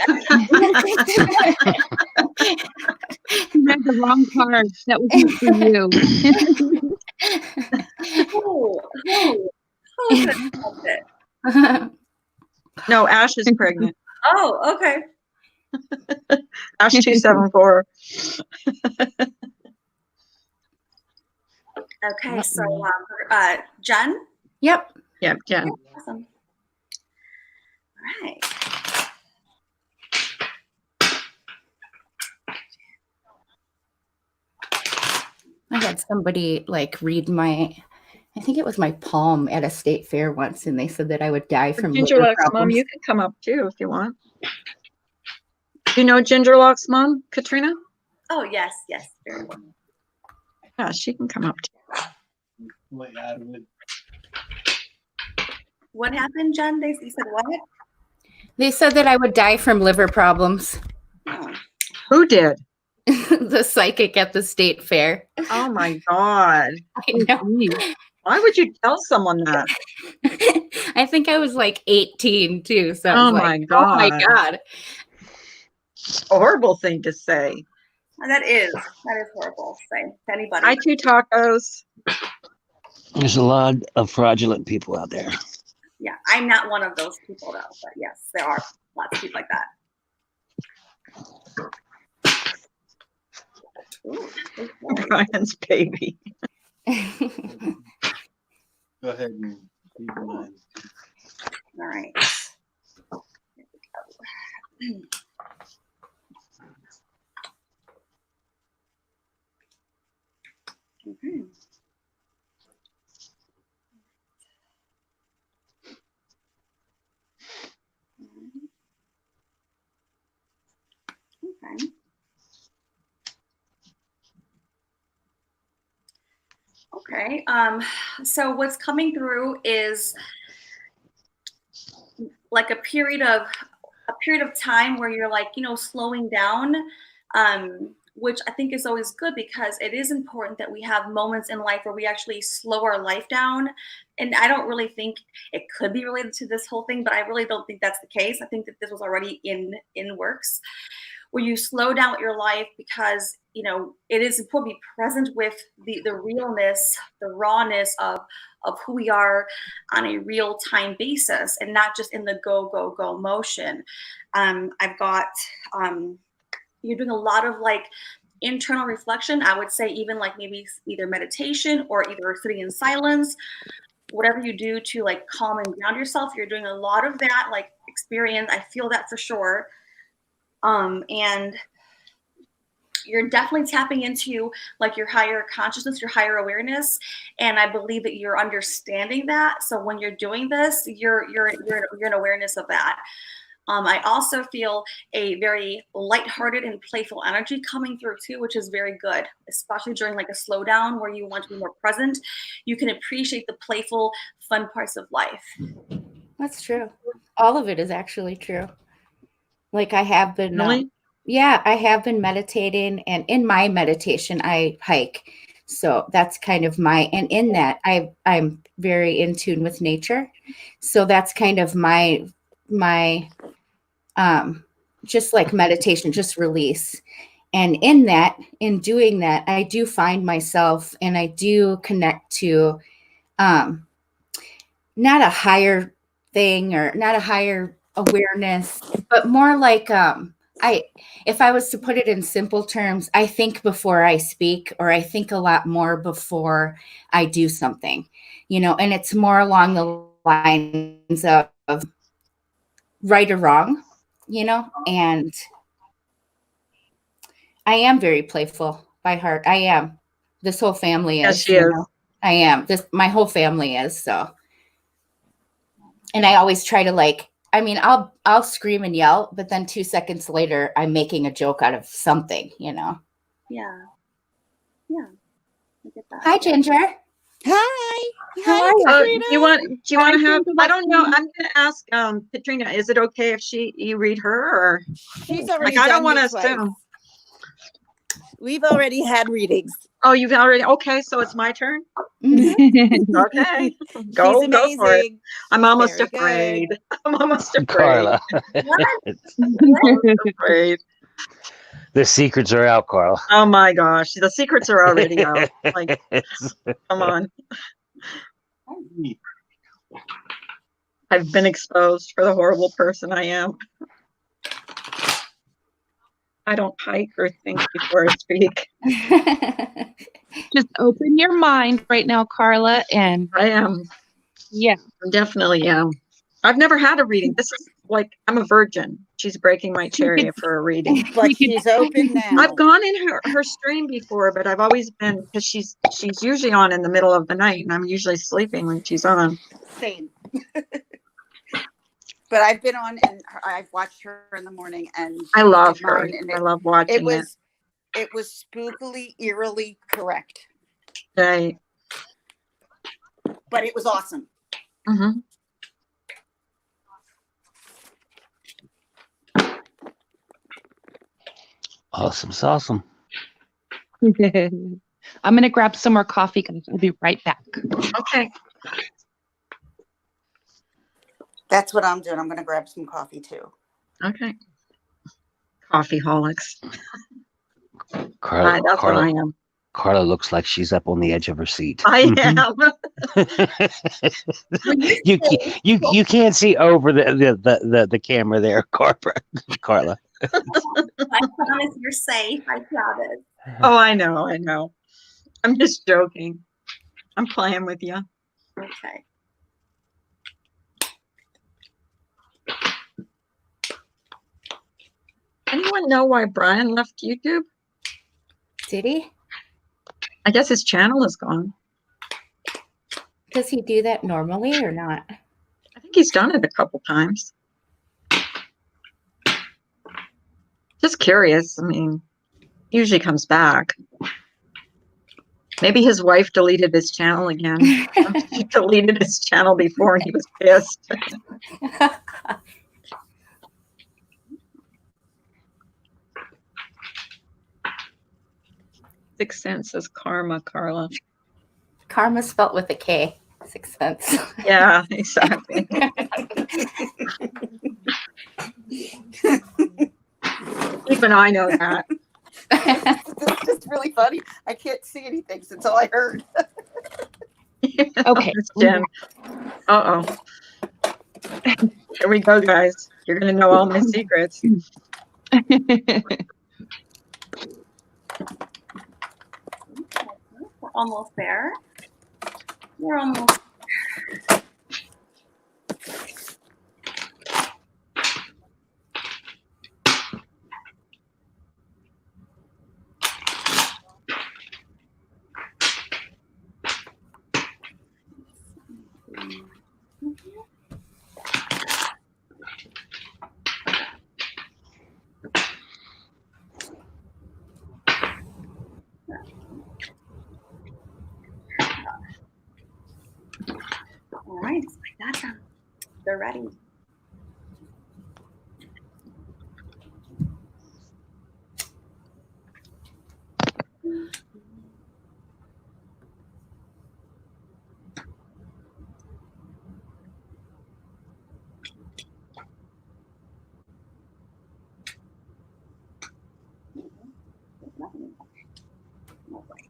read the wrong card. That was for you. No, Ash is pregnant. Oh, okay. Ash 274. Okay, so Jen? Yep. Yep, Jen. Awesome. All right. I had somebody like read I think it was my palm at a state fair once, and they said that I would die from liver Gingerlock's mom, problems. you can come up too if you want. Do you know Gingerlock's mom, Katrina? Oh, yes, very well. Yeah, she can come up too. What happened, Jen? You said what? They said that I would die from liver problems. Oh. Who did? The psychic at the state fair. Oh my God. I know. Why would you tell someone that? I think I was like 18 too. So oh my God. Oh my God. A horrible thing to say. That is horrible to say to anybody. I two tacos. There's a lot of fraudulent people out there. Yeah, I'm not one of those people though, but yes, there are lots of people like that. Ooh, Brian's baby. Go ahead and read mine. All right. Here we go. Okay. Okay. Okay. So what's coming through is like a period of time where you're like, you know, slowing down, which I think is always good, because it is important that we have moments in life where we actually slow our life down. And I don't really think it could be related to this whole thing, but I really don't think that's the case. I think that this was already in works, where you slow down with your life, because it is important to be present with the realness, the rawness of who we are on a real time basis, and not just in the go go go motion. I've got you're doing a lot of like internal reflection. I would say even like maybe either meditation or either sitting in silence, whatever you do to like calm and ground yourself. You're doing a lot of that like experience. I feel that for sure. And you're definitely tapping into like your higher consciousness, your higher awareness. And I believe that you're understanding that. So when you're doing this, you're in awareness of that. I also feel a very lighthearted and playful energy coming through too, which is very good, especially during like a slowdown where you want to be more present. You can appreciate the playful, fun parts of life. That's true. All of it is actually true. Like I have been, Really? I have been meditating, and in my meditation, I hike. So that's kind of and in that I'm very in tune with nature. So that's kind of my just like meditation, just release. And in doing that, I do find myself, and I do connect to not a higher thing or not a higher awareness, but more like if I was to put it in simple terms, I think before I speak, or I think a lot more before I do something, and it's more along the lines of right or wrong, and I am very playful by heart. I am. This whole family Yes, is. she is. I am. My whole family is. So, and I always try to I'll scream and yell, but then 2 seconds later, I'm making a joke out of something. Yeah. Yeah. I get that. Hi, Ginger. Hi. How are you? Do you want to have? I don't know. Katrina. I'm going to ask Katrina. Is it okay if you read her, or She's already I don't done want me to twice. assume. We've already had readings. Oh, you've already. Okay, so it's my turn. Mhm. Okay, She's go for it. amazing. I'm almost Very afraid. good. I'm almost afraid. Carla. Afraid. The secrets are out, Carla. Oh my gosh, the secrets are already out. Like, come on. I've been exposed for the horrible person I am. I don't hike or think before I speak. Just open your mind right now, Carla, and I am. yeah. I definitely am. I've never had a reading. This is like, I'm a virgin. She's breaking my cherry for a reading. But she's open now. I've gone in her stream before, but I've always been, because she's usually on in the middle of the night, and I'm usually sleeping when she's on. Same. But I've been on, and I've watched her in the morning, and I love did her. mine, and I love watching it. It was spookily, eerily correct, Right. but it was awesome. Mm-hmm. Awesome sauce. I'm going to grab some more coffee, guys. I'll be right back. Okay. That's what I'm doing. I'm going to grab some coffee too. Okay. Coffee holics. Carla, That's what I am. Carla looks like she's up on the edge of her seat. I am. you can't see over the camera there, Carla. I promise you're safe. I promise. Oh, I know. I'm just joking. I'm playing with you. Okay. Anyone know why Brian left YouTube? Did he? I guess his channel is gone. Does he do that normally or not? I think he's done it a couple times. Just curious. I mean, usually comes back. Maybe his wife deleted his channel again. She deleted his channel before and he was pissed. Sixth Sense is karma, Carla. Karma spelt with a K. 6 cents. Yeah, exactly. Even I know that. It's just really funny. I can't see anything since all I heard. Okay. It's Jen. Uh-oh. Here we go, guys. You're going to know all my secrets. We're almost there. We're almost. All right, just like that. They're ready. All right.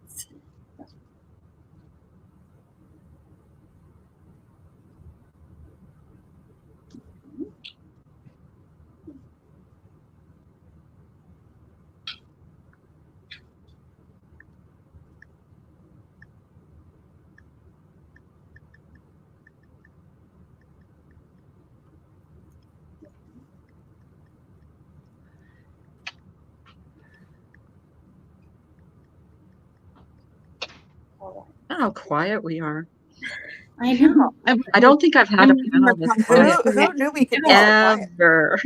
How quiet we are. I know. I don't think I've had a panel this quiet Who knew we could be so quiet? ever.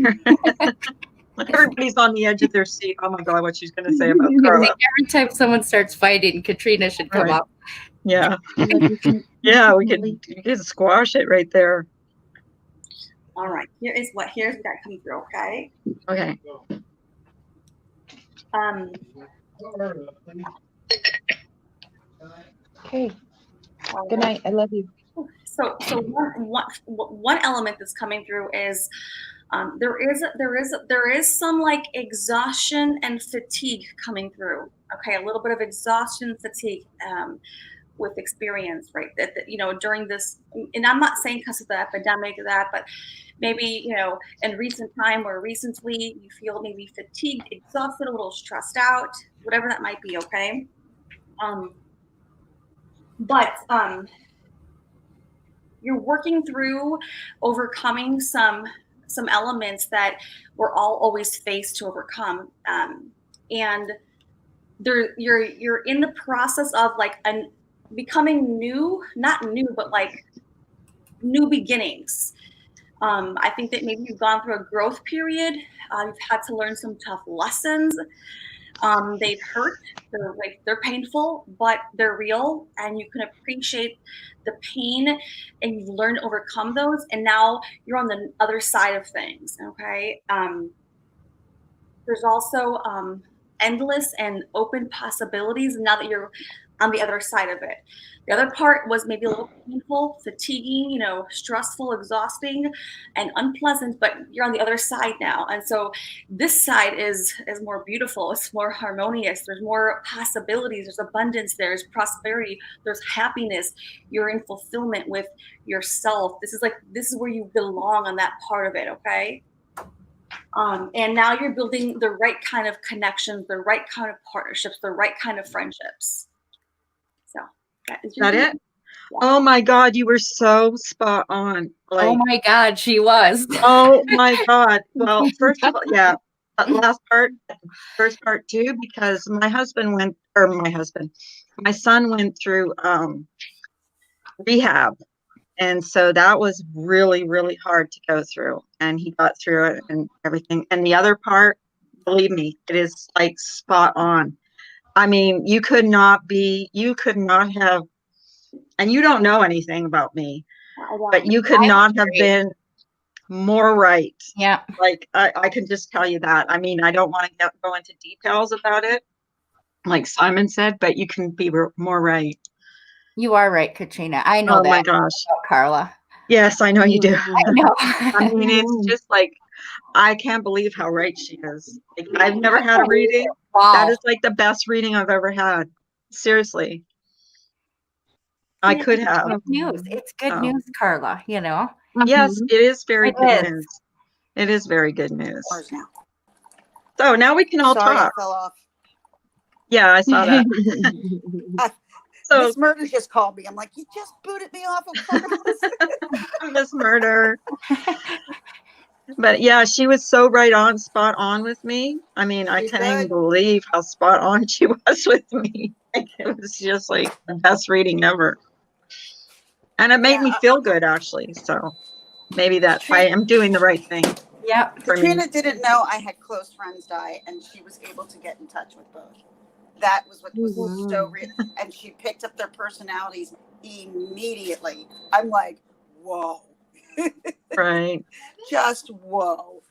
Everybody's on the edge of their seat. Oh my God, what she's going to say about I Carla. think every time someone starts fighting, Katrina should come Right. up. Yeah. Yeah, we could squash it right there. All right. Here's what got come through. Okay. Okay. Okay. Good night. I love you. So one element that's coming through is there is some like exhaustion and fatigue coming through. Okay, a little bit of exhaustion and fatigue with experience, right? That during this, and I'm not saying because of the epidemic of that, but maybe in recent time or recently you feel maybe fatigued, exhausted, a little stressed out, whatever that might be. Okay, but you're working through overcoming some elements that we're all always faced to overcome, and you're in the process of like becoming new, not new, but like new beginnings. I think that maybe you've gone through a growth period. You've had to learn some tough lessons. They've hurt. They're painful, but they're real, and you can appreciate the pain, and you've learned to overcome those. And now you're on the other side of things. Okay. There's also endless and open possibilities now that you're on the other side of it. The other part was maybe a little painful, fatiguing, stressful, exhausting, and unpleasant, but you're on the other side now. And so this side is more beautiful. It's more harmonious. There's more possibilities. There's abundance. There's prosperity. There's happiness. You're in fulfillment with yourself. This is where you belong on that part of it. Okay. And now you're building the right kind of connections, the right kind of partnerships, the right kind of friendships. So is that it? Yeah. Oh my God, you were so spot on. Like, oh my God, she was. Oh my God. Well, first of all, yeah, that last part, first part too, because my son went through rehab. And so that was really, really hard to go through, and he got through it and everything. And the other part, believe me, it is like spot on. I mean, you could not have, and you don't know anything about me, but you could not have been more right. Yeah. Like, I can just tell you that. I mean, I don't want to go into details about it, like Simon said, but you can be more right. You are right, Katrina. I know that. Oh my gosh. Carla. Yes, I know you do. I know. I mean, it's just like, I can't believe how right she is. Like, I've never had a reading. Wow. That is like the best reading I've ever had. Seriously. I could have. Good news. It's good Oh. news, Carla, you know? Yes, it is very It good is. news. It is very good news. Ours now. So now we can all Sorry, talk. I fell off. Yeah, I saw that. So Miss Murder just called me. I'm like, you just booted me off of Clubhouse. Miss Murder. But yeah, she was so spot on with me. I mean, I She's can't even good. believe how spot on she was with me. Like, it was just like the best reading ever. And it made me feel good, actually. So maybe that I am doing the right thing. Yep. For me. Katrina didn't know I had close friends die, and she was able to get in touch with both. That was what was so real. And she picked up their personalities immediately. I'm like, whoa. Right. Just whoa.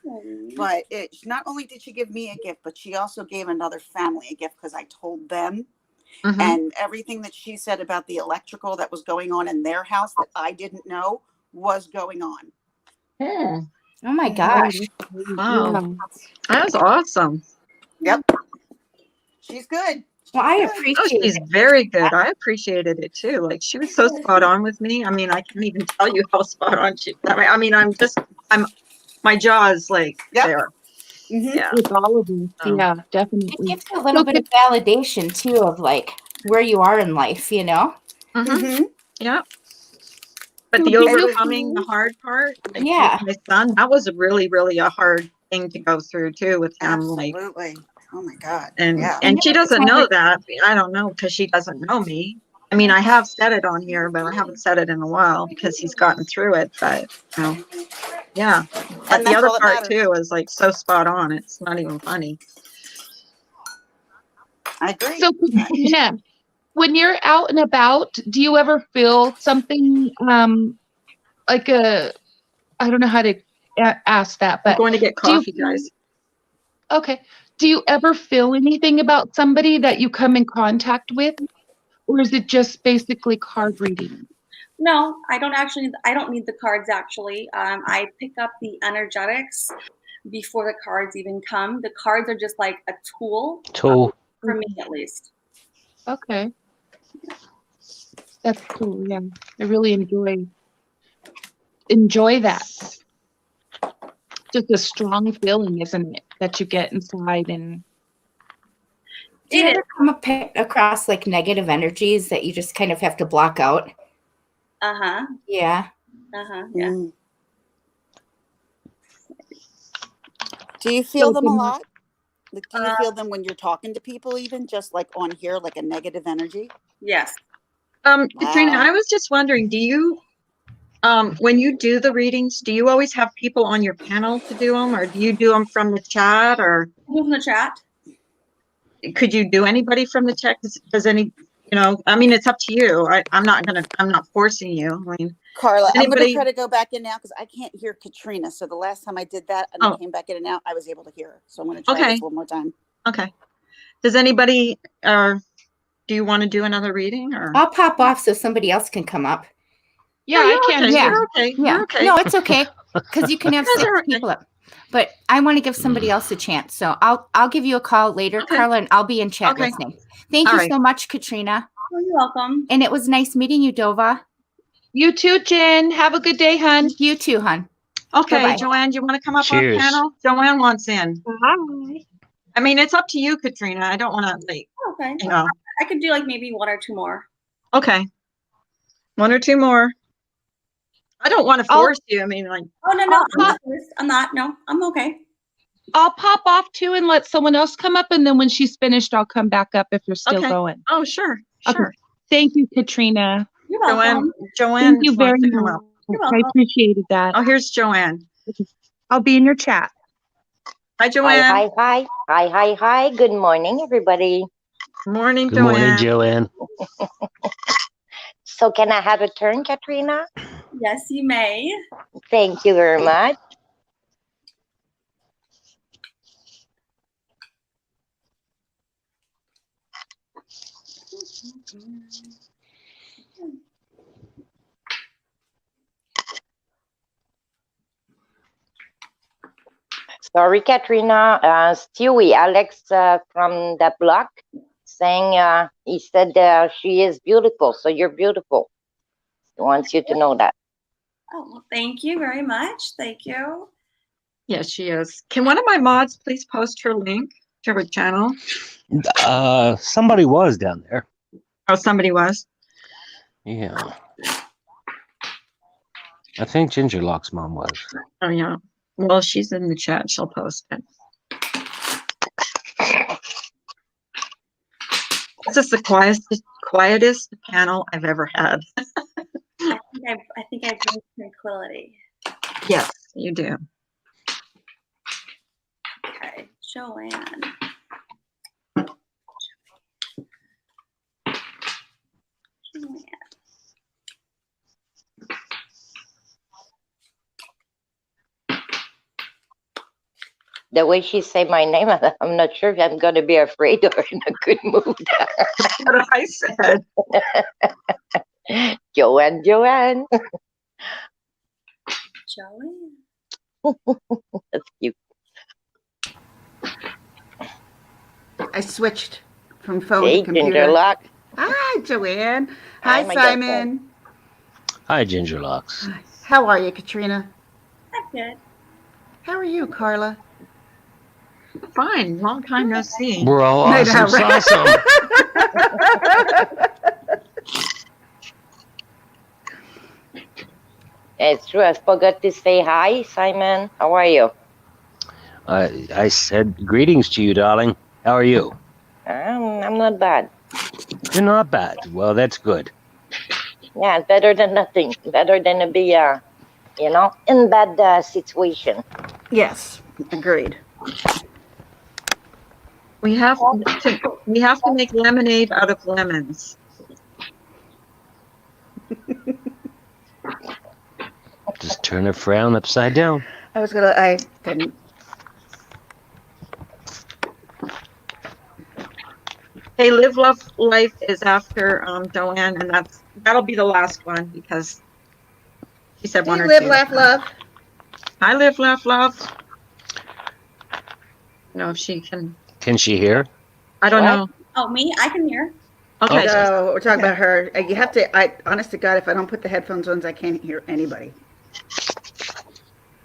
But not only did she give me a gift, but she also gave another family a gift because I told them. Mhm. And everything that she said about the electrical that was going on in their house that I didn't know was going on. Hmm. Oh my gosh. Wow. That was awesome. Yep. She's good. Well, I Oh, appreciate she's it. very good. I appreciated it too. Like, she was so spot on with me. I mean, I can't even tell you how spot on she. I mean, my jaw is like there. Mhm. Yeah. With all of us. So. Yeah, It definitely. gives you a little bit of validation too of like where you are in life, you know? Mhm. Yeah. But So the do you- overcoming the hard part, like Yeah. with my son, that was really, really a hard thing to go through too with him. Like, Absolutely. Oh my God. and Yeah. she doesn't know that. I don't know because she doesn't know me. I mean, I have said it on here, but I haven't said it in a while because he's gotten through it. But yeah. But And the that's other all that part matters. too is like so spot on. It's not even funny. I agree. So, Katrina, when you're out and about, do you ever feel something like I don't know how to ask that, I'm but going to get do you coffee, guys. okay? Do you ever feel anything about somebody that you come in contact with, or is it just basically card reading? No, I don't need the cards actually. I pick up the energetics before the cards even come. The cards are just like a tool for me at least. Okay, that's cool. Yeah, I really enjoy that. Just a strong feeling, isn't it, that you get inside and. Do you ever come across like negative energies that you just kind of have to block out? Uh-huh. Yeah. Uh-huh. Yeah. Mm. Do you feel them a lot? Like, do you feel them when you're talking to people, even just like on here, like a negative energy? Yes. Katrina, I was just wondering, do you when you do the readings, do you always have people on your panel to do them, or do you do them from the chat, or From the chat? could you do anybody from the chat? Does any, I mean, it's up to you. I'm not forcing you. I mean, Carla, I'm going to anybody, try to go back in now because I can't hear Katrina. So the last time I did that and I came back in and out, I was able to hear her. So I'm going to try this one more time. Okay. Does anybody, do you want to do another reading, or? I'll pop off so somebody else can come up. Yeah, I can. Okay. Yeah. You're okay. Yeah. You're okay. No, it's okay. Because you can have You guys 6 are okay. people up. But I want to give somebody else a chance. So I'll give you a call later, Okay. Carla, and I'll be in chat Okay. listening. Thank All you right. so much, Katrina. Oh, you're welcome. And it was nice meeting you, Dova. You too, Jen. Have a good day, hun. You too, hon. Okay, Bye-bye. Joanne, do you want to come up Cheers. on panel? Joanne wants in. Bye. I mean, it's up to you, Katrina. I don't want to, like, Okay. you know. I could do like maybe 1 or 2 more. Okay. 1 or 2 more. I don't want to force you. I mean, like. Oh, no. I'm not. No, I'm okay. I'll pop off too and let someone else come up, and then when she's finished, I'll come back up if you're still Okay. going. Oh, sure. Okay. Sure. Thank you, Katrina. You're welcome. Joanne Thank you very wants to come up. much. You're I welcome. appreciated that. Oh, here's Joanne. I'll be in your chat. Hi, Joanne. Hi. Good morning, everybody. Morning, Good morning, Joanne. Joanne. So can I have a turn, Katrina? Yes, you may. Thank you very much. Sorry, Katrina. Stewie, Alex from the block, saying he said she is beautiful, so you're beautiful. He wants you to know that. Oh, well, thank you very much. Thank you. Yes, she is. Can one of my mods please post her link to her channel? Somebody was down there. Oh, somebody was. Yeah. I think Gingerlock's mom was. Oh, yeah. Well, she's in the chat. She'll post it. This is the quietest panel I've ever had. I think I bring tranquility. Yes, you do. Okay, Joanne. Joanne. The way she said my name, I'm not sure if I'm going to be afraid or in a good mood. What I said. Joanne. Joanne. That's cute. I switched from phone Hey, to computer. Gingerlock. Hi, Joanne. Hi, my Simon. Hi, Gingerlocks. How are you, Katrina? I'm good. How are you, Carla? Fine. Long time no see. We're all I know, awesome. right? Awesome. It's true. I forgot to say hi, Simon. How are you? I said greetings to you, darling. How are you? I'm not bad. You're not bad. Well, that's good. Yeah, better than nothing. Better than to be, in bad situation. Yes, agreed. We have to make lemonade out of lemons. Just turn a frown upside down. I didn't. Hey, Live Love Life is after Joanne, and that'll be the last one because she said one Hey, or live, two. laugh, love. Hi, Live, Laugh, Love. No, if she can. Can she hear? I don't What? know. Oh, me? I can hear. Okay. No, we're talking about her. You have to. Honest to God, if I don't put the headphones on, I can't hear anybody.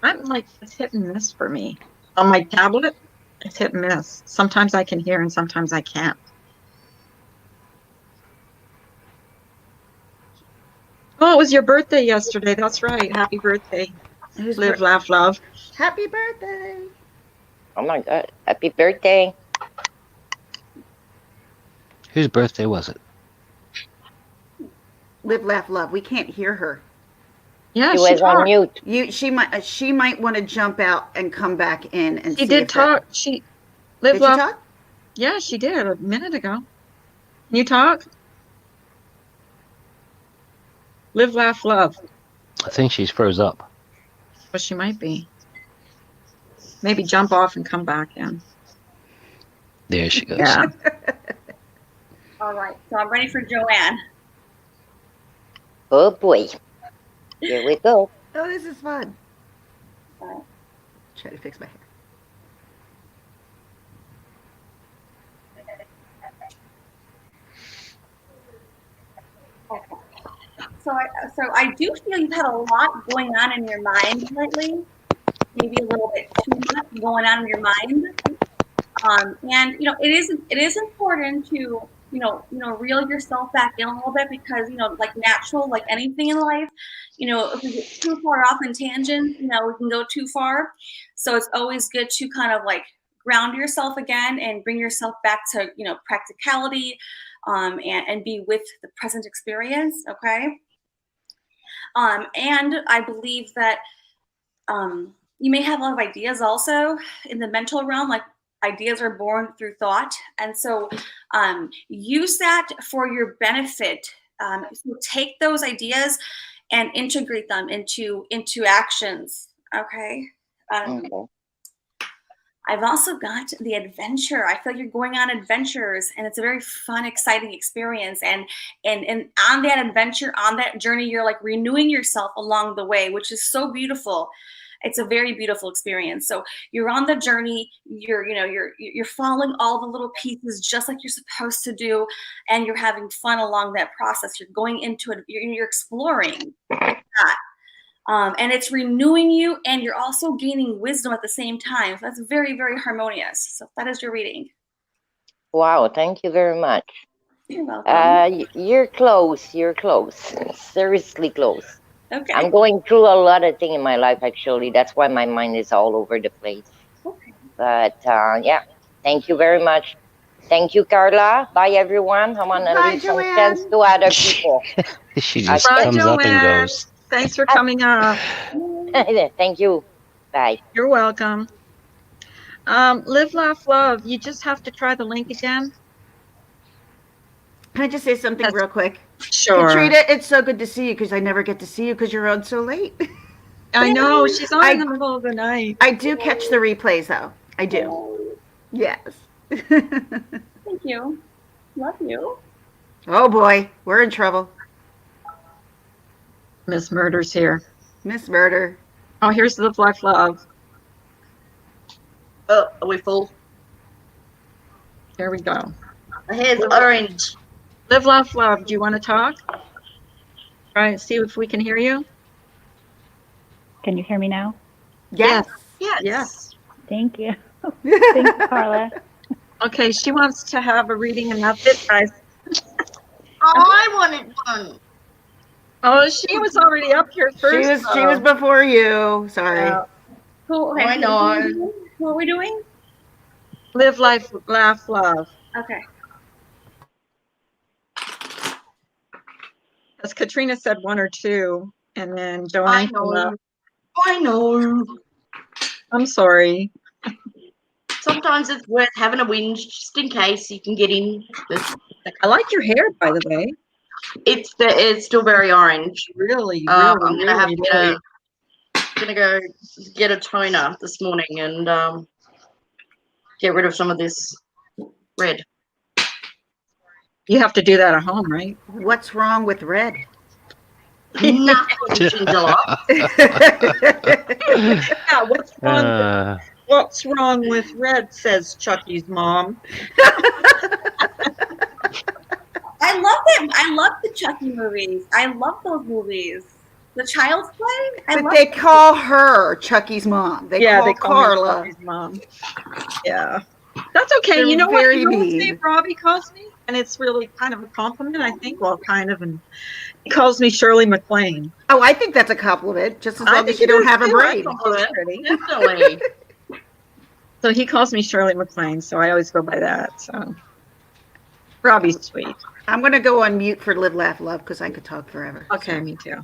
I'm like, it's hit and miss for me. On my tablet, it's hit and miss. Sometimes I can hear and sometimes I can't. Oh, it was your birthday yesterday. That's right. Happy birthday. Live, laugh, love. Happy birthday. Oh my God. Happy birthday. Whose birthday was it? Live, laugh, love. We can't hear her. Yeah, She she was on talked. mute. She might want to jump out and come back in and She see did if talk. Did Live, she love. talk? Yeah, she did a minute ago. Can you talk? Live, laugh, love. I think she's froze up. Well, she might be. Maybe jump off and come back in. There she goes. Yeah. All right. So I'm ready for Joanne. Oh boy. Here we go. Oh, this is fun. All right. Try to fix my hair. Okay. So I do feel you've had a lot going on in your mind lately. Maybe a little bit too much going on in your mind. And it is important to reel yourself back in a little bit because like natural, like anything in life, if we get too far off in tangents, we can go too far. So it's always good to kind of like ground yourself again and bring yourself back to practicality, and be with the present experience. Okay. And I believe that you may have a lot of ideas also in the mental realm, like ideas are born through thought. And so use that for your benefit. So take those ideas and integrate them into actions. Okay. Okay. I've also got the adventure. I feel you're going on adventures and it's a very fun, exciting experience. And on that adventure, on that journey, you're like renewing yourself along the way, which is so beautiful. It's a very beautiful experience. So you're on the journey, you're following all the little pieces just like you're supposed to do, and you're having fun along that process. You're going into it, you're exploring that. And it's renewing you, and you're also gaining wisdom at the same time. So that's very, very harmonious. So that is your reading. Wow, thank you very much. You're welcome. You're close. You're close. Seriously close. Okay. I'm going through a lot of things in my life, actually. That's why my mind is all over the place. Okay. But yeah, thank you very much. Thank you, Carla. Bye, everyone. I want to Bye, leave some Joanne. chance to other people. She just Okay. Bye, comes up and Joanne. goes. Thanks for coming up. Thank you. Bye. You're welcome. Live, laugh, love. You just have to try the link again. Can I just say something real quick? Sure. Katrina, it's so good to see you because I never get to see you because you're on so late. I know. She's on in the middle of the night. I do catch the replays, though. I do. Yes. Thank you. Love you. Oh, boy. We're in trouble. Miss Murder's here. Miss Murder. Oh, here's Live, Laugh, Love. Oh, are we full? Here we go. My hair's orange. Live, laugh, love. Do you want to talk? Try and see if we can hear you. Can you hear me now? Yes. Yes. Thank you. Thanks, Carla. Okay, she wants to have a reading, and that's it, guys. I wanted one. Oh, she was already up here first. She was before you. Sorry. Cool. Okay. I know. What are we doing? Live, life, laugh, love. Okay. As Katrina said, one or two, and then Joanne. I know. I'm sorry. Sometimes it's worth having a whinge just in case you can get in. I like your hair, by the way. It's still very orange. Really, I'm gonna have to go get a toner this morning and get rid of some of this red. You have to do that at home, right? What's wrong with red? Nothing, Angela. Yeah, what's wrong with red, says Chucky's mom. I love them. I love the Chucky movies. I love those movies. The Child's Play. But they call her Chucky's mom. They call Carla Chucky's mom. Yeah. That's okay. They're you know what? very You know what mean. Steve Robbie calls me? And it's really kind of a compliment, I think. Well, kind of. And he calls me Shirley MacLaine. Oh, I think that's a compliment, just as I long think as you it don't is have a too. brain. Definitely. So he calls me Shirley MacLaine, so I always go by that. So Robbie's sweet. I'm going to go on mute for Live, Laugh, Love because I could talk forever. Okay, me too.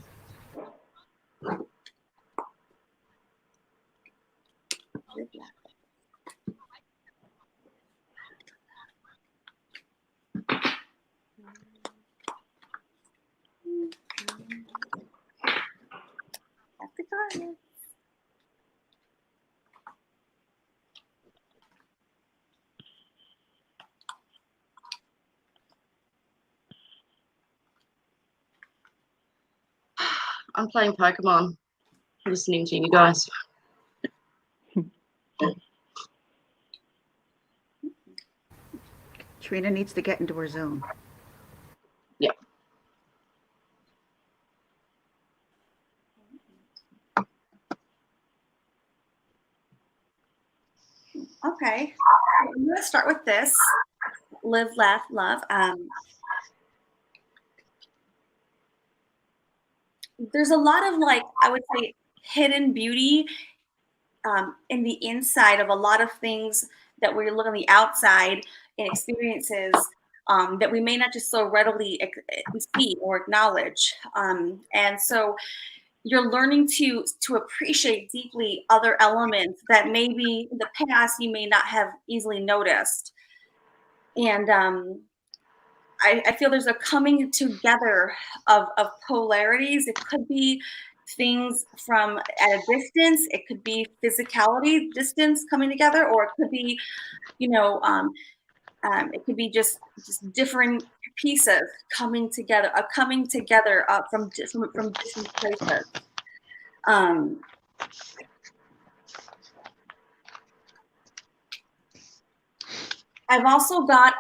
I'm playing Pokemon, listening to you guys. Trina needs to get into her zone. Yeah. Okay. I'm going to start with this. Live, laugh, love. There's a lot of, like, I would say, hidden beauty in the inside of a lot of things that we look on the outside and experiences that we may not just so readily see or acknowledge. And so you're learning to appreciate deeply other elements that maybe in the past you may not have easily noticed. And I feel there's a coming together of polarities. It could be things from at a distance. It could be physicality, distance coming together, or it could be, it could be just different pieces coming together, from different places. I've also got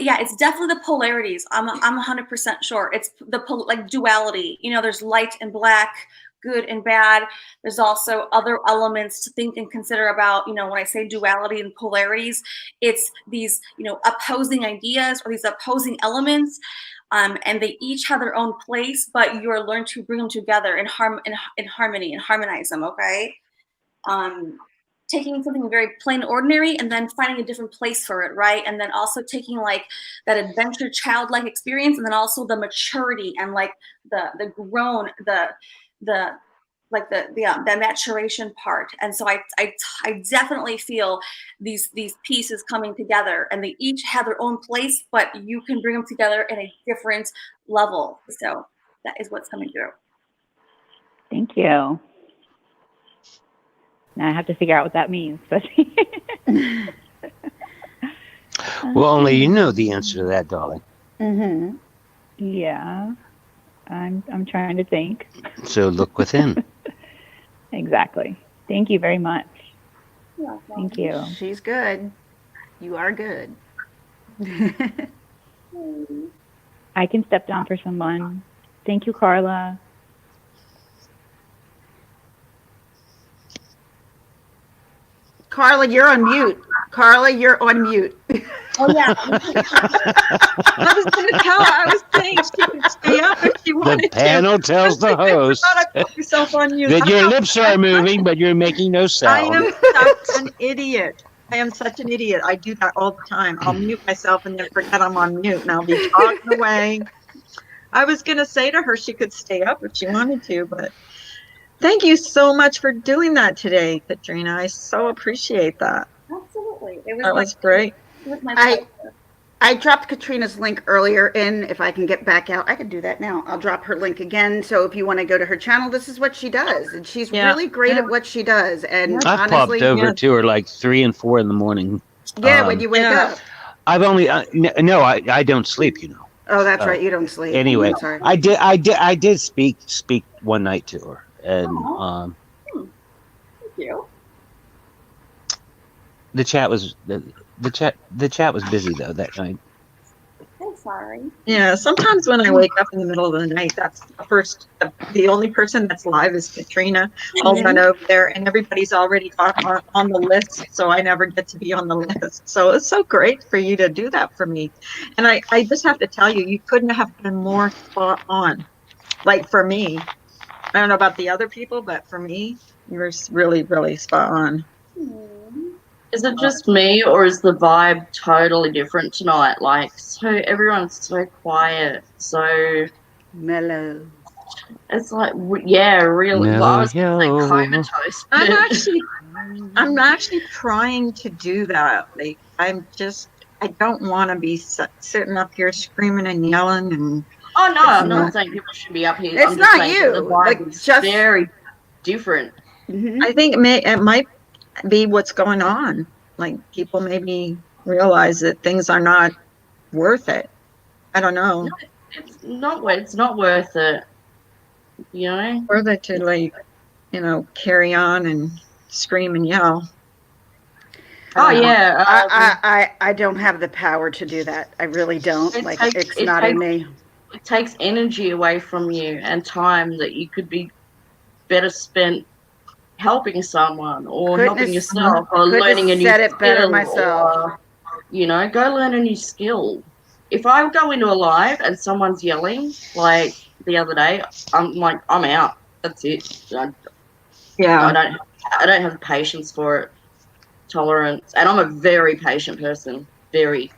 yeah, it's definitely the polarities. I'm 100% sure. It's the like duality. There's light and black, good and bad. There's also other elements to think and consider about. When I say duality and polarities, it's these opposing ideas or these opposing elements, and they each have their own place, but you're learned to bring them together in harmony and harmonize them. Okay. Taking something very plain ordinary and then finding a different place for it, right? And then also taking like that adventure childlike experience, and then also the maturity and like the grown, the maturation part. And so I definitely feel these pieces coming together, and they each have their own place, but you can bring them together in a different level. So that is what's coming through. Thank you. Now I have to figure out what that means. But Well, only you know the answer to that, darling. Mm-hmm. Yeah, I'm trying to think. So look within. Exactly. Thank you very much. Yeah, Thank you. She's good. You are good. I can step down for someone. Thank you, Carla. Carla, you're on mute. Carla, you're on mute. Oh yeah. I was going to tell her. I was saying she could stay up if she wanted The panel tells the host I put myself on mute. that your lips are moving, but you're making no I sound. am such an idiot. I am such an idiot. I do that all the time. I'll mute myself and then forget I'm on mute, and I'll be talking away. I was going to say to her she could stay up if she wanted to, but thank you so much for doing that today, Katrina. I so appreciate that. Absolutely. That was great. It was my pleasure. I dropped Katrina's link earlier in. If I can get back out, I can do that now. I'll drop her link again. So if you want to go to her channel, this is what she does. And she's really great at what she does. And I've honestly, popped over to her like 3 and 4 in the morning. Yeah, when you wake up. I've only no, I don't sleep. Oh, that's right. You don't sleep. Anyway, Sorry. I did speak one night to her, and Thank you. the chat was busy though that night. I'm sorry. Yeah, sometimes when I wake up in the middle of the night, that's the only person that's live is Katrina. I'll run over there, and everybody's already on the list, so I never get to be on the list. So it's so great for you to do that for me. And I just have to tell you, you couldn't have been more spot on. Like for me, I don't know about the other people, but for me, you were really, really spot on. Is it just me, or is the vibe totally different tonight? Like, so everyone's so quiet, so mellow. It's like, yeah, really. Well, I was like comatose. I'm actually trying to do that. Like, I don't want to be sitting up here screaming and yelling and. Oh no, I'm not saying people should be up here. It's I'm just not saying you. The vibe is just very different. I think it might be what's going on. Like people maybe realize that things are not worth it. I don't know. No, it's not worth it. You know, worth it to like, carry on and scream and yell. Oh yeah, I don't have the power to do that. I really don't. It's not in me. It takes energy away from you and time that you could be better spent helping someone or helping yourself or learning a new skill. Better myself. Or, go learn a new skill. If I go into a live and someone's yelling, like the other day, I'm like, I'm out. That's it. I don't have patience for it. Tolerance, and I'm a very patient person. Very.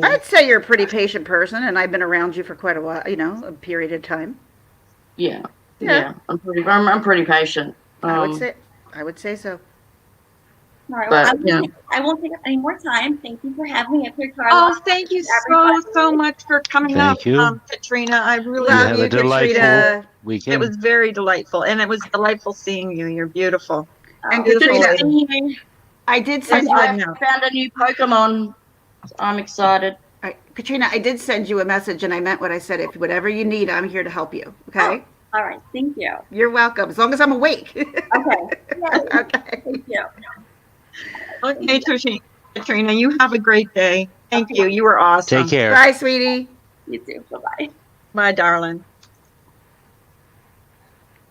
I'd say you're a pretty patient person, and I've been around you for quite a while. A period of time. Yeah. I'm pretty patient. I would say so. All right. Well, I won't take up any more time. Thank you for having me up here, Carla. Oh, thank you so much for coming up, Katrina. I really love you, Katrina. Weekend. It was very delightful, and it was delightful seeing you. You're beautiful. And Katrina, I did send you. I found a new Pokemon. I'm excited. Katrina, I did send you a message, and I meant what I said. If whatever you need, I'm here to help you. Okay. Oh, all right. Thank you. You're welcome. As long as I'm awake. Okay. Yeah. Okay. Thank you. Okay, Katrina, you have a great day. Thank you. You were awesome. Take care. Bye, sweetie. You too. Bye-bye. Bye, darling.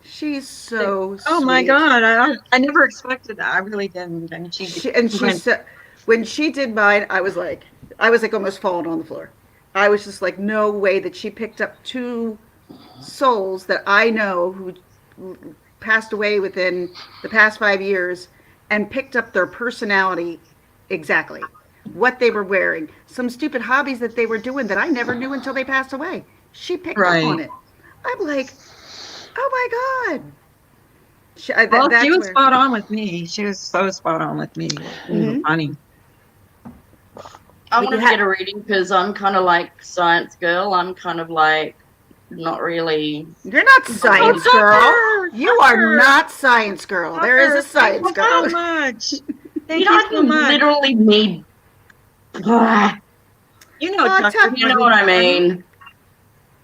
She's so Oh sweet. my God, I never expected that. I really didn't. And she went, said, when she did mine, I was like almost falling on the floor. I was just like, no way that she picked up two souls that I know who passed away within the past 5 years and picked up their personality exactly. What they were wearing, some stupid hobbies that they were doing that I never knew until they passed away. She picked up on it. I'm like, oh my God. She was spot on with me. She was so spot on with me. Funny. I wanted to get a reading because I'm kind of like science girl. I'm kind of like not really. You're not science girl. You are not science girl. There is a science girl. Thank you so much. Thank you so much. Literally need. You know, Tucker, you know what I mean.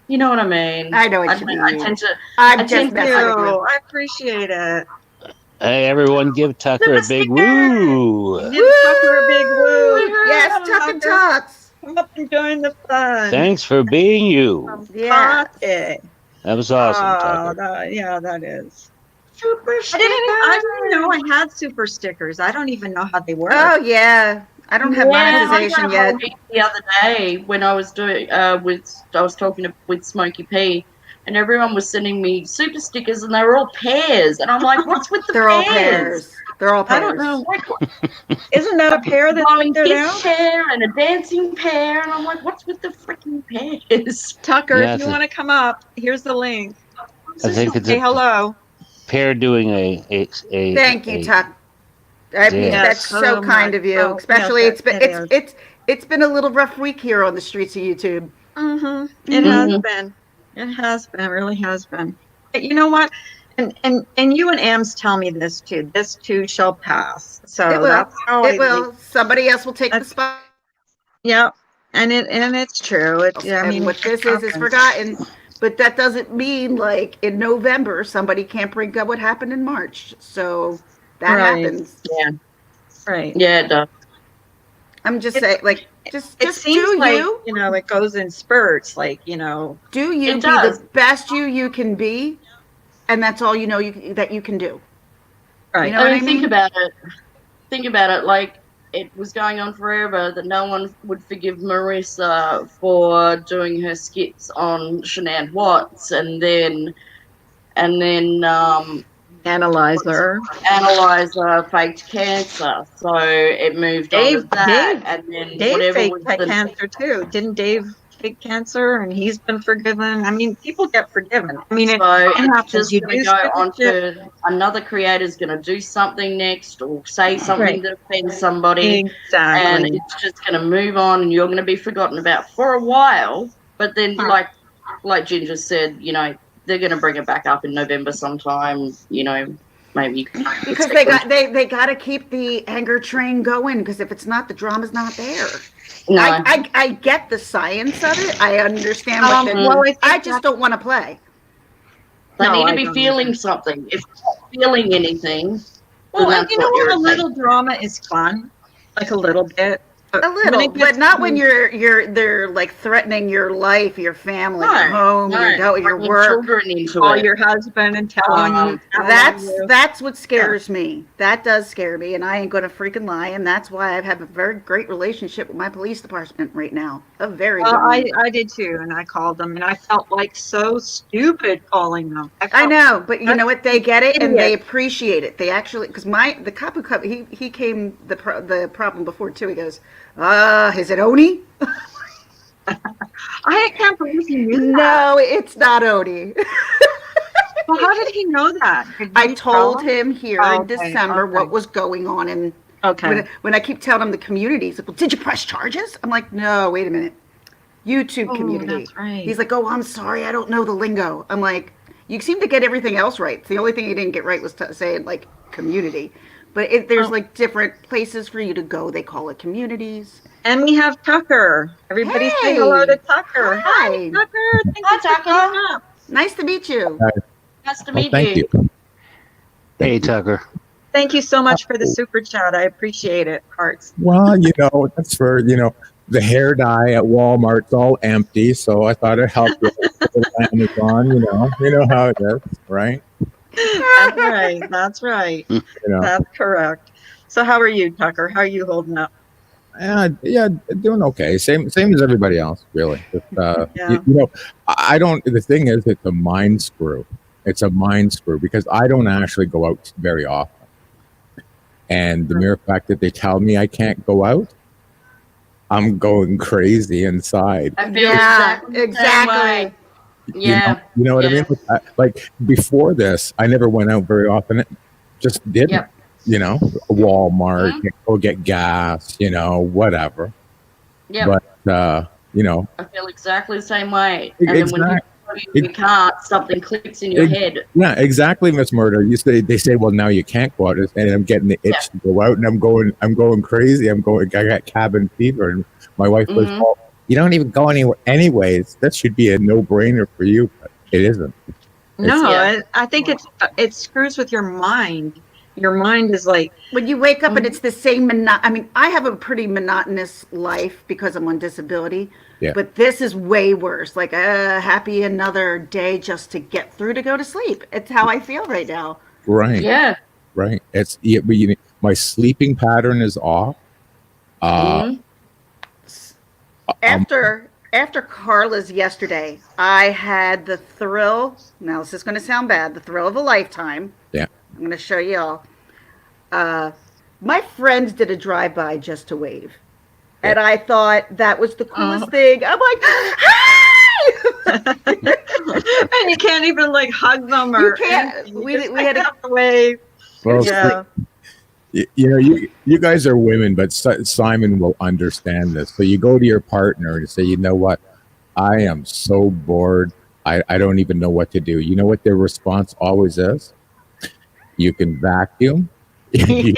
You know what I mean. I know what you mean. I tend to. I appreciate it. Hey, everyone, give Tucker a big woo. Give Tucker a big woo. Yes, Tuck and Tots. Come up and join the fun. Thanks for being you. Yeah. That was awesome, Tucker. That is. Super stickers. I didn't know I had super stickers. I don't even know how they work. Oh, yeah. I don't have monetization yet. The other day when I was doing I was talking with Smokey P, and everyone was sending me super stickers, and they were all pairs, and I'm like, "What's with the They're pairs? all pairs. They're all pairs. I don't know. Isn't that a pair that's a there now? pair and a dancing pair, and I'm like, "What's with the freaking pairs?" Tucker, if you want to come up, here's the link. I think it's say hello. Pair doing a Thank you, Tuck. I mean, that's so kind of you. Especially it's been a little rough week here on the streets of YouTube. It has been. It has been. It really has been. But you know what? And you and Ams tell me this too. This too shall pass. So it will. That's how it will. Somebody else will take the spot. Yeah, and it's true. I mean, what this is forgotten. But that doesn't mean like in November somebody can't bring up what happened in March. So that happens. Yeah. Right. Yeah, it does. I'm just saying, like, just seems do like, you. You know, it goes in spurts. Like, you know, do you be the best you can be, and that's all you know that you can do. Right. You know what I mean? Think about it. Like, it was going on forever that no one would forgive Marissa for doing her skits on Shanann Watts, and then Analyzer faked cancer, so it moved on to that. And then Dave faked cancer too. Didn't Dave fake cancer, and he's been forgiven? I mean, people get forgiven. I mean, so it happens. Just You going to go on to another creator's going to do something next, or say something that offends somebody, and it's just going to move on, and you're going to be forgotten about for a while. But then, like Ginger said, you know, they're going to bring it back up in November sometime, you know, maybe. Because they got to keep the anger train going, because if it's not, the drama's not there. No. I get the science of it. I understand what I just don't want to play. They need to be feeling something. If they're not feeling anything, well, and you know what? A little drama is fun, like a little bit. A little, but not when they're like threatening your life, your family, your home, your work, children into call your husband and telling you. That's what scares me. That does scare me, and I ain't gonna freaking lie. And that's why I have a very great relationship with my police department right now. A very good one. I did too, and I called them, and I felt like so stupid calling them. I know, but you know what? They get it and they appreciate it. They actually, because the cop who he came the problem before too. He goes, is it Oni? I can't believe he knew that. No, it's not Oni. Well, how did he know that? I told him here in December what was going on, and when I keep telling him the community, he's like, well, did you press charges? I'm like, no, wait a minute. YouTube community. That's right. He's like, oh, I'm sorry, I don't know the lingo. I'm like, you seem to get everything else right. The only thing you didn't get right was saying like community. But there's like different places for you to go. They call it communities. And we have Tucker. Everybody say hello to Tucker. Hi, Tucker. Hi, Tucker. Nice to meet you. Nice to meet Thank you. Hey, Tucker. Thank you so much for the super chat. I appreciate it, Hearts. Well, that's for, the hair dye at Walmart's all empty, so I thought it helped with Amazon, You know how it is, right? That's right. That's right. That's correct. So how are you, Tucker? How are you holding up? Yeah, doing okay. Same as everybody else, really. Just, Yeah. I don't. The thing is, it's a mind screw. It's a mind screw because I don't actually go out very often, and the mere fact that they tell me I can't go out, I'm going crazy inside. I feel exactly. Yeah. You know what I mean? Like before this, I never went out very often. Just didn't. Yep. Walmart, go get gas, whatever. Yeah. But I feel exactly the same way. And then when you can't, something clicks in your head. Yeah, exactly, Miss Murder. They say, well, now you can't go out, and I'm getting the itch to go out, and I'm going crazy. I got cabin fever, and my wife goes, well, you don't even go anywhere anyways. That should be a no-brainer for you, but it isn't. No, I think it screws with your mind. Your mind is like when you wake up and it's the same I have a pretty monotonous life because I'm on disability. Yeah. But this is way worse. Like happy another day just to get through to go to sleep. It's how I feel right now. Right. Yeah. Right. But my sleeping pattern is off. After Carla's yesterday, I had the thrill. Now this is going to sound bad. The thrill of a lifetime. Yeah. I'm going to show you all. My friends did a drive-by just to wave. Yeah. And I thought that was the coolest thing. I'm like, hi! And you can't even like hug them or you can't. We had to wave. Well, yeah. You guys are women, but Simon will understand this. So you go to your partner and say, you know what? I am so bored. I don't even know what to do. You know what their response always is? You can vacuum. Do the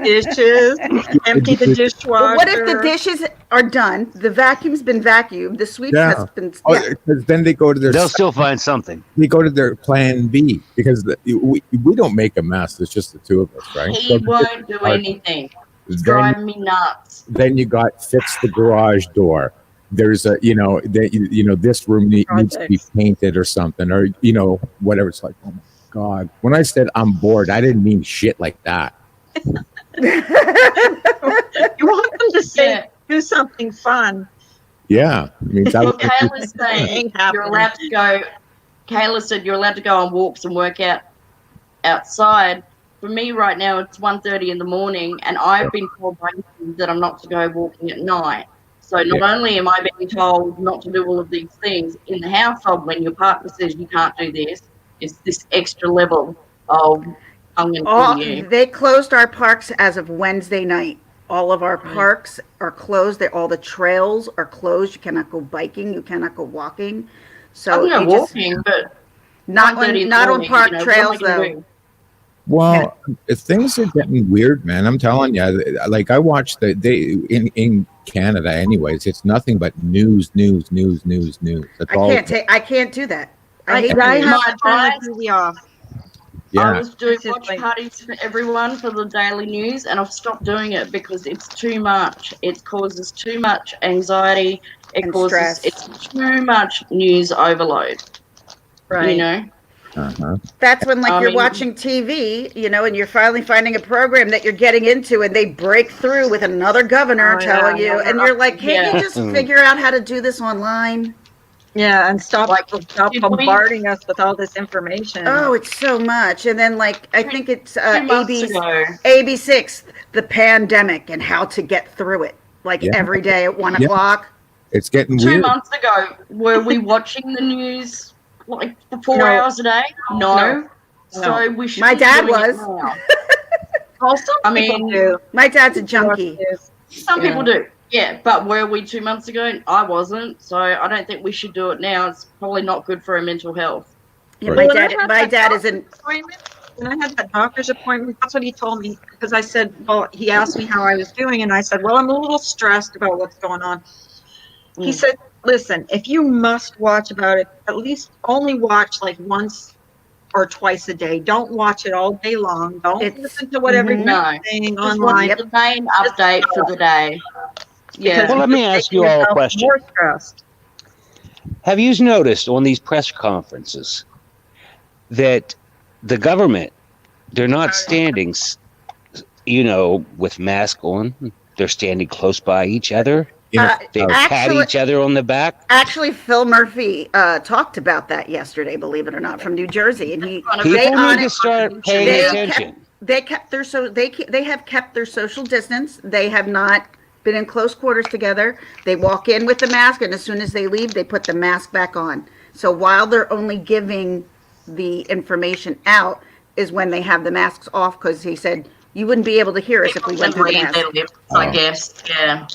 dishes, empty the dishwasher. Well, what if the dishes are done? The vacuum's been vacuumed. The sweep has been. Because then they go to their. They'll still find something. They go to their plan B because we don't make a mess. It's just the two of us, right? He won't do anything. It's driving me nuts. Then you got fix the garage door. There's a this room needs to be painted or something, or whatever. It's like, oh my God, when I said I'm bored, I didn't mean shit like that. You want them to say do something fun. Yeah, I mean, Kayla's saying you're allowed to go. Kayla said you're allowed to go on walks and work out outside. For me right now, it's 1:30 in the morning, and I've been told by him that I'm not to go walking at night. So not only am I being told not to do all of these things in the household, when your partner says you can't do this, it's this extra level of I'm going to kill you. They closed our parks as of Wednesday night. All of our parks are closed. All the trails are closed. You cannot go biking. You cannot go walking. So I'm walking, but not on park trails though. Well, things are getting weird, man. I'm telling you. Like I watched in Canada, anyways. It's nothing but news. That's I can't do that. I have to turn the TV off. Yeah. I was doing watch parties for everyone for the daily news, and I've stopped doing it because it's too much. It causes too much anxiety. It's too much news overload. Right. That's when you're watching TV, and you're finally finding a program that you're getting into, and they break through with another governor telling you, and you're like, can't you just figure out how to do this online? Yeah, and stop bombarding us with all this information. Oh, it's so much. And then, I think it's AB6, the pandemic and how to get through it. Every day at 1 o'clock. It's getting 2 weird. months ago, were we watching the news for 4 hours a day? No. So we should. My dad was. People do. My dad's a junkie. Some people do. Yeah, but were we 2 months ago? I wasn't, so I don't think we should do it now. It's probably not good for our mental health. Yeah, my dad isn't. When I had that doctor's appointment, that's what he told me, because I said, he asked me how I was doing, and I said, I'm a little stressed about what's going on. He said, listen, if you must watch about it, at least only watch once or twice a day. Don't watch it all day long. Don't listen to what everybody's No, saying just online. watch the main update for the day. Yeah. Because Well, let me ask you all a question. More stressed. Have you noticed on these press conferences that the government, they're not standing, with mask on. They're standing close by each other. They pat each other on the back. Actually, Phil Murphy talked about that yesterday, believe it or not, from New Jersey, and People need to start paying attention. They have kept their social distance. They have not been in close quarters together. They walk in with the mask, and as soon as they leave, they put the mask back on. So while they're only giving the information out, is when they have the masks off, because he said you wouldn't be able to hear us if we went through the mask. I guess, yeah.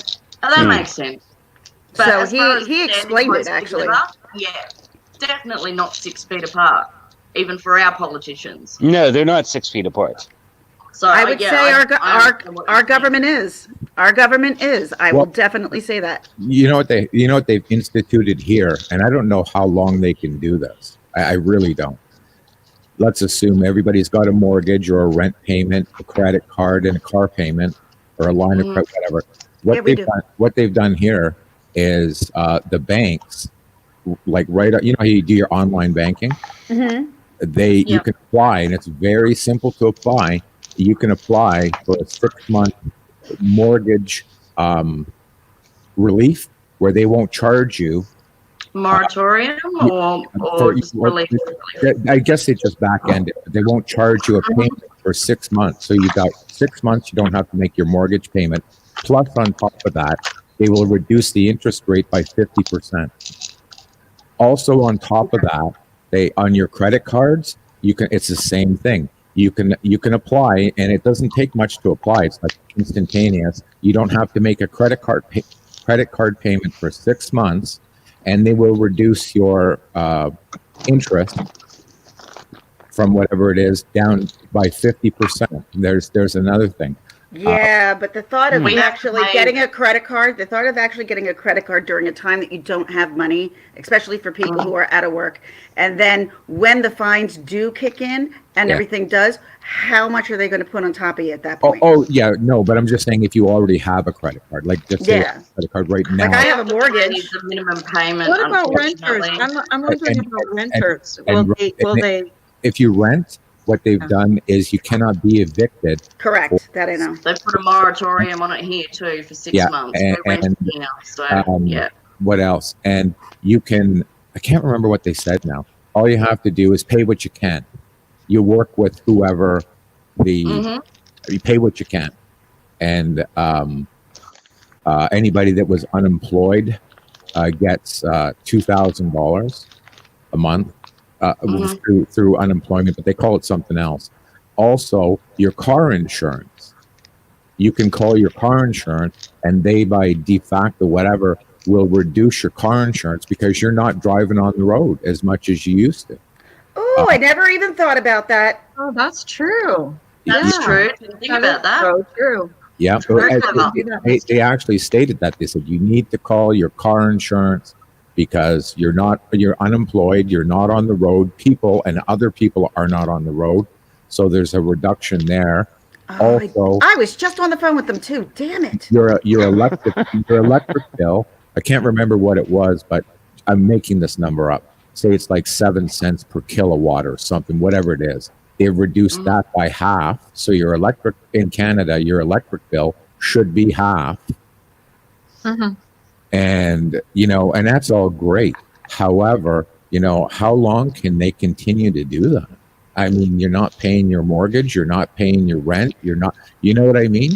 Oh, that makes sense. But so he explained it, actually. Yeah, definitely not 6 feet apart, even for our politicians. No, they're not 6 feet apart. So I would say our government is. Our government is. I will definitely say that. You know what they've instituted here, and I don't know how long they can do this. I really don't. Let's assume everybody's got a mortgage or a rent payment, a credit card, and a car payment, or a line of credit, whatever. What they've done here is the banks, like how you do your online banking. Mm-hmm. You can apply, and it's very simple to apply. You can apply for a 6-month mortgage relief where they won't charge you. Moratorium or just relief? I guess they just back end it. They won't charge you a payment for 6 months. So you got 6 months, you don't have to make your mortgage payment. Plus, on top of that, they will reduce the interest rate by 50%. Also, on top of that, on your credit cards, it's the same thing. You can apply, and it doesn't take much to apply. It's like instantaneous. You don't have to make a credit card payment for 6 months, and they will reduce your interest from whatever it is down by 50%. There's another thing. Yeah, but the thought of actually getting a credit card, during a time that you don't have money, especially for people who are out of work, and then when the fines do kick in and everything does, how much are they going to put on top of you at that point? But I'm just saying, if you already have a credit card, like just say a credit card right now. Like I have a mortgage. The minimum payment. What about renters? I'm wondering about renters. Will they? If you rent, what they've done is you cannot be evicted. Correct. That I know. They put a moratorium on it here too for 6 months. What else? And you can, I can't remember what they said now. All you have to do is pay what you can. You work with whoever you pay what you can. And anybody that was unemployed gets $2,000 a month. Through unemployment, but they call it something else. Also, your car insurance. You can call your car insurance, and they, by de facto, whatever, will reduce your car insurance because you're not driving on the road as much as you used to. Oh, I never even thought about that. Oh, that's true. That's true. Didn't think about that. So true. Yeah, they actually stated that. They said you need to call your car insurance because you're unemployed, you're not on the road, people and other people are not on the road. So there's a reduction there. Also, I was just on the phone with them too. Damn it. Your electric bill, I can't remember what it was, but I'm making this number up. Say it's like 7 cents per kilowatt or something, whatever it is. They've reduced that by half. So in Canada, your electric bill should be half. Mm-hmm. And, and that's all great. However, how long can they continue to do that? I mean, you're not paying your mortgage, you're not paying your rent, you know what I mean?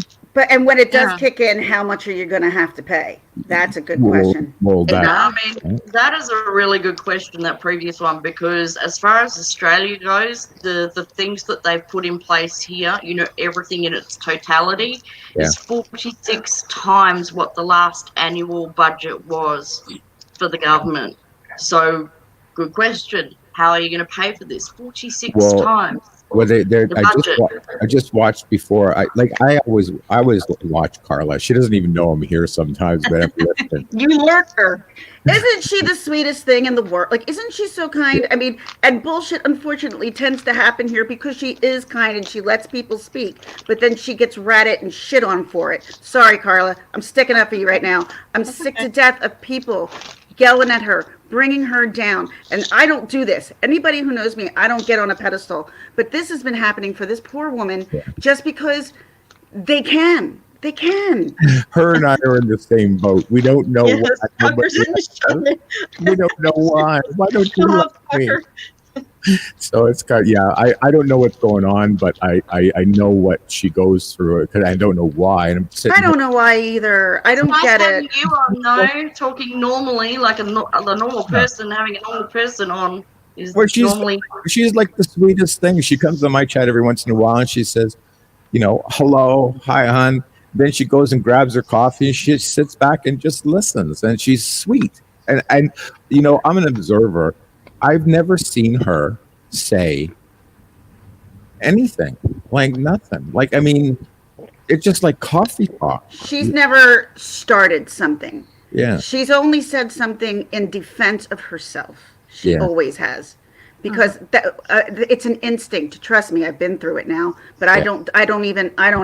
And when it does kick in, how much are you going to have to pay? That's a good question. That is a really good question, that previous one, because as far as Australia goes, the things that they've put in place here, everything in its totality is 46 times what the last annual budget was for the government. So, good question. How are you going to pay for this? 46 times. Well, The budget. I just watched before. I always watch Carla. She doesn't even know I'm here sometimes, but I'm listening. You lurk her. Isn't she the sweetest thing in the world? Like, isn't she so kind? I mean, and bullshit, unfortunately, tends to happen here because she is kind and she lets people speak, but then she gets ratted and shit on for it. Sorry, Carla. I'm sticking up for you right now. I'm sick to death of people yelling at her, bringing her down. And I don't do this. Anybody who knows me, I don't get on a pedestal. But this has been happening for this poor woman just because they can. They can. Her and I are in the same boat. We don't know Yes, why. Tucker's in the show. We don't know why. Why don't you Oh, like me? Tucker. So it's got, I don't know what's going on, but I know what she goes through because I don't know why. And I'm sitting I don't know why either. I don't Nice get having it. you on, though, talking normally, like the normal person, having a normal person on is Well, normally. she's like the sweetest thing. She comes to my chat every once in a while and she says, hello, hi, hon. Then she goes and grabs her coffee and she sits back and just listens. And she's sweet. And I'm an observer. I've never seen her say anything, like nothing. Like, I mean, it's just like coffee talk. She's never started something. Yeah. She's only said something in defense of herself. She Yeah. always has. Because it's an instinct. Trust me, I've been through it now. But I Yeah. don't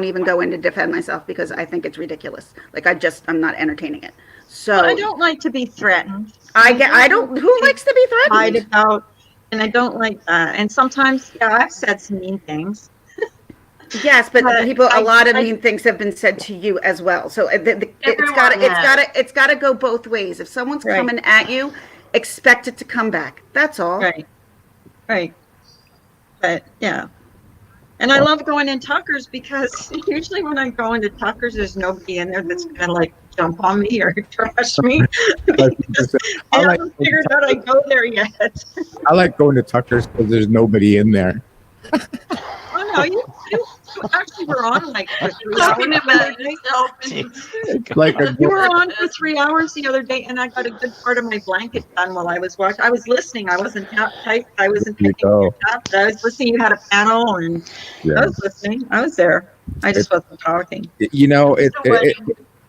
even go in to defend myself because I think it's ridiculous. Like I'm not entertaining it. So I don't like to be threatened. I don't. Who likes to be Lied threatened? about, and I don't like that. And sometimes, I've said some mean things. Yes, but a lot of I- mean things have been said to you as well. So Everyone it's gotta go both ways. If someone's Right. coming at you, expect it to come back. That's all. Right. But yeah. And I love going in Tucker's because usually when I go into Tucker's, there's nobody in there that's gonna like jump on me or trash me. Because they haven't figured out I go there yet. I like going to Tucker's because there's nobody in there. Oh no, you actually were on like for 3 Talking hours. about yourself. Like You were on for 3 hours the other day, and I got a good part of my blanket done while I was watching. I was listening. I wasn't typed. I wasn't You taking go. your notes. I was listening. You had a panel, and I was listening. I was there. I just wasn't talking.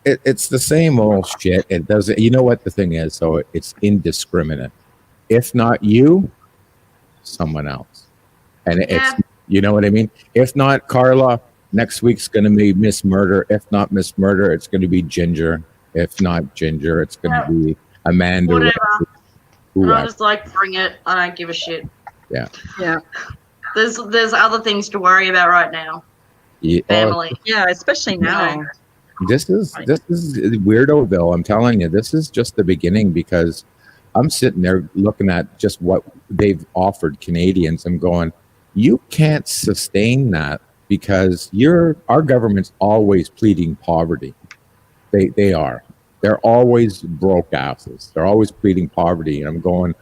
It's the same old shit. It doesn't. You know what the thing is? So it's indiscriminate. If not you, someone else, and it's you know what I mean. If not Carla, next week's going to be Miss Murder. If not Miss Murder, it's going to be Ginger. If not Ginger, it's going to be Amanda. Whatever. And I Whoever. just like bring it. I don't give a shit. Yeah. There's other things to worry about right now. Yeah. Family. Yeah, especially now. This is Weirdoville. I'm telling you, this is just the beginning because I'm sitting there looking at just what they've offered Canadians. I'm going, you can't sustain that because our government's always pleading poverty. They are. They're always broke asses. They're always pleading poverty. And I'm going,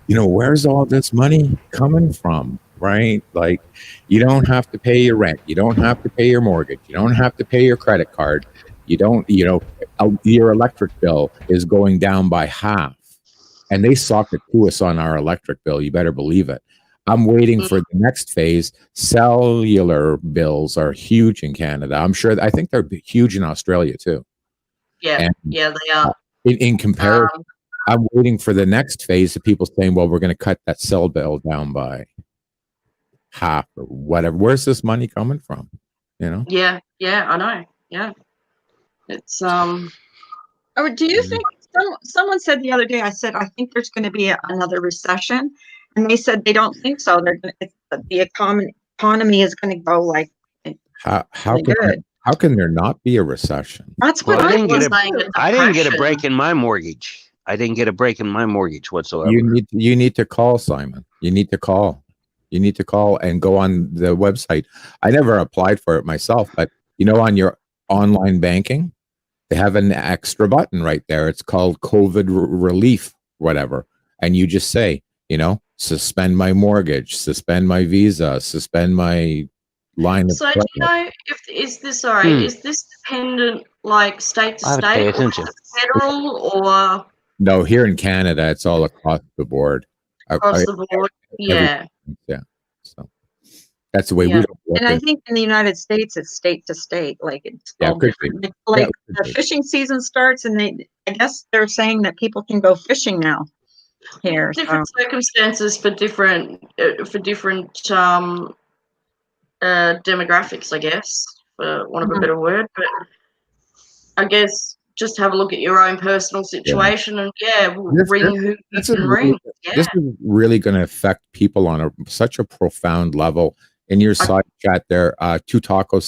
where's all this money coming from? Right? Like, you don't have to pay your rent. You don't have to pay your mortgage. You don't have to pay your credit card. You don't, your electric bill is going down by half. And they sock it to us on our electric bill. You better believe it. I'm waiting for the next phase. Cellular bills are huge in Canada. I think they're huge in Australia too. Yeah, they are. In comparison, I'm waiting for the next phase of people saying, well, we're going to cut that cell bill down by half or whatever. Where's this money coming from? Yeah, I know. Yeah. It's do you think someone said the other day, I said, I think there's going to be another recession. And they said they don't think so. The economy is going to go like how can there not be a recession? That's what I didn't get a break in my mortgage. I didn't get a break in my mortgage whatsoever. You need to call, Simon. You need to call and go on the website. I never applied for it myself, but on your online banking, they have an extra button right there. It's called COVID relief, whatever. And you just say, suspend my mortgage, suspend my visa, suspend my line of credit. Is this dependent like state to state or federal or? No, here in Canada, it's all across the board. Across the board, yeah. Yeah. So That's the way we Yeah. don't look. And I think in the United States, it's state to state. Like it's Yeah, it all could be. different. Yeah, Like it could the be. fishing season starts, and I guess they're saying that people can go fishing now here. Different circumstances for different demographics, I guess, for want of a better word. But I guess just have a look at your own personal situation, and ring who you can ring. This is really going to affect people on such a profound level. In your side chat there, Two Tacos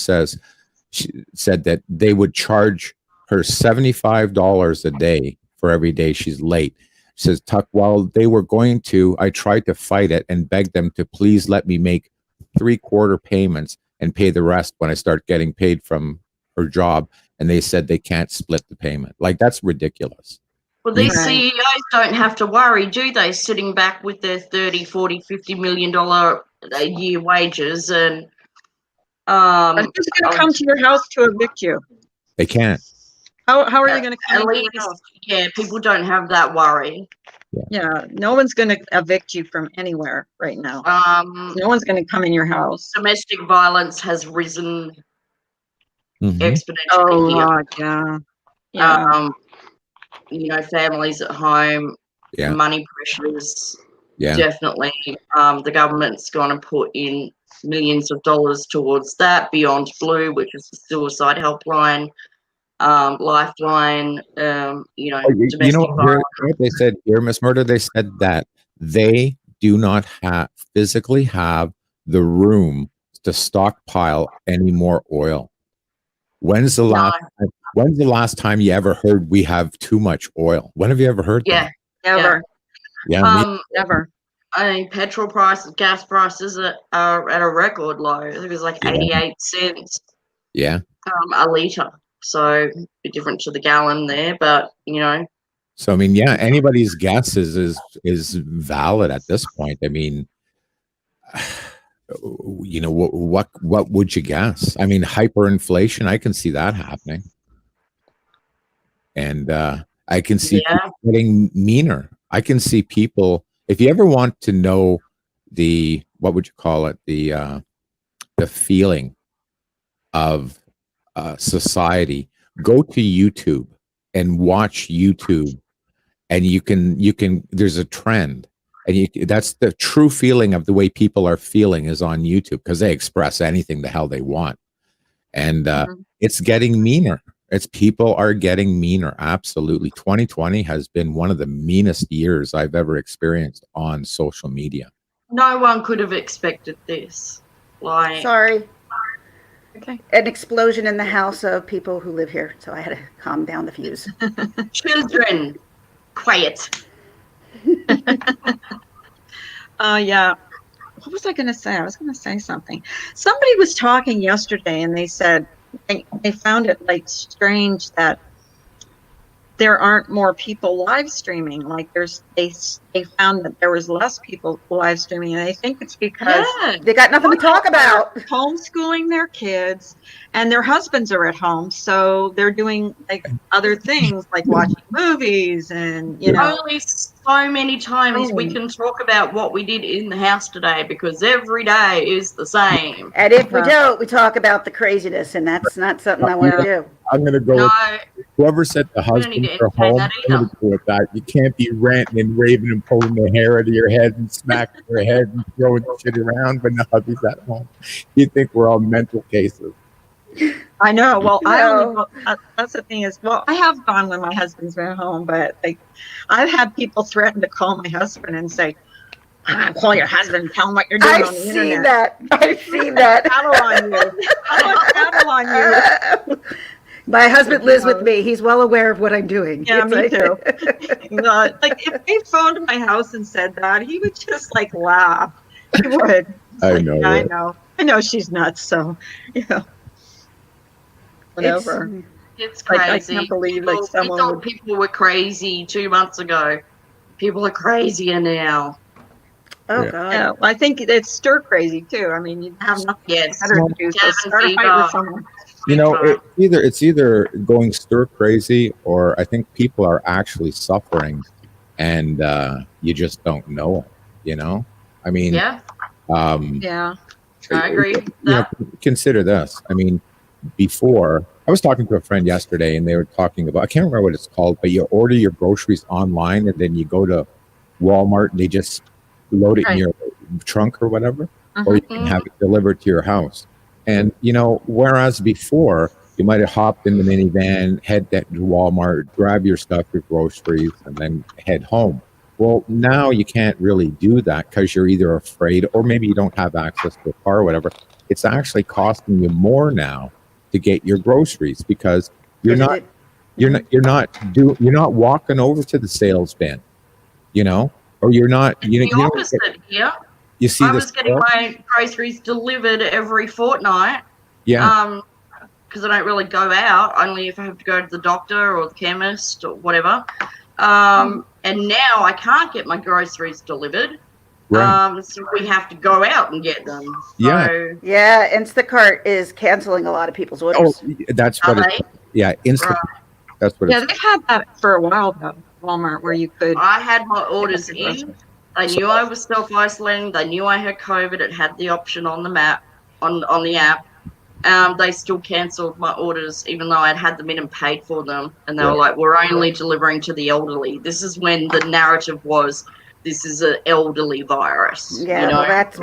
said that they would charge her $75 a day for every day she's late. She says, Tuck, while they were going to, I tried to fight it and beg them to please let me make 3/4 payments and pay the rest when I start getting paid from her job. And they said they can't split the payment. Like, that's ridiculous. Well, these CEOs don't have to worry, do they? Sitting back with their 30, 40, $50 million a year wages, and who's going to come to your house to evict you? They can't. How are they going to come to your house? Yeah, people don't have that worry. Yeah, no one's going to evict you from anywhere right now. No one's going to come in your house. Domestic violence has risen exponentially. Oh, God, yeah. Families at home, money pressures. Definitely. The government's going to put in millions of dollars towards that. Beyond Blue, which is the suicide helpline, Lifeline. Domestic violence. What they said here, Miss Murder. They said that they do not physically have the room to stockpile any more oil. When's the last time you ever heard we have too much oil? When have you ever heard that? Never. Yeah, never. I mean, petrol prices, gas prices are at a record low. I think it was like 88 cents. Yeah. A litre. So a bit different to the gallon there, but So I mean, anybody's guess is valid at this point. I mean, what would you guess? I mean, hyperinflation, I can see that happening. And I can see people getting meaner. I can see people, if you ever want to know what would you call it? The feeling of society, go to YouTube and watch YouTube, and you can there's a trend, and that's the true feeling of the way people are feeling is on YouTube, because they express anything the hell they want. And it's getting meaner. People are getting meaner. Absolutely. 2020 has been one of the meanest years I've ever experienced on social media. No one could have expected this. Sorry. Okay. An explosion in the house of people who live here, so I had to calm down the fuse. Children, quiet. Yeah. What was I going to say? I was going to say something. Somebody was talking yesterday, and they said they found it like strange that there aren't more people live streaming. Like they found that there was less people live streaming, and I think it's because they got nothing to talk about. Homeschooling their kids, and their husbands are at home, so they're doing like other things, like watching movies, and Only so many times we can talk about what we did in the house today, because every day is the same. And if we don't, we talk about the craziness, and that's not something I want to do. I'm going to go with whoever said the husband for home. I'm going to go with that. You can't be ranting and raving and pulling the hair out of your head and smacking your head and throwing shit around, but no hubby's at home. You think we're all mental cases. I know. Well, I only go, that's the thing is, I have gone when my husband's been home, but I've had people threaten to call my husband and say, call your husband and tell him what you're doing on the internet. I've seen that. Battle on you. Battle on you. My husband lives with me. He's well aware of what I'm doing. Yeah, me too. Like if they phoned my house and said that, he would just laugh. He would. I know. I know she's nuts. So, whatever. It's crazy. I can't believe someone people were crazy 2 months ago. People are crazier now. Oh God. Yeah, I think it's stir crazy too. I mean, you have nothing better to do, so start a fight with someone. It's either going stir crazy, or I think people are actually suffering, and you just don't know it. I mean, I agree with You know, that. consider this. I mean, before I was talking to a friend yesterday, and they were talking about, I can't remember what it's called, but you order your groceries online, and then you go to Walmart and they just load it in your trunk or whatever, or you can have it delivered to your house. And you know, whereas before you might have hopped in the minivan, head to Walmart, grab your stuff, your groceries, and then head home. Well, now you can't really do that because you're either afraid or maybe you don't have access to a car or whatever. It's actually costing you more now to get your groceries because you're not you're not walking over to the sales bin, you know, or you're not The you don't opposite here. you see I this was getting my groceries delivered every fortnight. yeah Because I don't really go out, only if I have to go to the doctor or the chemist or whatever. And now I can't get my groceries delivered. right So we have to go out and get them. yeah So, Yeah, Instacart is canceling a lot of people's oh orders. that's are what they? it yeah instant Right. that's what Yeah, it's they've had that for a while though, Walmart, where you could I had my pick up orders your in. groceries. They knew I was self-isolating. They knew I had COVID. It had the option on the map, on the app. They still cancelled my orders, even though I'd had them in and paid for them. And they were like, "We're only delivering to the elderly." This is when the narrative was, "This is an elderly virus," Yeah, you know, well, that's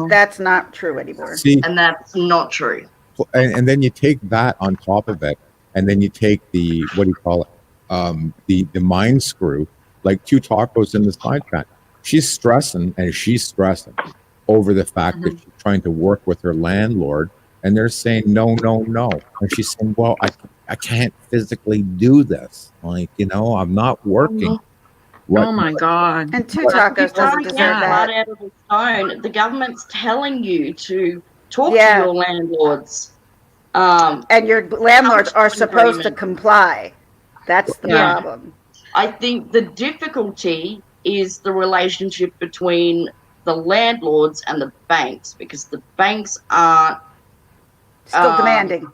that's not true anymore. see and that's not true. and then you take that on top of it, and then you take the what do you call it the mind screw, like two tacos in the side chat. She's stressing over the fact that she's trying to work with her landlord, and they're saying no, no, no, and she's saying, well, I can't physically do this, like, you know, I'm not working. Oh my God. And two You tacos doesn't can't deserve get blood that. out of the stone. The government's telling you to talk to Yeah. your landlords. And your landlords come are to an supposed to agreement. comply. That's the Yeah. problem. I think the difficulty is the relationship between the landlords and the banks, because the banks aren't Still demanding.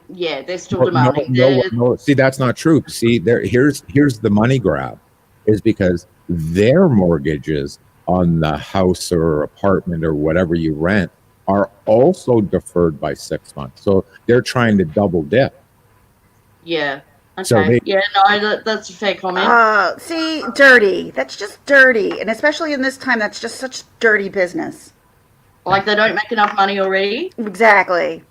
Yeah, they're still No, demanding. no. See, that's not true. See, here's the money grab, is because their mortgages on the house or apartment or whatever you rent are also deferred by 6 months. So they're trying to double dip. Yeah. Okay. So they- yeah, no, that's a fair comment. See, dirty. That's just dirty. And especially in this time, that's just such dirty business. Like they don't make enough money already? Exactly.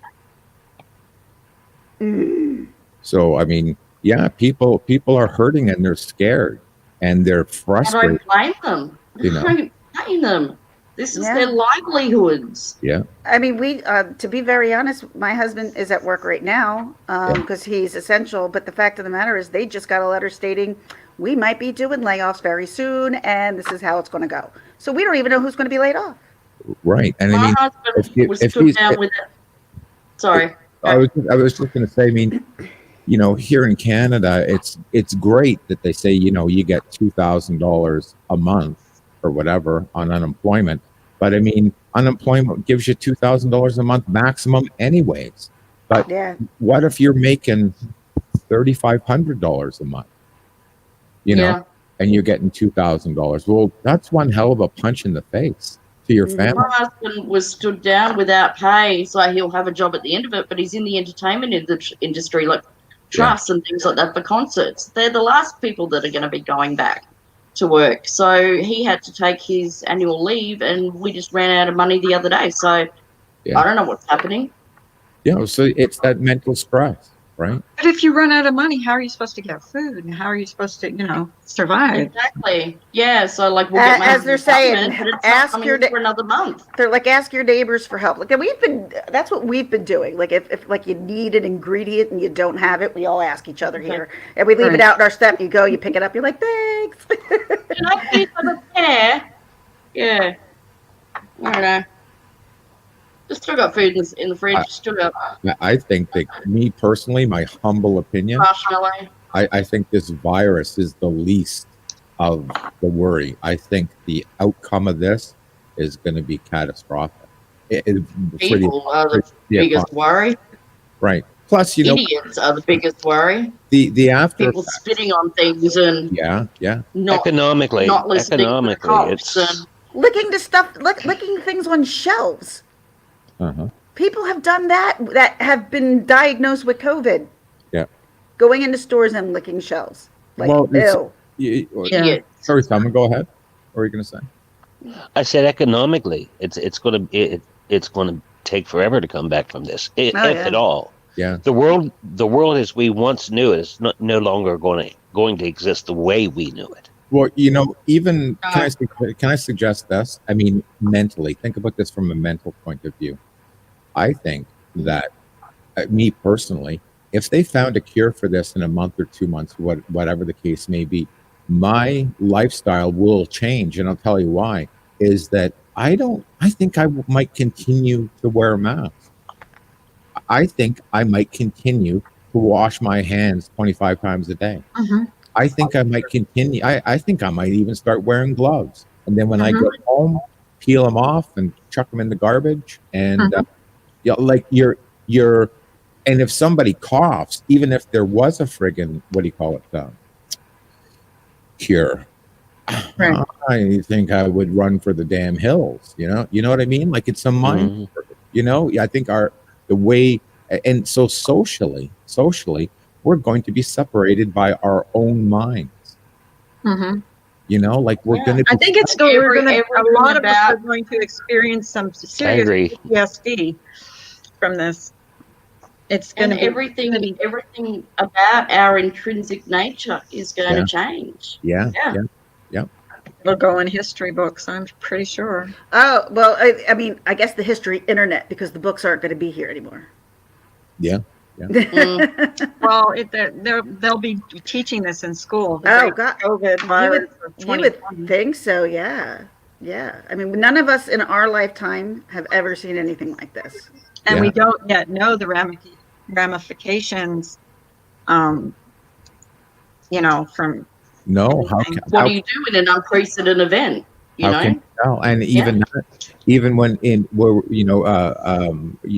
So I mean, yeah, people are hurting and they're scared and they're I frustrated. don't blame them. You know. I don't blame them. This is their livelihoods. Yeah. I mean, to be very honest, my husband is at work right now because he's essential. But the fact of the matter is, they just got a letter stating we might be doing layoffs very soon, and this is how it's going to go. So we don't even know who's going to be laid off. Right. And I My mean, husband was stood down with it. Sorry. I was just going to say, I mean, you know, here in Canada, it's great that they say, you know, you get $2,000 a month or whatever on unemployment. But I mean, unemployment gives you $2,000 a month maximum anyways. But what if you're making $3,500 a month, you know, and you're getting $2,000? Well, that's one hell of a punch in the face to your family. My husband was stood down without pay, so he'll have a job at the end of it, but he's in the entertainment industry, like trusts and things like that for concerts. They're the last people that are going to be going back to work. So he had to take his annual leave, and we just ran out of money the other day. So I don't know what's happening. Yeah, so it's that mental stress, right? But if you run out of money, how are you supposed to get food? And how are you supposed to, you know, survive? Exactly. Yeah. So like we'll get money As they're saying, ask your for another month. They're like, ask your neighbors for help. Like that's what we've been doing. Like if like you need an ingredient and you don't have it, we all ask each other here, and we leave it out in our step. You go, you pick it up, you're like, thanks. Can I please have a pear? Yeah. I don't know. Just still got food in the fridge. Still got I think that, me personally, my humble opinion, marshmallow. I think this virus is the least of the worry. I think the outcome of this is going to be catastrophic. People are the biggest worry. Right. Plus, you know, idiots are the biggest worry. The after people spitting on things and not economically, not listening to the cops and licking things on shelves. Uh-huh. People have done that have been diagnosed with COVID, Yeah. going into stores and licking shelves. Like, Well, ew. Idiot. Sorry, Simon, go ahead. What were you going to say? I said economically, it's going to take forever to come back from this, Oh, if yeah. at all. Yeah. The world as we once knew it is no longer going to exist the way we knew it. Well, even can I suggest this? I mean, mentally, think about this from a mental point of view. I think that me personally, if they found a cure for this in a month or 2 months, whatever the case may be, my lifestyle will change, and I'll tell you why. Is that I think I might continue to wear a mask. I think I might continue to wash my hands 25 times a day. Mm-hmm. I think I might continue. I think I might even start wearing gloves. And then when I Mm-hmm. get home, peel them off and chuck them in the garbage. And Mm-hmm. like and if somebody coughs, even if there was a friggin', what do you call it, cure, Right. I think I would run for the damn hills. You know what I mean? Like, it's a mind. I think the way, and so socially, we're going to be separated by our own minds. Mm-hmm. Like we're going to be. I think it's going. A lot of us about- are going to experience some serious agree. PTSD from this. It's going And to be everything about our intrinsic nature is going to change. Yeah. It'll go in history books, I'm pretty sure. Oh, well, I mean, I guess the history internet, because the books aren't going to be here anymore. Yeah. Well, they'll be teaching this in school. Oh, God. COVID virus of You would 2020. think so, yeah. Yeah. I mean, none of us in our lifetime have ever seen anything like this. And we don't yet know the ramifications, from No, what do you do in an unprecedented event? You know? Can you tell? And even when you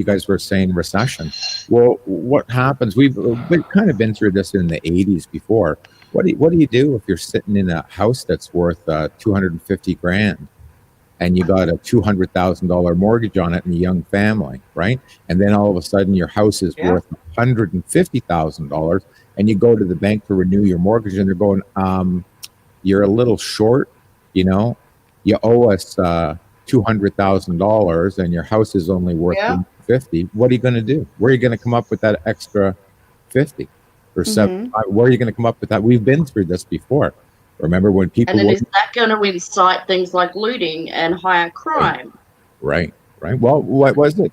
guys were saying recession. Well, what happens? We've kind of been through this in the 80s before. What do you do if you're sitting in a house that's worth $250,000 and you got a $200,000 mortgage on it and a young family, right? And then all of a sudden your house is worth $150,000, and you go to the bank to renew your mortgage, and they're going, you're a little short, you owe us $200,000, and your house is only worth $150,000. What are you going to do? Where are you going to come up with that extra 50 or 75? Where are you going to come up with that? We've been through this before. Remember when people? And then is that going to incite things like looting and higher crime? Right. Well, what was it?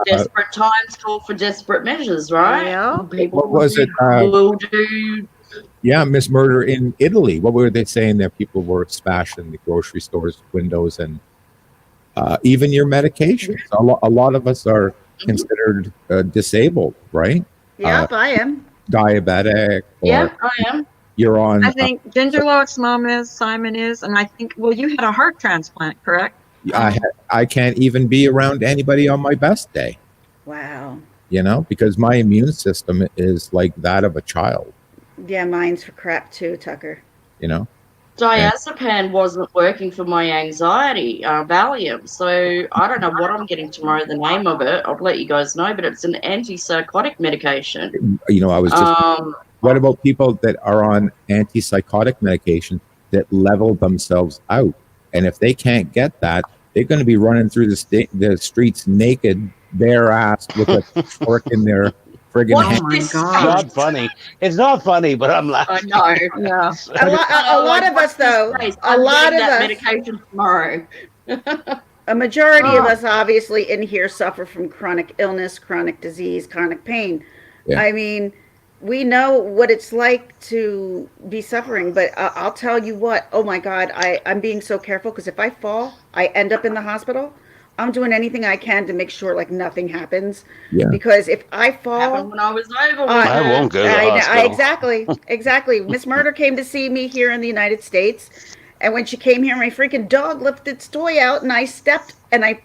Desperate times call for desperate measures, right? Yeah. People what was it? Will do. Yeah, Miss Murder in Italy. What were they saying that people were smashing the grocery stores windows and even your medications? A lot of us are considered disabled, right? Yep, I am. Diabetic. Yeah, I am. You're on. I think Ginger Lock's mom is, Simon is, and I think, well, you had a heart transplant, correct? I can't even be around anybody on my best day. Wow. Because my immune system is like that of a child. Yeah, mine's for crap too, Tucker. Diazepam wasn't working for my anxiety, Valium. So I don't know what I'm getting tomorrow, the name of it. I'll let you guys know, but it's an antipsychotic medication. I was just. What about people that are on antipsychotic medication that level themselves out? And if they can't get that, they're going to be running through the streets naked, bare ass with a fork in their friggin' hand. Oh my It's God. not funny. It's not funny, but I'm laughing. I know. Yeah. A lot of us, though, a lot of us, medication tomorrow. a majority of us obviously in here suffer from chronic illness, chronic disease, chronic pain. Yeah. I mean, we know what it's like to be suffering, but I'll tell you what, oh my God, I'm being so careful, because if I fall, I end up in the hospital. I'm doing anything I can to make sure like nothing happens. Yeah. Because if I fall, Happened when I was over. I won't go to the hospital. Exactly. Miss Murder came to see me here in the United States, and when she came here, my freaking dog lifted its toy out, and I stepped and I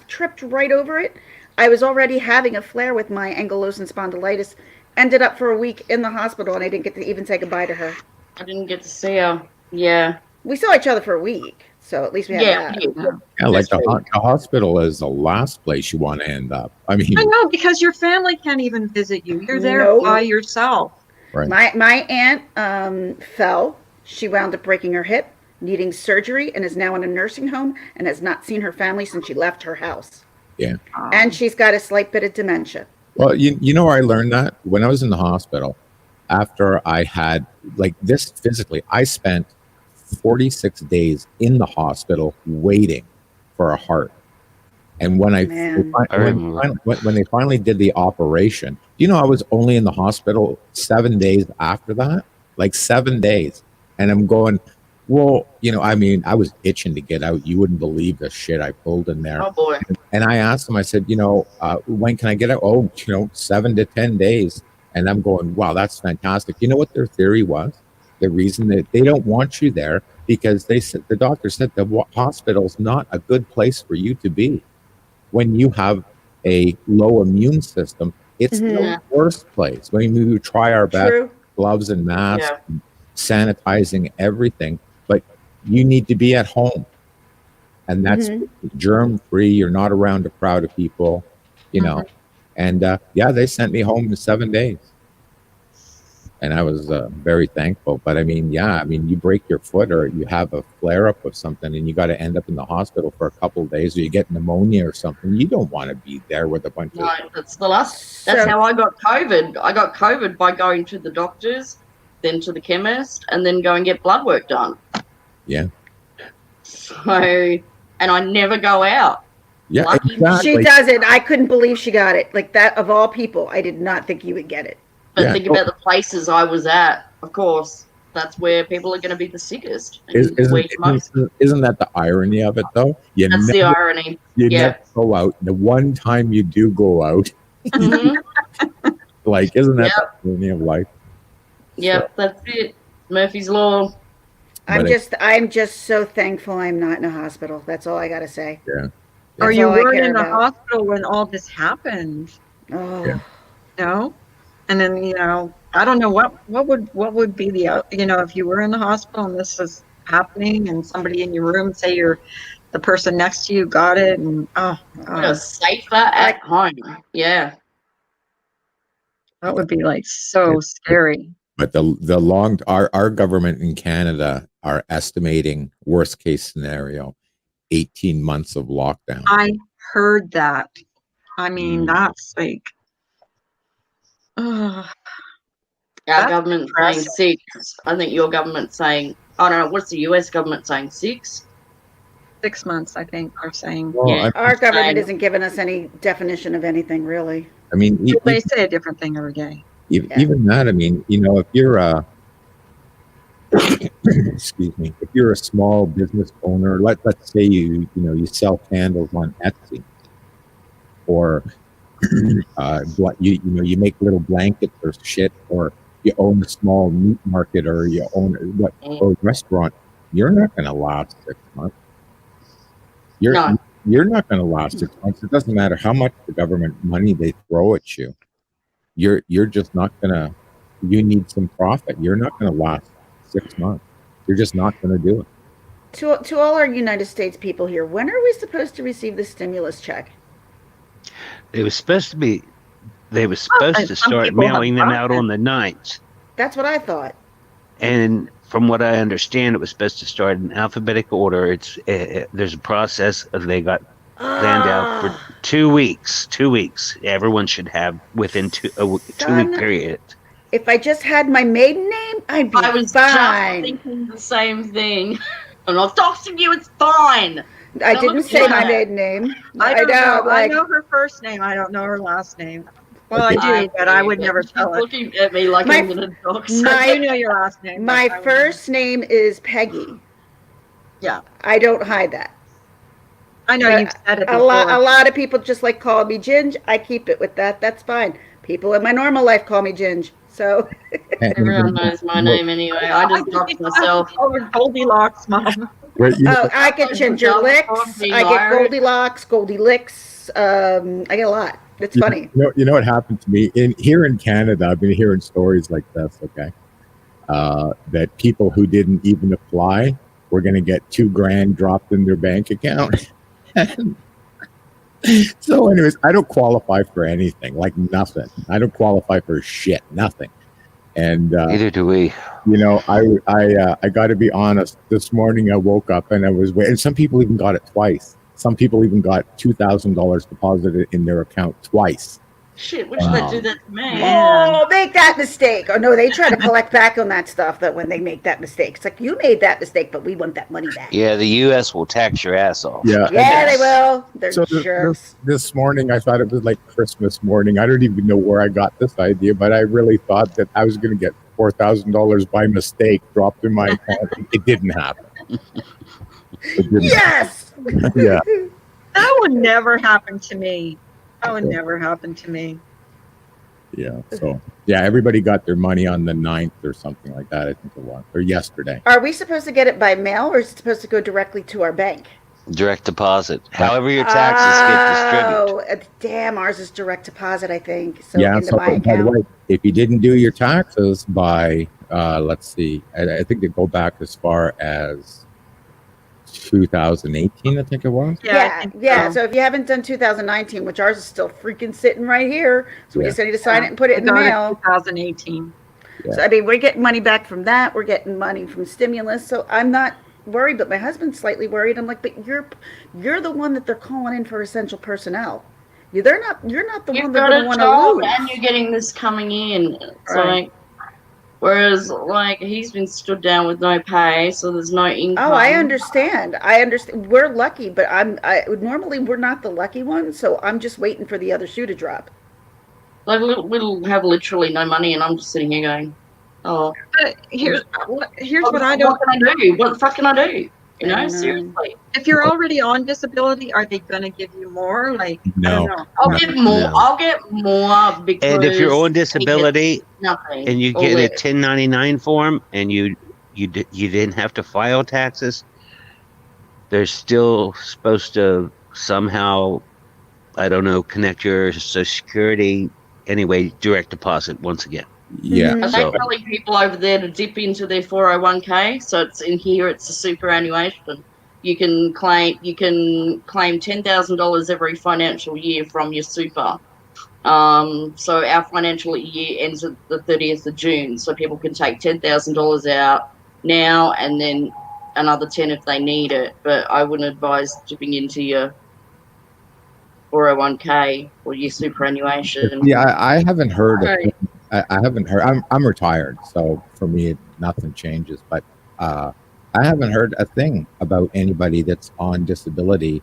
tripped right over it. I was already having a flare with my ankylosing spondylitis. Ended up for a week in the hospital, and I didn't get to even say goodbye to her. I didn't get to see her. Yeah. We saw each other for a week. So at least we have Yeah, that. yeah. Yeah, like That's true. the hospital is the last place you want to end up. I mean, I know, because your family can't even visit you. You're there Nope. by yourself. right. My aunt fell. She wound up breaking her hip, needing surgery, and is now in a nursing home and has not seen her family since she left her house. Yeah. And she's got a slight bit of dementia. Well, you know where I learned that? When I was in the hospital, after I had like this physically, I spent 46 days in the hospital waiting for a heart. And when Man. when they finally did the operation, I was only in the hospital 7 days after that, like 7 days. And I'm going, well, I mean, I was itching to get out. You wouldn't believe the shit I pulled in there. Oh boy. And I asked him, I said, when can I get out? Oh, 7 to 10 days. And I'm going, wow, that's fantastic. You know what their theory was? The reason that they don't want you there, because they said, the doctor said the hospital's not a good place for you to be. When you have a low immune system, it's the worst place. When we try our best, True. gloves and masks, and sanitizing everything, but you need to be at home. And that's germ free. You're not around a crowd of people, And they sent me home in 7 days. And I was very thankful. But I mean, you break your foot or you have a flare up of something and you got to end up in the hospital for a couple of days, or you get pneumonia or something. You don't want to be there with a bunch of. No, that's how I got COVID. I got COVID by going to the doctors, then to the chemist, and then go and get blood work done. Yeah. So, and I never go out. Yeah, Lucky exactly. She doesn't. I couldn't believe she got it. Like that, of all people, I did not think you would get it. But think about the places I was at. Of course, that's where people are going to be the sickest. Isn't that the irony of it, though? That's the irony. You never go out. The one time you do go out, like, isn't that the irony of life? Yep, that's it. Murphy's Law. I'm just so thankful I'm not in a hospital. That's all I got to say. Yeah. Or you weren't in the about. hospital when all this happened. Oh. Yeah. No? And then, I don't know what would be the, if you were in the hospital and this was happening and somebody in your room, say the person next to you got it, and safer at home. Yeah. That would be like so scary. But our government in Canada are estimating worst case scenario, 18 months of lockdown. I heard that. I mean, that's like, our government's saying 6. I think your government's saying, I don't know, what's the US government saying? 6? 6 months, I think they're saying. Well, Our government isn't giving us any definition of anything, really. I mean, they say a different thing every day. Even that, I mean, if you're excuse me, if you're a small business owner, let's say you sell candles on Etsy, or you make little blankets or shit, or you own a small meat market, or you own a restaurant, you're not going to last 6 months. You're not going to last 6 months. It doesn't matter how much the government money they throw at you. You're just not going to. You need some profit. You're not going to last 6 months. You're just not going to do it. To all our United States people here, when are we supposed to receive the stimulus check? They were supposed to start mailing them out on the 9th. That's what I thought. And from what I understand, it was supposed to start in alphabetical order. There's a process. They got planned out for 2 weeks. 2 weeks. Everyone should have within a 2-week period. If I just had my maiden name, I'd be I was fine. just thinking the same thing. I'm not doxing you, it's fine. I didn't say my maiden name. I know. I know her first name. I don't know her last name. Well, I do, but I would never tell her. Looking at me like I'm going to dox. I know your last name. My first name is Peggy. Yeah. I don't hide that. I know you've said it before. A lot of people just like call me Ginge. I keep it with that. That's fine. People in my normal life call me Ginge. So everyone knows my name anyway. I just dox myself. Goldilocks, Mom. I get Ginger Licks. I get Goldilocks, Goldie Licks. I get a lot. It's funny. You know what happened to me here in Canada? I've been hearing stories like this. Okay, that people who didn't even apply were going to get $2,000 dropped in their bank account. So anyways, I don't qualify for anything, like nothing. I don't qualify for shit, nothing. And Neither do we. you know, I got to be honest. This morning I woke up and I was waiting. And some people even got it twice. Some people even got $2,000 deposited in their account twice. Shit, wish they'd do that to me. Oh, make that mistake. Or no, they try to collect back on that stuff that when they make that mistake. It's like, you made that mistake, but we want that money back. Yeah, the U.S. will tax your ass off. Yeah, Yeah, they will. They're so jerks. this morning I thought it was like Christmas morning. I don't even know where I got this idea, but I really thought that I was going to get $4,000 by mistake dropped in my account. It didn't happen. Yes. Yeah. That would never happen to me. That would never happen to me. Yeah. So yeah, everybody got their money on the 9th or something like that. I think it was, or yesterday. Are we supposed to get it by mail, or is it supposed to go directly to our bank? Direct deposit. However your taxes get distributed. Damn, ours is direct deposit, I think. So Yeah. into So my by the account. way, if you didn't do your taxes by, let's see, I think they go back as far as 2018, I think it was. Yeah. So if you haven't done 2019, which ours is still freaking sitting right here, so we Yeah. just need to sign it and put it in the mail. 2018. Yeah. So I mean, we're getting money back from that. We're getting money from stimulus. So I'm not worried, but my husband's slightly worried. I'm like, but you're the one that they're calling in for essential personnel. You're not the You've one they're got going to a want to job lose. and you're getting this coming in. It's Right. like, whereas like he's been stood down with no pay, so there's no income. Oh, I understand. We're lucky, but normally we're not the lucky ones, so I'm just waiting for the other shoe to drop. Like we'll have literally no money, and I'm just sitting here going, "Oh, But here's what I don't. What can I do? What the fuck can I do? You know, seriously. If you're already on disability, are they going to give you more? Like, I No. don't know. I'll get more. No. I'll get more because. And if you're on he gets disability nothing, and you or get a less. 1099 form and you didn't have to file taxes, they're still supposed to somehow, I don't know, connect your Social Security. Anyway, direct deposit once again. Yeah. Are they telling people over there to dip into their 401k? So it's in here. It's a superannuation. You can claim $10,000 every financial year from your super. So our financial year ends at the 30th of June. So people can take $10,000 out now and then another 10 if they need it. But I wouldn't advise dipping into your 401k or your superannuation. Yeah, I haven't heard. Right. I haven't heard. I'm retired, so for me, nothing changes. But I haven't heard a thing about anybody that's on disability,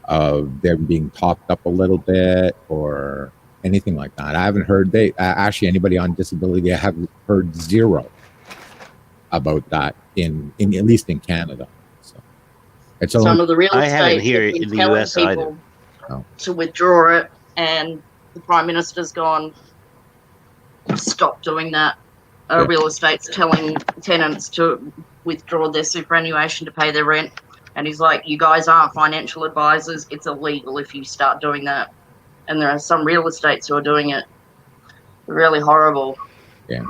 of them being topped up a little bit or anything like that. I haven't heard actually anybody on disability. I haven't heard zero about that in at least in Canada. So it's Some of the real I haven't estate here have been in the telling US either. people Oh. to withdraw it, and the Prime Minister's gone, stop doing that. Real estate's telling tenants to withdraw their superannuation to pay their rent, and he's like, you guys aren't financial advisors, it's illegal if you start doing that. And there are some real estates who are doing it. Really horrible. Yeah.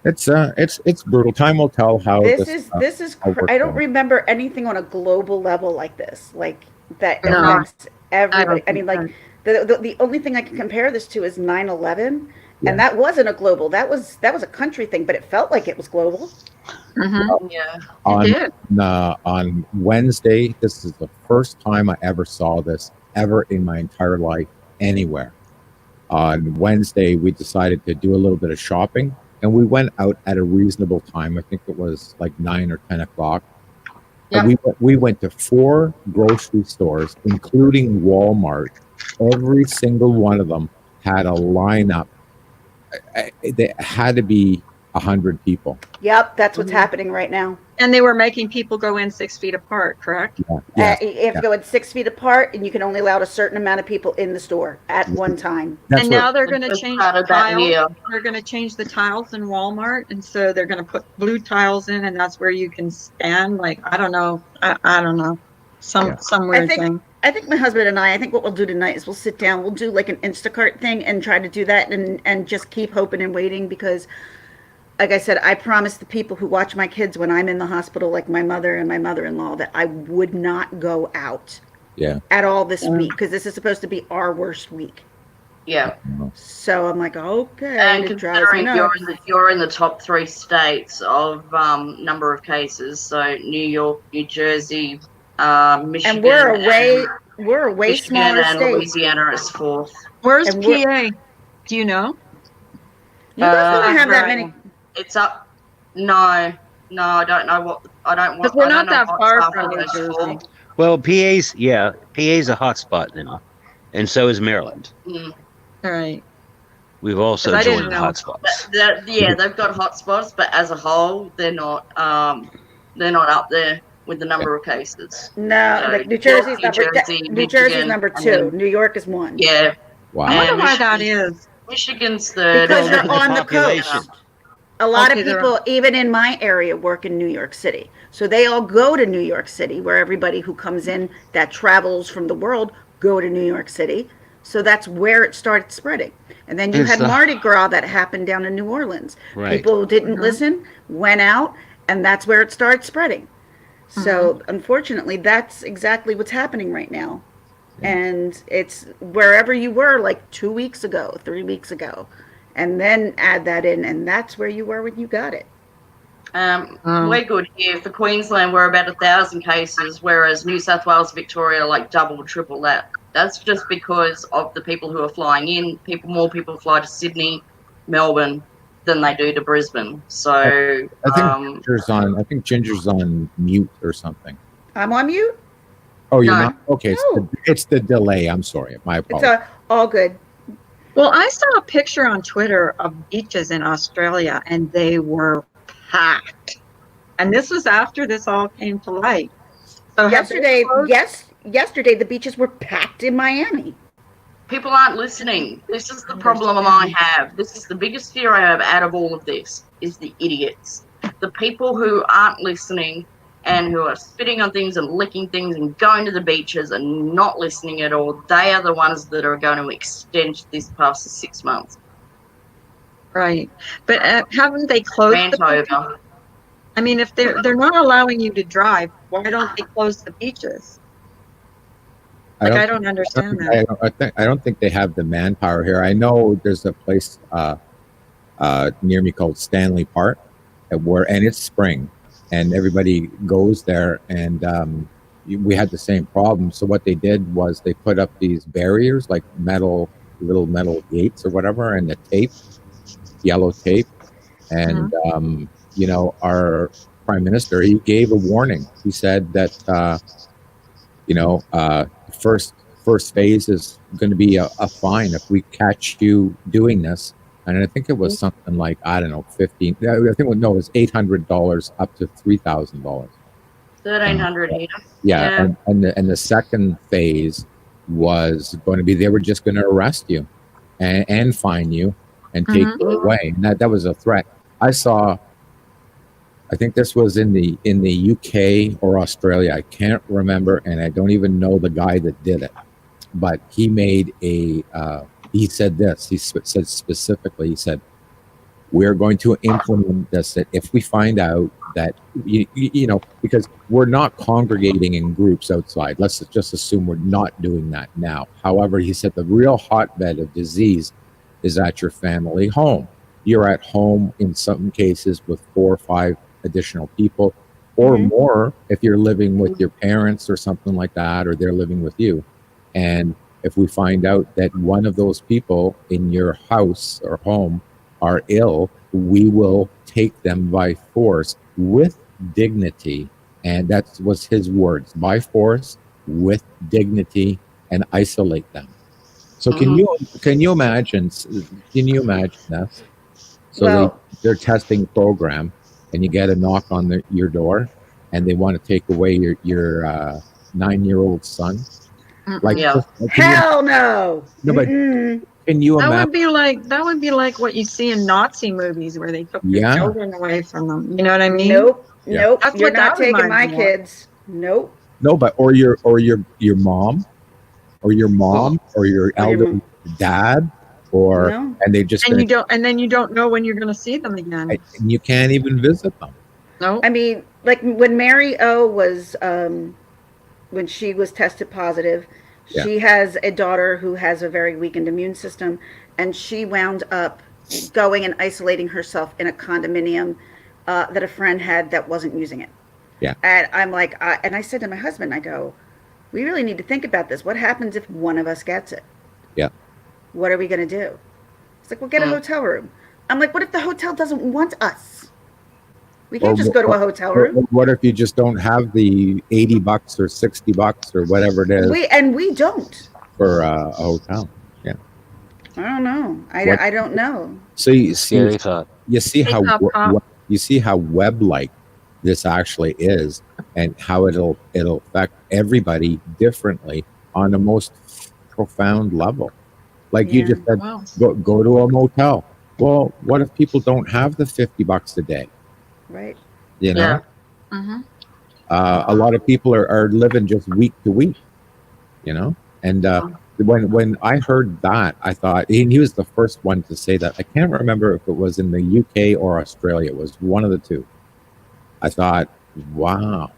It's brutal. Time will tell how This is how I don't works out. remember anything on a global level like this, like that No. affects everybody. I I mean, don't like the only thing I can compare this to is 9/11, Yeah. and that wasn't a global. That was a country thing, but it felt like it was global. Yeah. On Wednesday, this is the first time I ever saw this ever in my entire life anywhere. On Wednesday, we decided to do a little bit of shopping, and we went out at a reasonable time. I think it was like 9 or 10 o'clock. Yeah. And we went to 4 grocery stores, including Walmart. Every single one of them had a lineup. There had to be 100 people. Yep, that's what's happening right now. And they were making people go in 6 feet apart, correct? Yeah. You have to go in 6 feet apart, and you can only allow a certain amount of people in the store at one time. That's And what- now they're going to That's change part the of that, tiles. yeah. They're going to change the tiles in Walmart, and so they're going to put blue tiles in, and that's where you can stand. Like, I don't know. I don't know. Some weird thing. I think my husband and I think what we'll do tonight is we'll sit down, we'll do like an Instacart thing and try to do that and just keep hoping and waiting, because like I said, I promised the people who watch my kids when I'm in the hospital, like my mother and my mother-in-law, that I would not go out Yeah. at all this week because this is supposed to be our worst week. Yeah. So I'm like, okay, And it drives me considering nuts. you're in the top 3 states of number of cases, so New York, New Jersey, Michigan, And we're a way smaller and state. Louisiana is 4th. Where's And we're, PA? Do you know? you guys don't have that Right. many. It's up. No, I don't know what. I don't Because want. we're I not don't know that what's far after from New those Jersey. 4. Well, PA's a hot spot now, and so is Maryland. Mm. All right. We've also I didn't joined the know. hot spots. Yeah, they've got hotspots, but as a whole, they're not up there with the number of cases. No, So, like New Jersey's New number. Jersey, New Jersey's Michigan, number and 2. then- New York is 1. Yeah. Wow. I wonder And why that is. Michigan's third. Because Well, you're look at on the population. coast. A lot Okay, of they're people, even in my area, work in New York City. So they all go to New York City, where everybody who comes in that travels from the world go to New York City. So that's where it started spreading. And then you It's had the- Mardi Gras that happened down in New Orleans. Right. People didn't listen, went out, and that's where it started spreading. So unfortunately, that's exactly what's happening right now. And it's wherever you were like 2 weeks ago, 3 weeks ago. And then add that in, and that's where you were when you got it. We're good here. For Queensland, we're about 1,000 cases, whereas New South Wales, Victoria, like double, triple that. That's just because of the people who are flying in. More people fly to Sydney, Melbourne than they do to Brisbane. So I think Ginger's on mute or something. I'm on mute? Oh, you're No. not? Okay, it's the delay. I'm sorry. My apologies. It's all good. Well, I saw a picture on Twitter of beaches in Australia, and they were packed. And this was after this all came to light. So yesterday, yesterday the beaches were packed in Miami. people aren't listening. This is the problem I have. This is the biggest fear I have out of all of this, is the idiots. The people who aren't listening and who are spitting on things and licking things and going to the beaches and not listening at all, they are the ones that are going to extend this past the 6 months. Right. But haven't they closed the beaches? Over. I mean, if they're not allowing you to drive, why don't they close the beaches? Like, I don't understand that. I don't think they have the manpower here. I know there's a place near me called Stanley Park, and it's spring, and everybody goes there, and we had the same problem. So what they did was they put up these barriers, like little metal gates or whatever, and the tape, yellow tape, and our prime minister, he gave a warning. He said that first phase is going to be a fine if we catch you doing this. And I think it was something like, I don't know, $15. I think it was $800 up to $3,000. $1,300 here. Yeah. And the second phase was going to be, they were just going to arrest you and fine you and take you away. And that was a threat. I think this was in the UK or Australia. I can't remember, and I don't even know the guy that did it. But he made he said this. He said specifically, he said, we're going to implement this, that if we find out that, because we're not congregating in groups outside. Let's just assume we're not doing that now. However, he said the real hotbed of disease is at your family home. You're at home in some cases with 4 or 5 additional people or more if you're living with your parents or something like that, or they're living with you. And if we find out that one of those people in your house or home are ill, we will take them by force with dignity. And that was his words, by force, with dignity, and isolate them. So can you imagine that? So their testing program, and you get a knock on your door, and they want to take away your 9-year-old son. Hell no. No, but can you imagine? That would be like what you see in Nazi movies where they took their children away from them. You know what I mean? Nope. That's You're what not that taking my reminds me of. kids. Nope. No, but or your mom, or your elder dad, or No. and they just and then you don't know when you're going to see them again. and you can't even visit them. No. I mean, like when Mary O was when she was tested positive, Yeah. she has a daughter who has a very weakened immune system, and she wound up going and isolating herself in a condominium that a friend had that wasn't using it. Yeah. And I'm like, and I said to my husband, I go, we really need to think about this. What happens if one of us gets it? Yeah. What are we going to do? It's like, we'll get a hotel room. I'm like, what if the hotel doesn't want us? We can't just go to a hotel room. What if you just don't have the $80 or $60 or whatever it is? We don't for a hotel. Yeah. I don't know. I don't know. So you see, you see how web-like this actually is, and how it'll affect everybody differently on the most profound level. Like you just said, go to a motel. Well, what if people don't have the $50 a day? Right. You know, a lot of people are living just week to week. You know, and when I heard that, I thought, and he was the first one to say that. I can't remember if it was in the UK or Australia. It was one of the two. I thought, wow.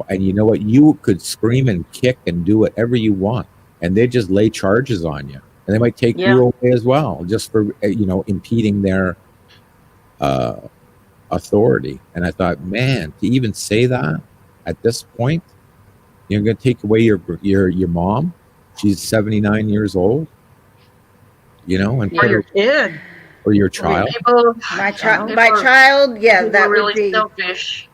And you know what? You could scream and kick and do whatever you want, and they just lay charges on you, and they might take you away as well, just for impeding their authority. And I thought, man, to even say that at this point, you're going to take away your mom. She's 79 years old. And or your kid, or your child. My child. Yeah, that really would be selfish.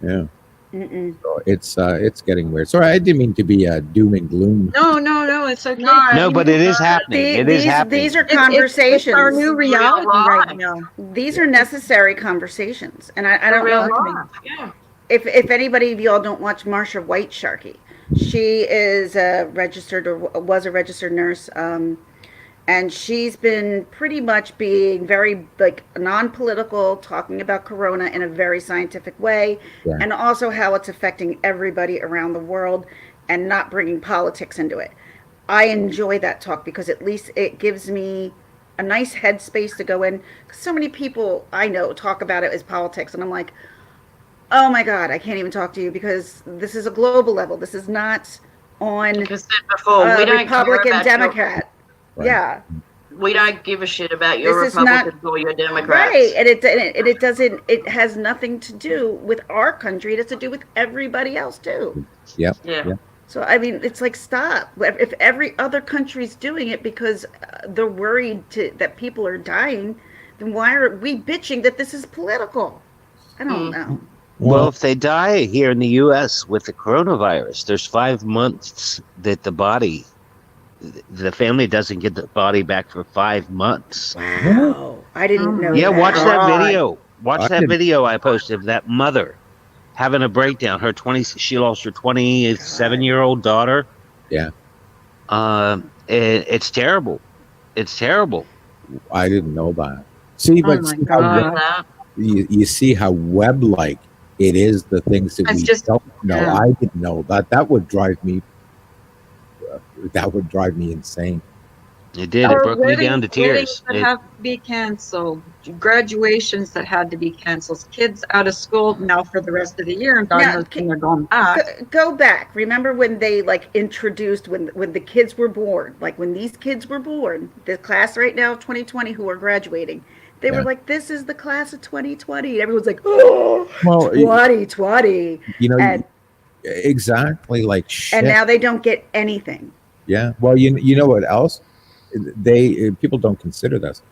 Yeah. So it's getting weird. Sorry, I didn't mean to be doom and gloom. No, it's okay. No, but it is happening. These are conversations. It's our new reality right now. These are necessary conversations, and I don't know. If anybody of y'all don't watch Marsha White Sharkey, she is was a registered nurse, and she's been pretty much being very non-political, talking about Corona in a very scientific way, and also how it's affecting everybody around the world, and not bringing politics into it. I enjoy that talk because at least it gives me a nice headspace to go in. Because so many people I know talk about it as politics, and I'm like, oh my God, I can't even talk to you because this is a global level. This is not on Republican, Democrat. Yeah. We don't give a shit about your Republicans or your Democrats. Right. And it doesn't, it has nothing to do with our country. It has to do with everybody else too. Yep. Yeah. So, I mean, it's like, stop. If every other country's doing it because they're worried that people are dying, then why are we bitching that this is political? I don't know. Well, if they die here in the U.S. with the coronavirus, there's 5 months that the family doesn't get the body back for 5 months. Wow. I didn't know Yeah, that. watch that video. Watch that video I posted of that mother having a breakdown. She lost her 27-year-old daughter. Yeah. It's terrible. It's terrible. I didn't know that. See, but you see how web-like it is, the things that we don't know. Yeah. I didn't know that. That would drive me insane. It did. It broke me down to tears. That have to be canceled. Graduations that had to be canceled. Kids out of school now for the rest of the year, and God knows when they're going back. Go back. Remember when they introduced when the kids were born? When these kids were born, the class right now, 2020, who are graduating. They were like, this is the class of 2020. Everyone's like, oh, 2020. Exactly like shit. And now they don't get anything. Yeah. Well, you know what else? People don't consider this.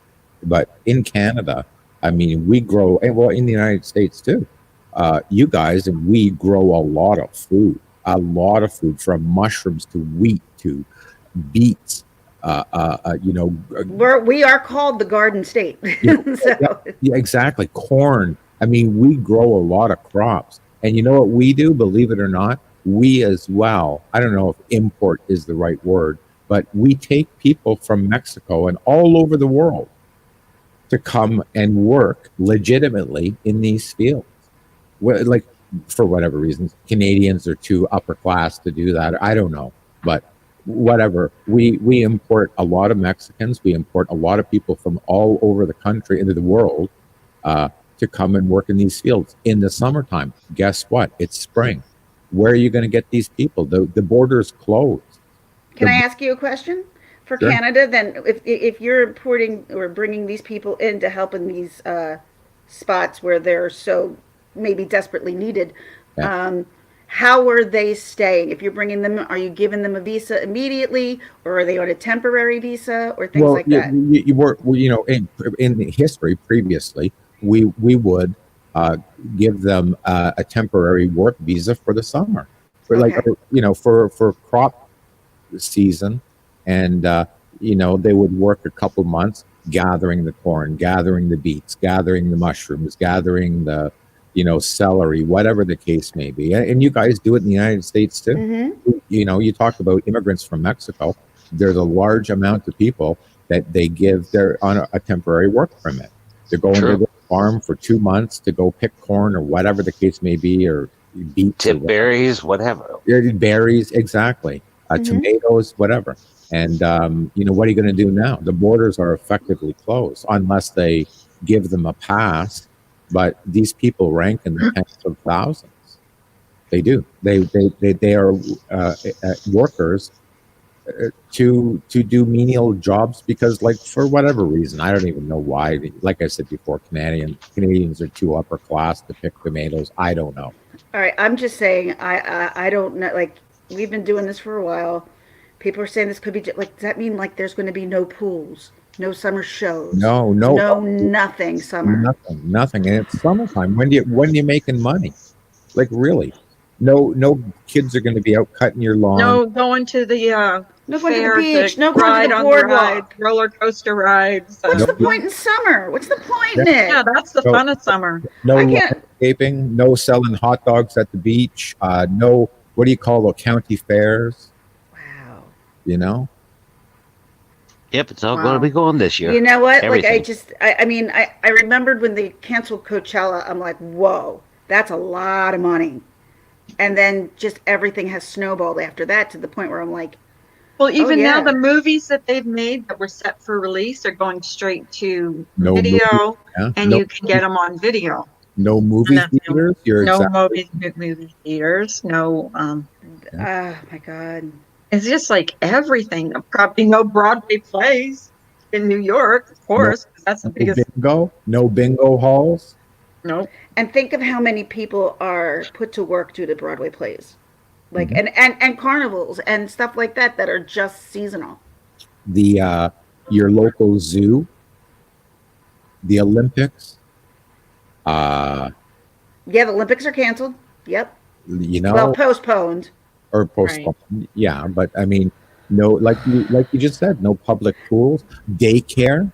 But in Canada, I mean, we grow, and well, in the United States too, you guys and we grow a lot of food from mushrooms to wheat to beets. We are called the Garden State. Yeah, exactly. Corn. I mean, we grow a lot of crops. And you know what we do, believe it or not? We as well, I don't know if import is the right word, but we take people from Mexico and all over the world to come and work legitimately in these fields. Like, for whatever reasons, Canadians are too upper class to do that. I don't know. But whatever. We import a lot of Mexicans. We import a lot of people from all over the country, into the world, to come and work in these fields in the summertime. Guess what? It's spring. Where are you going to get these people? The border's closed. Can I ask you a question? For Sure. Canada, then, if you're importing or bringing these people in to help in these spots where they're so maybe desperately needed, Yeah. how are they staying? If you're bringing them, are you giving them a visa immediately, or are they on a temporary visa, or things Well, like that? you were, you know, in history previously, we would give them a temporary work visa for the summer, for like, Okay. you know, for crop season, and you know, they would work a couple months gathering the corn, gathering the beets, gathering the mushrooms, gathering the, you know, celery, whatever the case may be. And you guys do it in the United States too. Mm-hmm. You know, you talk about immigrants from Mexico. There's a large amount of people that they give, they're on a temporary work permit. They're going to True. the farm for 2 months to go pick corn or whatever the case may be, or beets or Tip berries, whatever. berries, exactly, Mm-hmm. tomatoes, whatever. And you know, what are you going to do now? The borders are effectively closed unless they give them a pass. But these people rank in the tens of thousands. They do. They are workers to do menial jobs because, like, for whatever reason, I don't even know why. Like I said before, Canadians are too upper class to pick tomatoes. I don't know. All right, I'm just saying, I don't know. Like, we've been doing this for a while. People are saying this could be like. Does that mean like there's going to be no pools, no summer shows, No, no nothing summer? nothing. And it's summertime. When you making money? Like, really? No kids are going to be out cutting your lawn. No going to the No going to the fair beach. to No going to ride the on the rides, boardwalk. roller coaster rides. What's the No. point in summer? What's the point in Yeah, it? that's the No. fun of summer. No I can't. landscaping. No selling hot dogs at the beach. No, what do you call the county fairs? Wow. You know? Yep, it's all going Wow. to be going this year. You know what? Everything. I mean, I remembered when they canceled Coachella. I'm like, whoa, that's a lot of money. And then just everything has snowballed after that to the point where I'm like, Well, even now yeah. the movies that they've made that were set for release are going straight to No movie. video, Yeah. and No, you can get them on video. no movie And that's the only- theaters. You're No exactly. movie theaters. No. Oh my God. It's just like everything. Probably no Broadway plays in New York, of course, 'cause that's the biggest. bingo. No bingo halls. No. And think of how many people are put to work due to Broadway plays, like Mhm. and carnivals and stuff like that that are just seasonal. The your local zoo, the Olympics. Yeah, the Olympics are canceled. Yep. You know, Well, postponed. or postponed. Yeah, but I mean, no, like you just said, no public pools, daycare,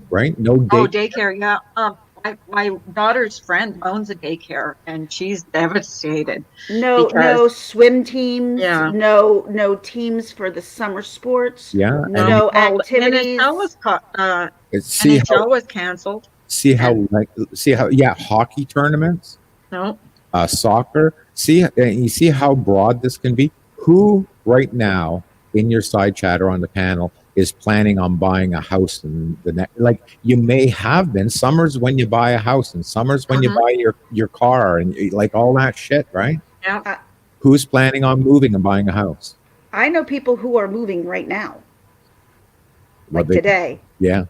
right? No Oh, daycare. daycare. Yeah. My daughter's friend owns a daycare, and she's devastated. No, because- no swim teams. Yeah. No teams for the summer sports. Yeah, No Well, activities. NHL was see NHL how was canceled. yeah, hockey tournaments, No. soccer. You see how broad this can be. Who right now in your side chat or on the panel is planning on buying a house in the next? Like, you may have been. Summer's when you buy a house, and summer's when you buy your car, and like all that shit, right? Yeah. Who's planning on moving and buying a house? I know people who are moving right now, Well, like today. Yeah,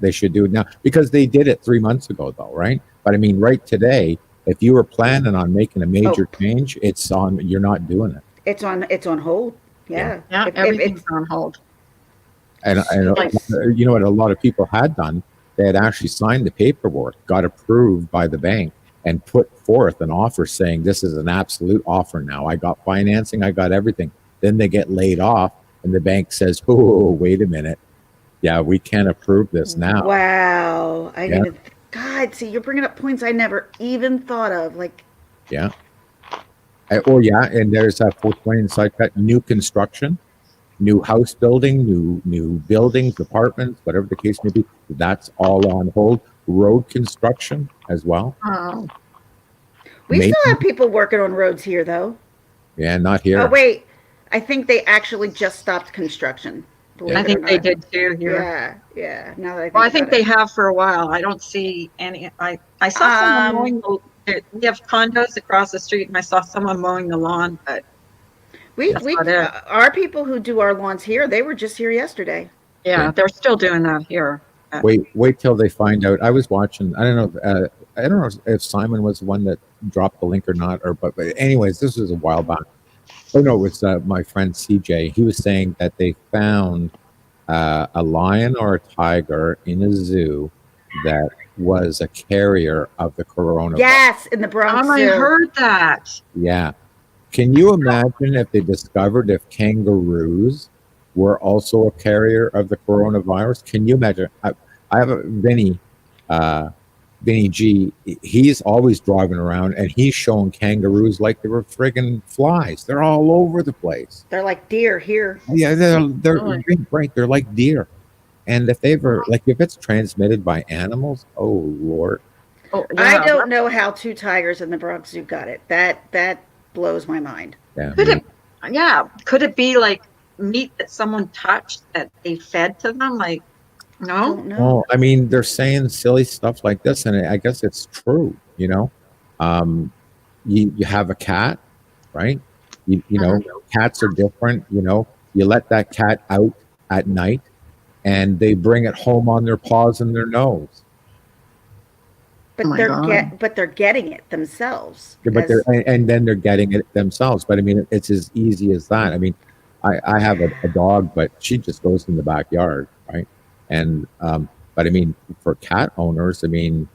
they should do it now because they did it 3 months ago, though, right? But I mean, right today, if you were planning on making a major change, it's on. You're not doing it. It's on hold. Yeah. Yeah. Everything's on hold. And you know what a lot of people had done? They had actually signed the paperwork, got approved by the bank, and put forth an offer saying, this is an absolute offer now. I got financing, I got everything. Then they get laid off, and the bank says, oh, wait a minute. Yeah, we can't approve this now. Wow. God, see, you're bringing up points I never even thought of. Like, yeah. And there's a 420 inside cut, new construction. New house building, new buildings, apartments, whatever the case may be, that's all on hold. Road construction as well. Oh. We still have people working on roads here, though. Yeah, not here. Oh, wait. I think they actually just stopped construction. Believe I it or think they not. did too here. Yeah, yeah. Now that I think Well, I about think it. they have for a while. I don't see any. I saw someone mowing. We have condos across the street, and I saw someone mowing the lawn, but that's not it. Our people who do our lawns here, they were just here yesterday. Yeah, they're still doing that here. Wait till they find out. I was watching. I don't know. I don't know if Simon was the one that dropped the link or not. But anyways, this was a while back. Oh no, it was my friend CJ. He was saying that they found a lion or a tiger in a zoo that was a carrier of the coronavirus. Yes, in the Bronx I Zoo. heard that. Yeah. Can you imagine if they discovered if kangaroos were also a carrier of the coronavirus? Can you imagine? I have a Vinny G. He's always driving around and he's showing kangaroos like they were friggin' flies. They're all over the place. They're like deer here. Yeah, they're right. They're like deer. And if they ever if it's transmitted by animals, oh Lord. Oh, yeah. I don't know how 2 tigers in the Bronx Zoo got it. That blows my mind. Yeah. Could it be like meat that someone touched that they fed to them? Like, no. Well, I mean, they're saying silly stuff like this, and I guess it's true. You have a cat, right? You know, cats are different. You let that cat out at night, and they bring it home on their paws and their nose. But they're getting it themselves. Yeah, but and then they're getting it themselves. But I mean, it's as easy as that. I mean, I have a dog, but she just goes in the backyard, right? And but I mean, for cat owners, I mean,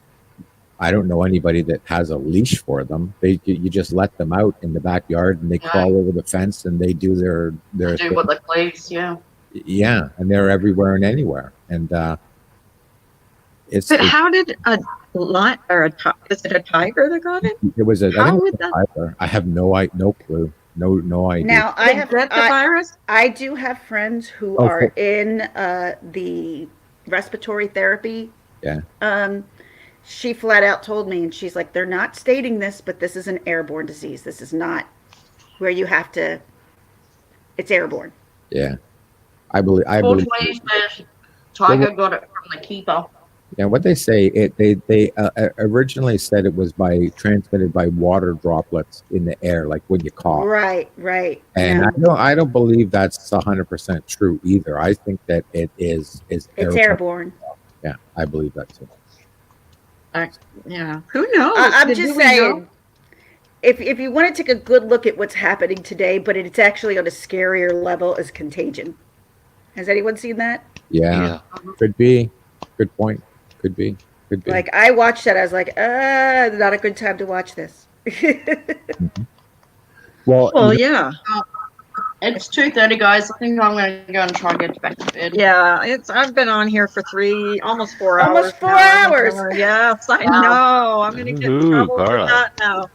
I don't know anybody that has a leash for them. You just let them out in the backyard, and they crawl over the fence, and they do their do what they please. Yeah. Yeah, and they're everywhere and anywhere, and But how did a lion or is it a tiger that got it? It was a tiger. I have no clue. No idea. Now I have the virus. I do have friends who are in the respiratory therapy. Yeah. She flat out told me, and she's like, they're not stating this, but this is an airborne disease. This is not where you have to. It's airborne. Yeah, I believe. Tiger got it from the keeper. Yeah, what they say, they originally said it was transmitted by water droplets in the air, like when you cough. Right. And I don't believe that's 100% true either. I think that it's airborne. Yeah, I believe that too. Yeah, who knows? I'm just saying, if you want to take a good look at what's happening today, but it's actually on a scarier level, is Contagion. Has anyone seen that? Yeah. Could be. Good point. Could be. Like, I watched that. I was like, not a good time to watch this. Mm-hmm. Well, yeah. It's 2:30, guys. I think I'm going to go and try and get back to bed. Yeah, I've been on here for almost 4 hours. Almost 4 hours. Yes, I know. I'm going to get in trouble for that now.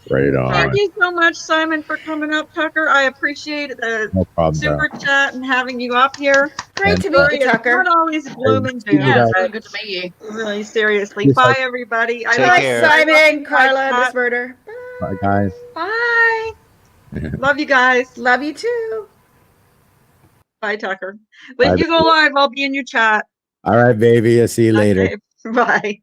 Right on. Thank you so much, Simon, for coming up, Tucker. I appreciate the super chat and having you up here. Great to meet you, Tucker. Not always gloom and doom. Yeah, it's really good to meet you. Really, seriously. Bye, everybody. Bye, Simon, Carla, Miss Murder. Bye, guys. Bye. Love you guys. Love you too. Bye, Tucker. When you go live, I'll be in your chat. All right, baby. I'll see you later. Bye.